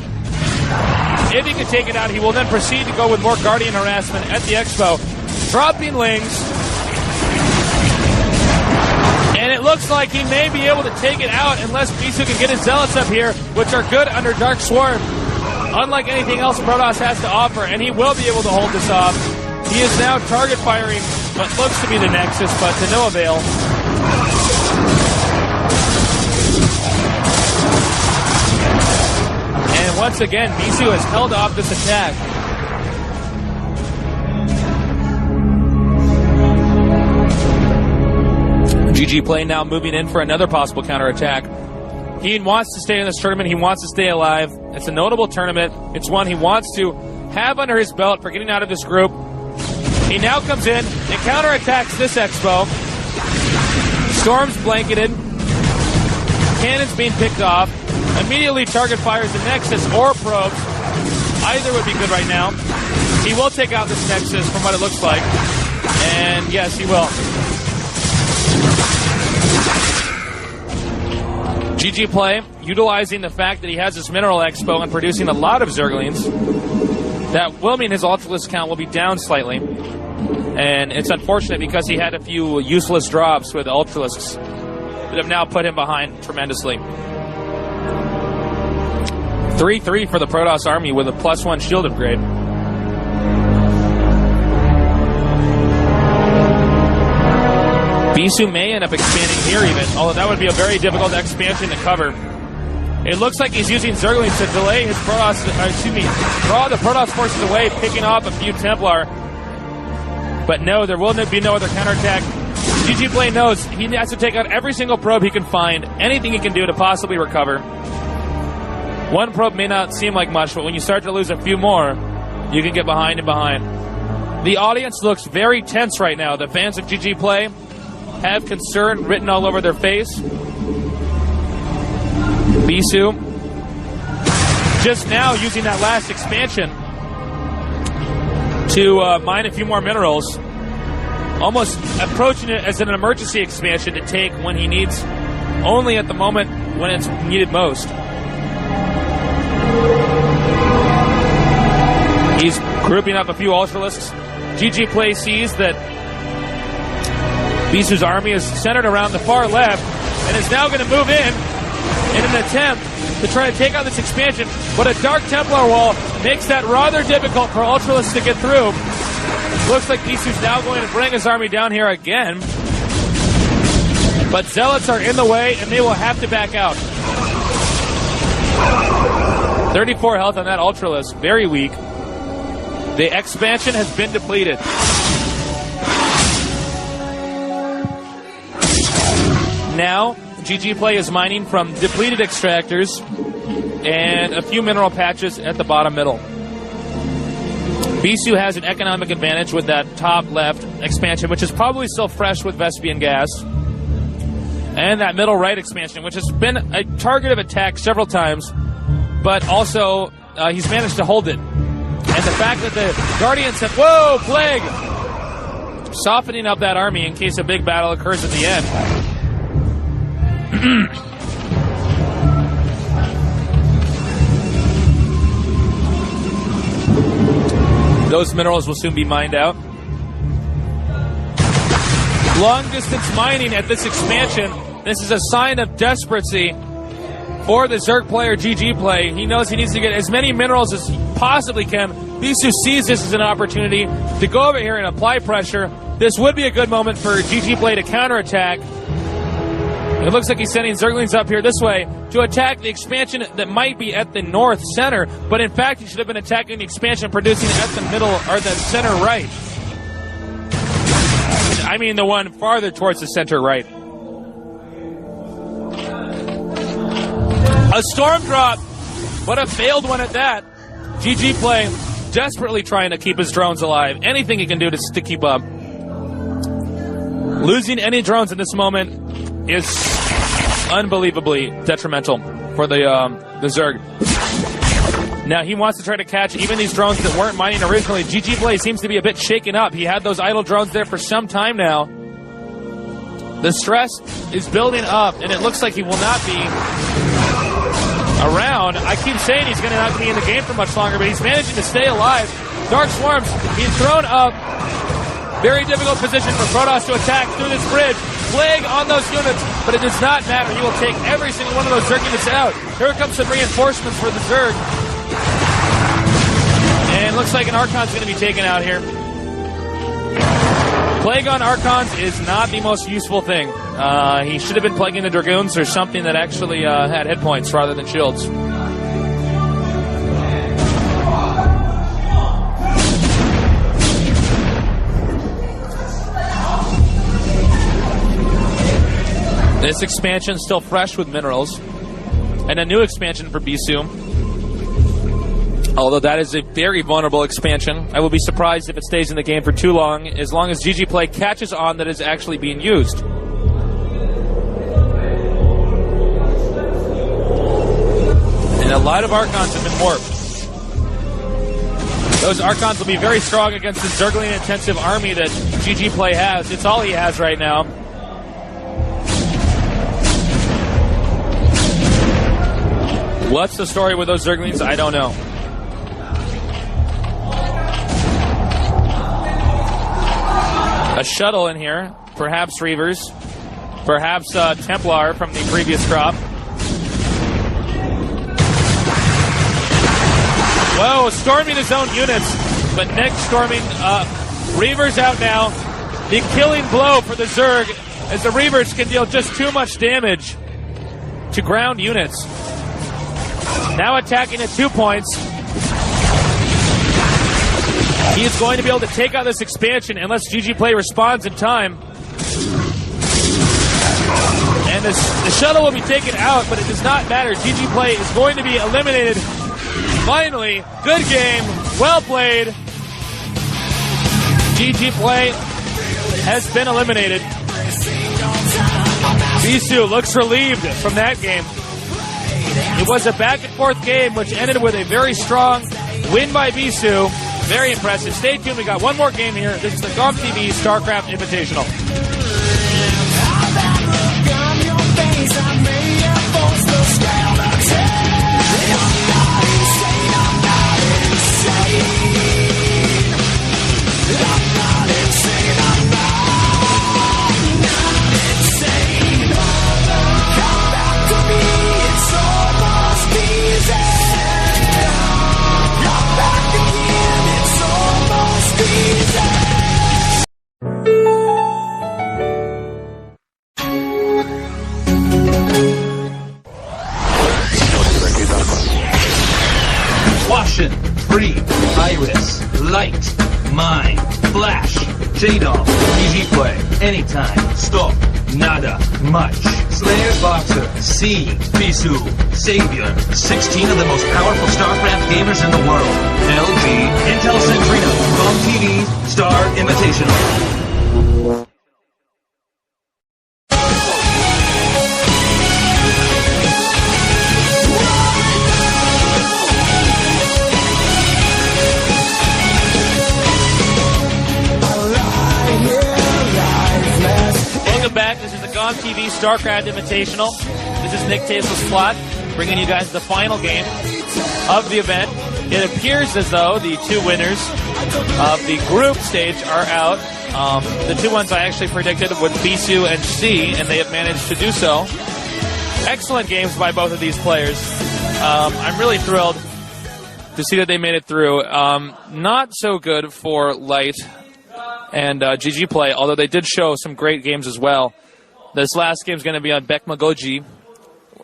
If he can take it out, he will then proceed to go with more Guardian harassment at the expo. Dropping Lings. And it looks like he may be able to take it out unless Bisu can get his Zealots up here, which are good under Dark Swarm. Unlike anything else Protoss has to offer, and he will be able to hold this off. He is now target firing what looks to be the Nexus, but to no avail. And once again, Bisu has held off this attack. GGPlay now moving in for another possible counterattack. He wants to stay in this tournament. He wants to stay alive. It's a notable tournament. It's one he wants to have under his belt for getting out of this group. He now comes in and counterattacks this Expo. Storm's blanketed. Cannon's being picked off. Immediately target fires the Nexus or probes. Either would be good right now. He will take out this Nexus from what it looks like. And yes, he will. GGPlay, utilizing the fact that he has this Mineral Expo and producing a lot of Zerglings, that will mean his Ultralisk count will be down slightly. And it's unfortunate because he had a few useless drops with Ultralisks that have now put him behind tremendously. 3-3 for the Protoss army with a +1 shield upgrade. Bisu may end up expanding here even, although that would be a very difficult expansion to cover. It looks like he's using Zerglings to delay his Protoss, draw the Protoss forces away, picking off a few Templar. But no, there will be no other counterattack. GGPlay knows he has to take out every single probe he can find, anything he can do to possibly recover. One probe may not seem like much, but when you start to lose a few more, you can get behind and behind. The audience looks very tense right now. The fans of GGPlay have concern written all over their face. Bisu just now using that last expansion to mine a few more minerals, almost approaching it as an emergency expansion to take when he needs, only at the moment when it's needed most. He's grouping up a few Ultralisks. GGPlay sees that Bisu's army is centered around the far left and is now going to move in an attempt to try to take out this expansion, but a Dark Templar wall makes that rather difficult for Ultralisks to get through. Looks like Bisu's now going to bring his army down here again, but Zealots are in the way and they will have to back out. 34 health on that Ultralisk, very weak. The expansion has been depleted. Now, GGPlay is mining from depleted extractors and a few mineral patches at the bottom middle. Bisu has an economic advantage with that top left expansion, which is probably still fresh with Vespian gas. And that middle right expansion, which has been a target of attack several times, but also he's managed to hold it. And the fact that the Guardians have, whoa, Plague! Softening up that army in case a big battle occurs at the end. Those minerals will soon be mined out. Long distance mining at this expansion. This is a sign of desperacy for the Zerg player GGPlay. He knows he needs to get as many minerals as he possibly can. Bisu sees this as an opportunity to go over here and apply pressure. This would be a good moment for GGPlay to counterattack. It looks like he's sending Zerglings up here this way to attack the expansion that might be at the north center, but in fact he should have been attacking the expansion producing at the middle or the center right. I mean the one farther towards the center right. A storm drop, but a failed one at that. GGPlay desperately trying to keep his drones alive. Anything he can do to keep up. Losing any drones in this moment is unbelievably detrimental for the Zerg. Now he wants to try to catch even these drones that weren't mining originally. GGPlay seems to be a bit shaken up. He had those idle drones there for some time now. The stress is building up, and it looks like he will not be around. I keep saying he's going to not be in the game for much longer, but he's managing to stay alive. Dark Swarms, he's thrown up. Very difficult position for Protoss to attack through this bridge. Plague on those units, but it does not matter. He will take every single one of those Zerg units out. Here comes some reinforcements for the Zerg. And looks like an Archon's going to be taken out here. Plague on Archons is not the most useful thing. He should have been plaguing the Dragoons or something that actually had hit points rather than shields. This expansion still fresh with minerals. And a new expansion for Bisu. Although that is a very vulnerable expansion. I will be surprised if it stays in the game for too long, as GGPlay catches on that it's actually being used. And a lot of Archons have been warped. Those Archons will be very strong against the Zergling intensive army that GGPlay has. It's all he has right now. What's the story with those Zerglings? I don't know. A shuttle in here. Perhaps Reavers. Perhaps Templar from the previous crop. Whoa, storming his own units. But Nick storming Reavers out now. The killing blow for the Zerg as the Reavers can deal just too much damage to ground units. Now attacking at 2 points. He is going to be able to take out this expansion unless GGPlay responds in time. And the shuttle will be taken out, but it does not matter. GGPlay is going to be eliminated. Finally, good game, well played. GGPlay has been eliminated. Bisu looks relieved from that game. It was a back-and-forth game, which ended with a very strong win by Bisu. Very impressive. Stay tuned. We got one more game here. This is the GOMTV StarCraft Invitational. Caution, Free, Iris, Light, Mine, Flash, J-Dom, GGPlay, Anytime, Stop, Nada, Much, Slayer's Boxer, C, Bisu, Savior, 16 of the most powerful StarCraft gamers in the world, LG, Intel Centrino, GOMTV, Star Invitational. Back. This is the GOMTV StarCraft Invitational. This is Nick Tasel's plot, bringing you guys the final game of the event. It appears as though the two winners of the group stage are out. The two ones I actually predicted was Bisu and C, and they have managed to do so. Excellent games by both of these players. I'm really thrilled to see that they made it through. Not so good for Light and GGPlay, although they did show some great games as well. This last game is going to be on Bekmagoji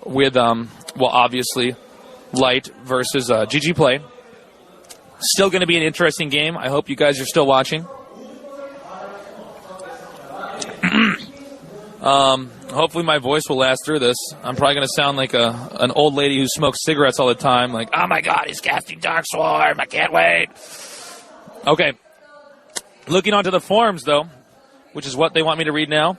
with, well, obviously, Light versus GGPlay. Still going to be an interesting game. I hope you guys are still watching. Hopefully my voice will last through this. I'm probably going to sound like an old lady who smokes cigarettes all the time. Like, oh my god, he's casting Dark Swarm. I can't wait. Okay. Looking onto the forums, though, which is what they want me to read now.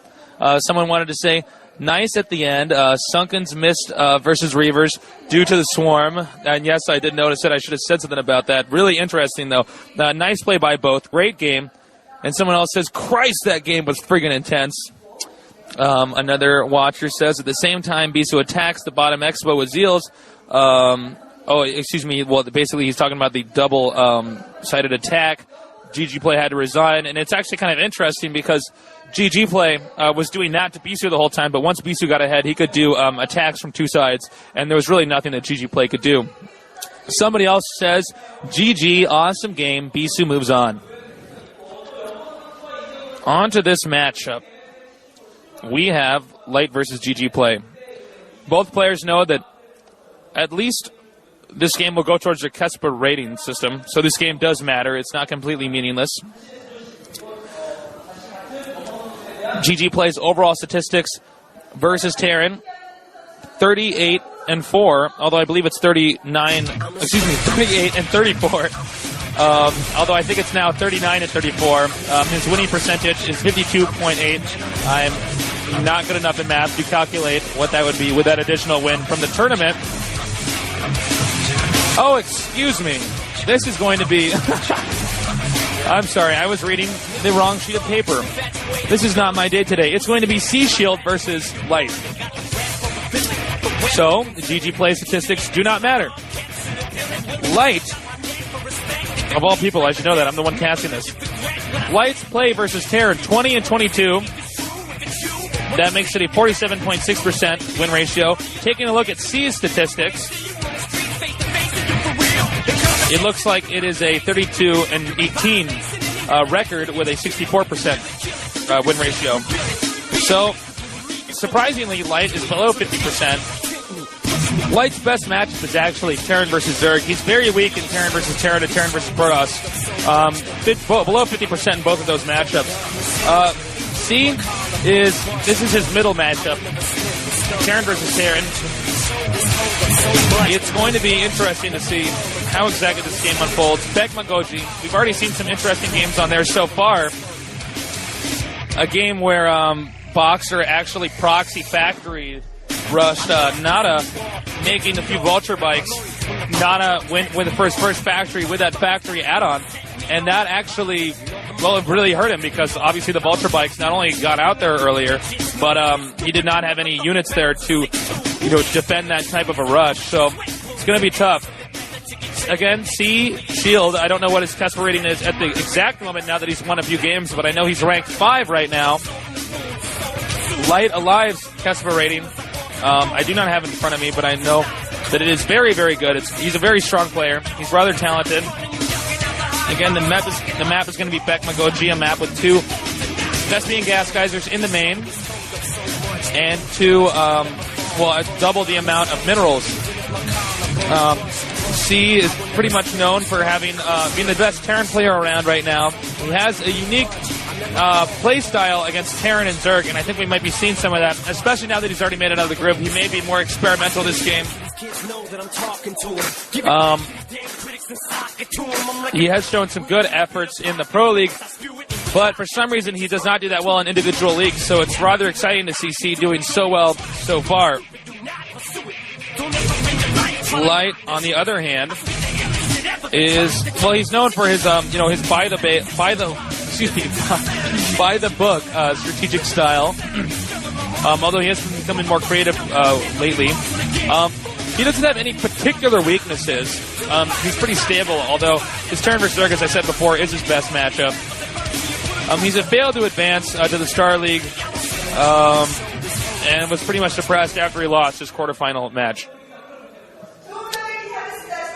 Someone wanted to say, nice at the end. Sunken's missed versus Reavers due to the swarm. And yes, I did notice it. I should have said something about that. Really interesting, though. Nice play by both. Great game. And someone else says, Christ, that game was friggin' intense. Another watcher says, at the same time, Bisu attacks the bottom expo with Zeals. Well, basically he's talking about the double-sided attack. GGPlay had to resign, and it's actually kind of interesting because GGPlay was doing that to Bisu the whole time, but once Bisu got ahead, he could do attacks from two sides, and there was really nothing that GGPlay could do. Somebody else says, GG, awesome game, Bisu moves on. On to this matchup. We have Light versus GGPlay. Both players know that at least this game will go towards their Kesper rating system, so this game does matter. It's not completely meaningless. GGPlay's overall statistics versus Terran, 38-4, although I believe it's 38 and 34. Although I think it's now 39-34. His winning percentage is 52.8. I'm not good enough in math to calculate what that would be with that additional win from the tournament. Oh, excuse me. This is going to be... I'm sorry, I was reading the wrong sheet of paper. This is not my day today. It's going to be Sea Shield versus Light. So, the GGPlay statistics do not matter. Light, of all people, I should know that. I'm the one casting this. Light's play versus Terran, 20-22. That makes it a 47.6% win ratio. Taking a look at C's statistics, it looks like it is a 32-18 record with a 64% win ratio. So, surprisingly, Light is below 50%. Light's best matchup is actually Terran versus Zerg. He's very weak in Terran versus Terran and Terran versus Protoss. Below 50% in both of those matchups. This is his middle matchup. Terran versus Terran. It's going to be interesting to see how exactly this game unfolds. Bekma Goji, we've already seen some interesting games on there so far. A game where Boxer actually proxy factory rushed Nada, making a few Vulture Bikes. Nada went with the first factory with that factory add-on, and that actually, well, it really hurt him because obviously the Vulture Bikes not only got out there earlier, but he did not have any units there to defend that type of a rush. So it's going to be tough. Again, C Shield, I don't know what his Kesper rating is at the exact moment now that he's won a few games, but I know he's ranked 5 right now. Light Alive's Kesper rating, I do not have it in front of me, but I know that it is very, very good. He's a very strong player. He's rather talented. Again, the map is going to be Bekma Goji, a map with 2 Thespian Gas Geysers in the main, and 2, double the amount of minerals. C is pretty much known for having being the best Terran player around right now. He has a unique play style against Terran and Zerg, and I think we might be seeing some of that, especially now that he's already made it out of the group. He may be more experimental this game. He has shown some good efforts in the Pro League, but for some reason he does not do that well in individual leagues, so it's rather exciting to see C doing so well so far. Light, on the other hand, he's known for his his by the book strategic style. Although he has been becoming more creative lately. He doesn't have any particular weaknesses. He's pretty stable, although his Terran versus Zerg, as I said before, is his best matchup. He's failed to advance to the Star League and was pretty much depressed after he lost his quarterfinal match.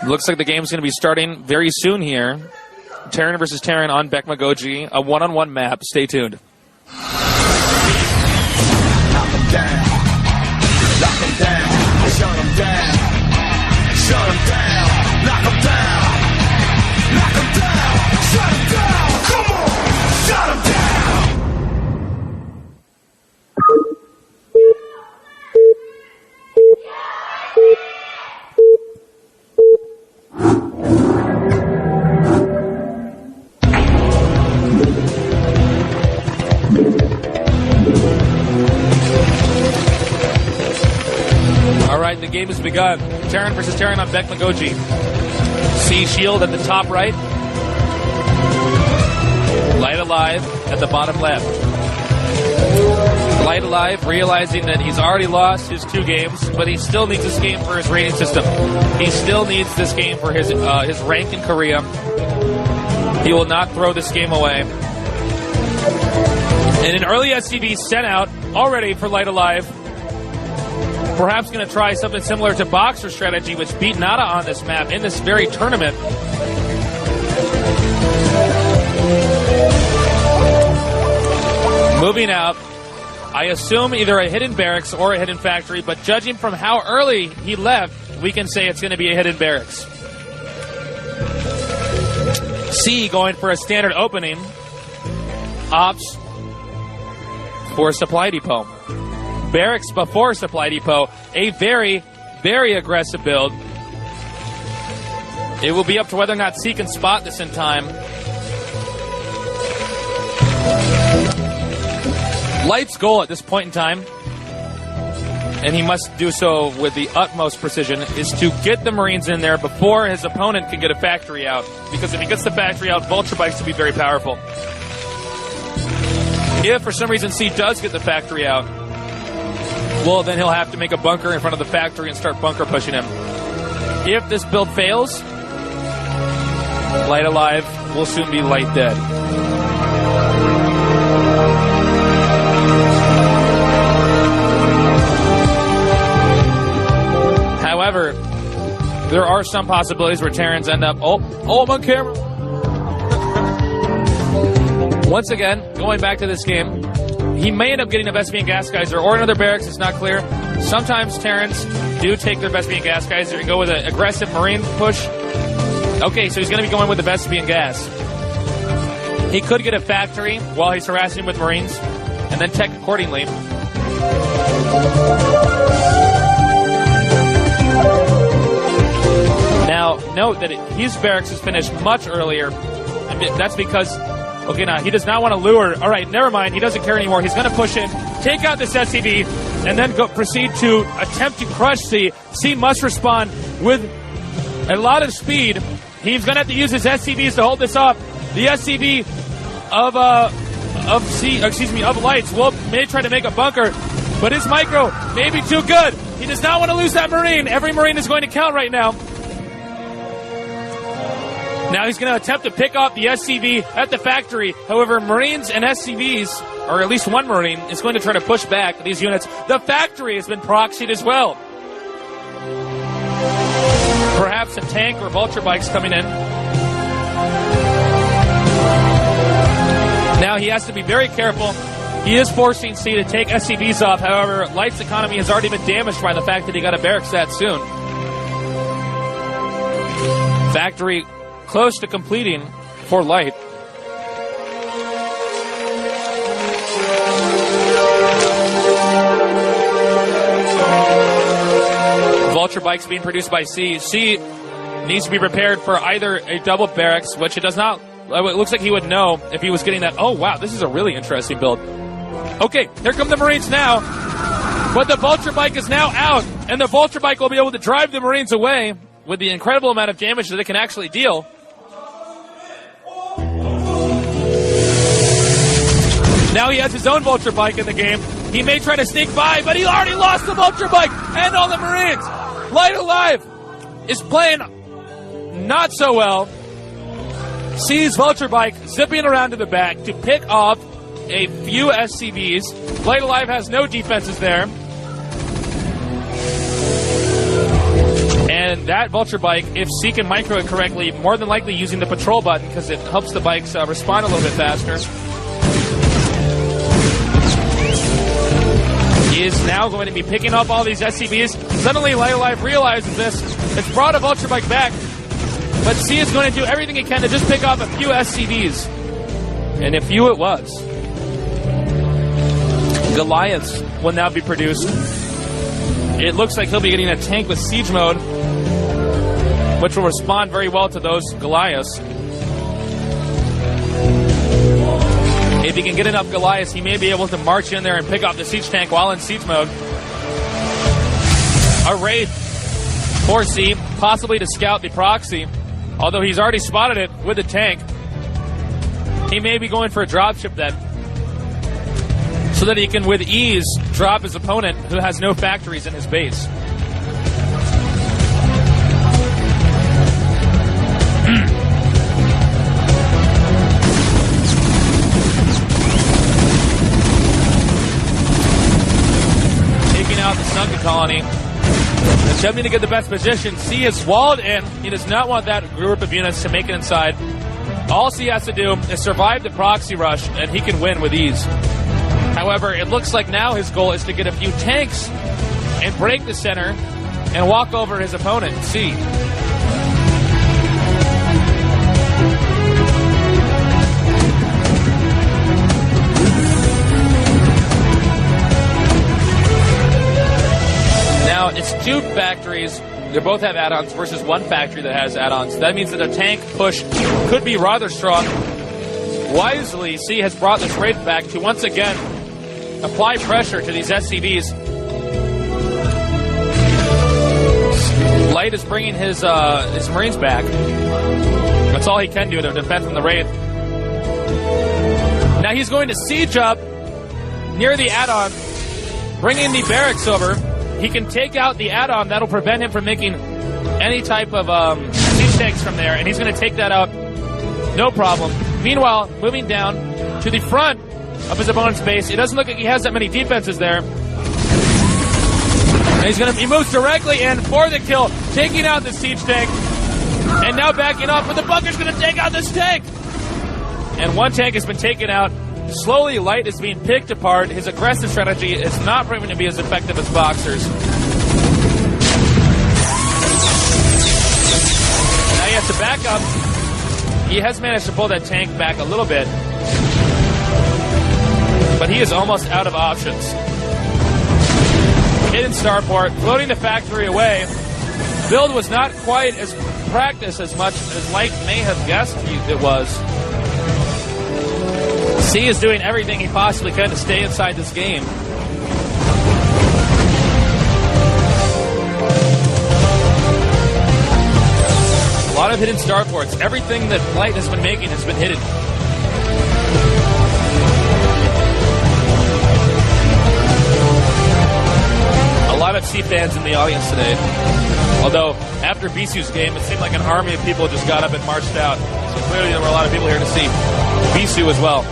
Looks like the game's going to be starting very soon here. Terran versus Terran on Bekma Goji, a one-on-one map. Stay tuned. Knock 'em down. Knock 'em down. Shut 'em down. Shut 'em down. Knock 'em down. Knock 'em down. Shut 'em down. Come on. Shut 'em down. Alright, the game has begun. Terran versus Terran on Bekma Goji. C Shield at the top right. Light Alive at the bottom left. Light Alive realizing that he's already lost his 2 games, but he still needs this game for his rating system. He still needs this game for his rank in Korea. He will not throw this game away. And an early SCV sent out already for Light Alive. Perhaps going to try something similar to Boxer strategy, which beat Nada on this map in this very tournament. moving out. I assume either a hidden barracks or a hidden factory, but judging from how early he left, we can say it's going to be a hidden barracks. C going for a standard opening. Ops for supply depot. Barracks before supply depot. A very, very aggressive build. It will be up to whether or not C can spot this in time. Light's goal at this point in time, and he must do so with the utmost precision, is to get the Marines in there before his opponent can get a factory out. Because if he gets the factory out, Vulture Bikes will be very powerful. If for some reason C does get the factory out, well, then he'll have to make a bunker in front of the factory and start bunker pushing him. If this build fails, Light alive will soon be light dead. However, there are some possibilities where Terrans end up... Oh, I'm on camera. Once again, going back to this game, he may end up getting a Vespian Gas Geyser or another barracks, it's not clear. Sometimes Terrans do take their Vespian Gas Geyser and go with an aggressive Marine push. Okay, so he's going to be going with the Vespian Gas. He could get a factory while he's harassing with Marines, and then tech accordingly. Now, note that his barracks is finished much earlier. And that's because, okay, now he does not want to lure. All right, never mind. He doesn't care anymore. He's going to push in, take out this SCV, and then proceed to attempt to crush C. C must respond with a lot of speed. He's going to have to use his SCVs to hold this off. The SCV of Lights may try to make a bunker, but his micro may be too good. He does not want to lose that Marine. Every Marine is going to count right now. Now he's going to attempt to pick off the SCV at the factory. However, Marines and SCVs, or at least one Marine, is going to try to push back these units. The factory has been proxied as well. Perhaps a tank or Vulture Bikes coming in. Now he has to be very careful. He is forcing C to take SCVs off. However, Light's economy has already been damaged by the fact that he got a barracks that soon. Factory close to completing for Light. Vulture Bikes being produced by C. C needs to be prepared for either a double barracks, which it does not. It looks like he would know if he was getting that. Oh, wow, this is a really interesting build. Okay, here come the Marines now. But the Vulture Bike is now out, and the Vulture Bike will be able to drive the Marines away with the incredible amount of damage that it can actually deal. Now he has his own Vulture Bike in the game. He may try to sneak by, but he already lost the Vulture Bike and all the Marines. Light Alive is playing not so well. Sees Vulture Bike zipping around to the back to pick off a few SCVs. Light Alive has no defenses there. And that Vulture Bike, if C can micro it correctly, more than likely using the patrol button because it helps the bikes respond a little bit faster. He is now going to be picking up all these SCVs. Suddenly, Light Alive realizes this. It's brought a Vulture Bike back. But C is going to do everything he can to just pick off a few SCVs. And a few it was. Goliaths will now be produced. It looks like he'll be getting a tank with siege mode, which will respond very well to those Goliaths. If he can get enough Goliaths, he may be able to march in there and pick off the siege tank while in siege mode. A raid for C, possibly to scout the proxy, although he's already spotted it with a tank. He may be going for a dropship then, so that he can, with ease, drop his opponent who has no factories in his base. Taking out the sunken colony. Attempting to get the best position. C is walled in. He does not want that group of units to make it inside. All C has to do is survive the proxy rush, and he can win with ease. However, it looks like now his goal is to get a few tanks and break the center and walk over his opponent, C. Now, it's two factories. They both have add-ons versus one factory that has add-ons. That means that a tank push could be rather strong. Wisely, C has brought this raid back to once again apply pressure to these SCVs. Light is bringing his Marines back. That's all he can do to defend from the raid. Now he's going to siege up near the add-on, bringing the barracks over. He can take out the add-on. That'll prevent him from making any type of siege tanks from there, and he's going to take that out, no problem. Meanwhile, moving down to the front of his opponent's base, it doesn't look like he has that many defenses there. And he moves directly in for the kill, taking out the siege tank, and now backing off, but the bunker's going to take out this tank. And one tank has been taken out. Slowly, Light is being picked apart. His aggressive strategy is not proving to be as effective as Boxer's. Now he has to back up. He has managed to pull that tank back a little bit, but he is almost out of options. Hidden starport, floating the factory away. Build was not quite as practiced as much as Light may have guessed it was. C is doing everything he possibly can to stay inside this game. A lot of hidden starports. Everything that Light has been making has been hidden. A lot of C fans in the audience today. Although, after Bisu's game, it seemed like an army of people just got up and marched out. So clearly there were a lot of people here to see Bisu as well.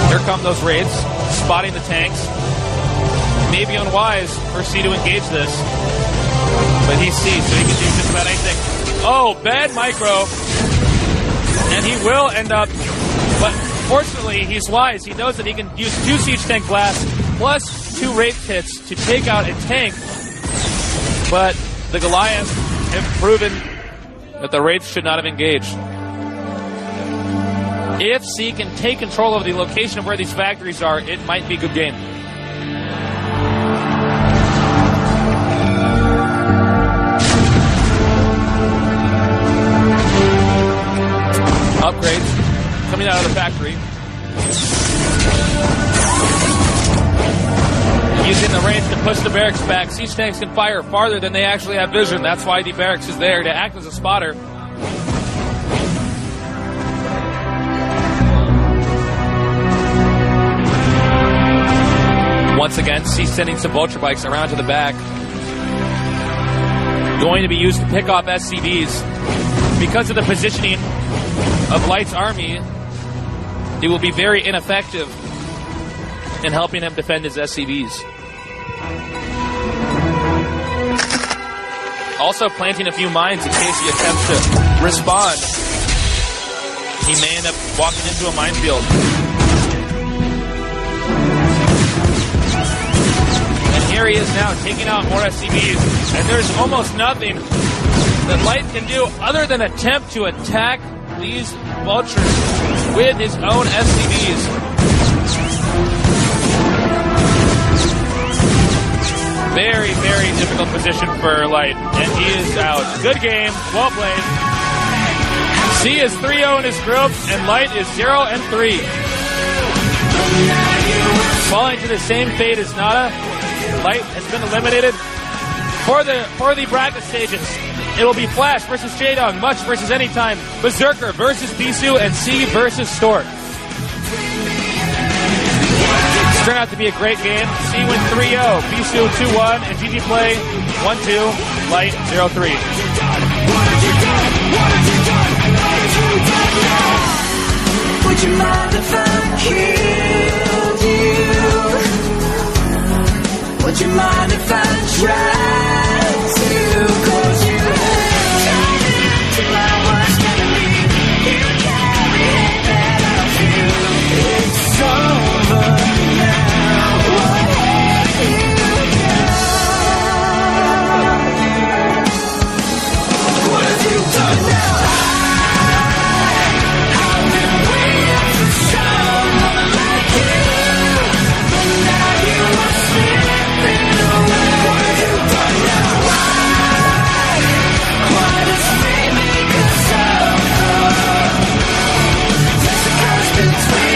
Here come those raids, spotting the tanks. Maybe unwise for C to engage this. But he's C, so he can do just about anything. Oh, bad micro. And he will end up... But fortunately, he's wise. He knows that he can use 2 siege tank blasts plus 2 raid hits to take out a tank. But the Goliaths have proven that the raids should not have engaged. If C can take control of the location of where these factories are, it might be a good game. Upgrades coming out of the factory. Using the raids to push the barracks back. Siege tanks can fire farther than they actually have vision. That's why the barracks is there to act as a spotter. Once again, C sending some vulture bikes around to the back. Going to be used to pick off SCVs. Because of the positioning of Light's army, it will be very ineffective in helping him defend his SCVs. Also planting a few mines in case he attempts to respond. He may end up walking into a minefield. Here he is now, taking out more SCVs, and there's almost nothing that Light can do other than attempt to attack these vultures with his own SCVs. Very, very difficult position for Light, and he is out. Good game, well played. C is 3-0 in his group, and Light is 0-3. Falling to the same fate as Nada. Light has been eliminated. For the bracket stages, it will be Flash versus Jaedong, Much versus Anytime, Berserker versus Bisu, and C versus Stork. It's turned out to be a great game. C wins 3-0, Bisu 2-1, and GGPlay 1-2, Light 0-3. Would you mind if I kill?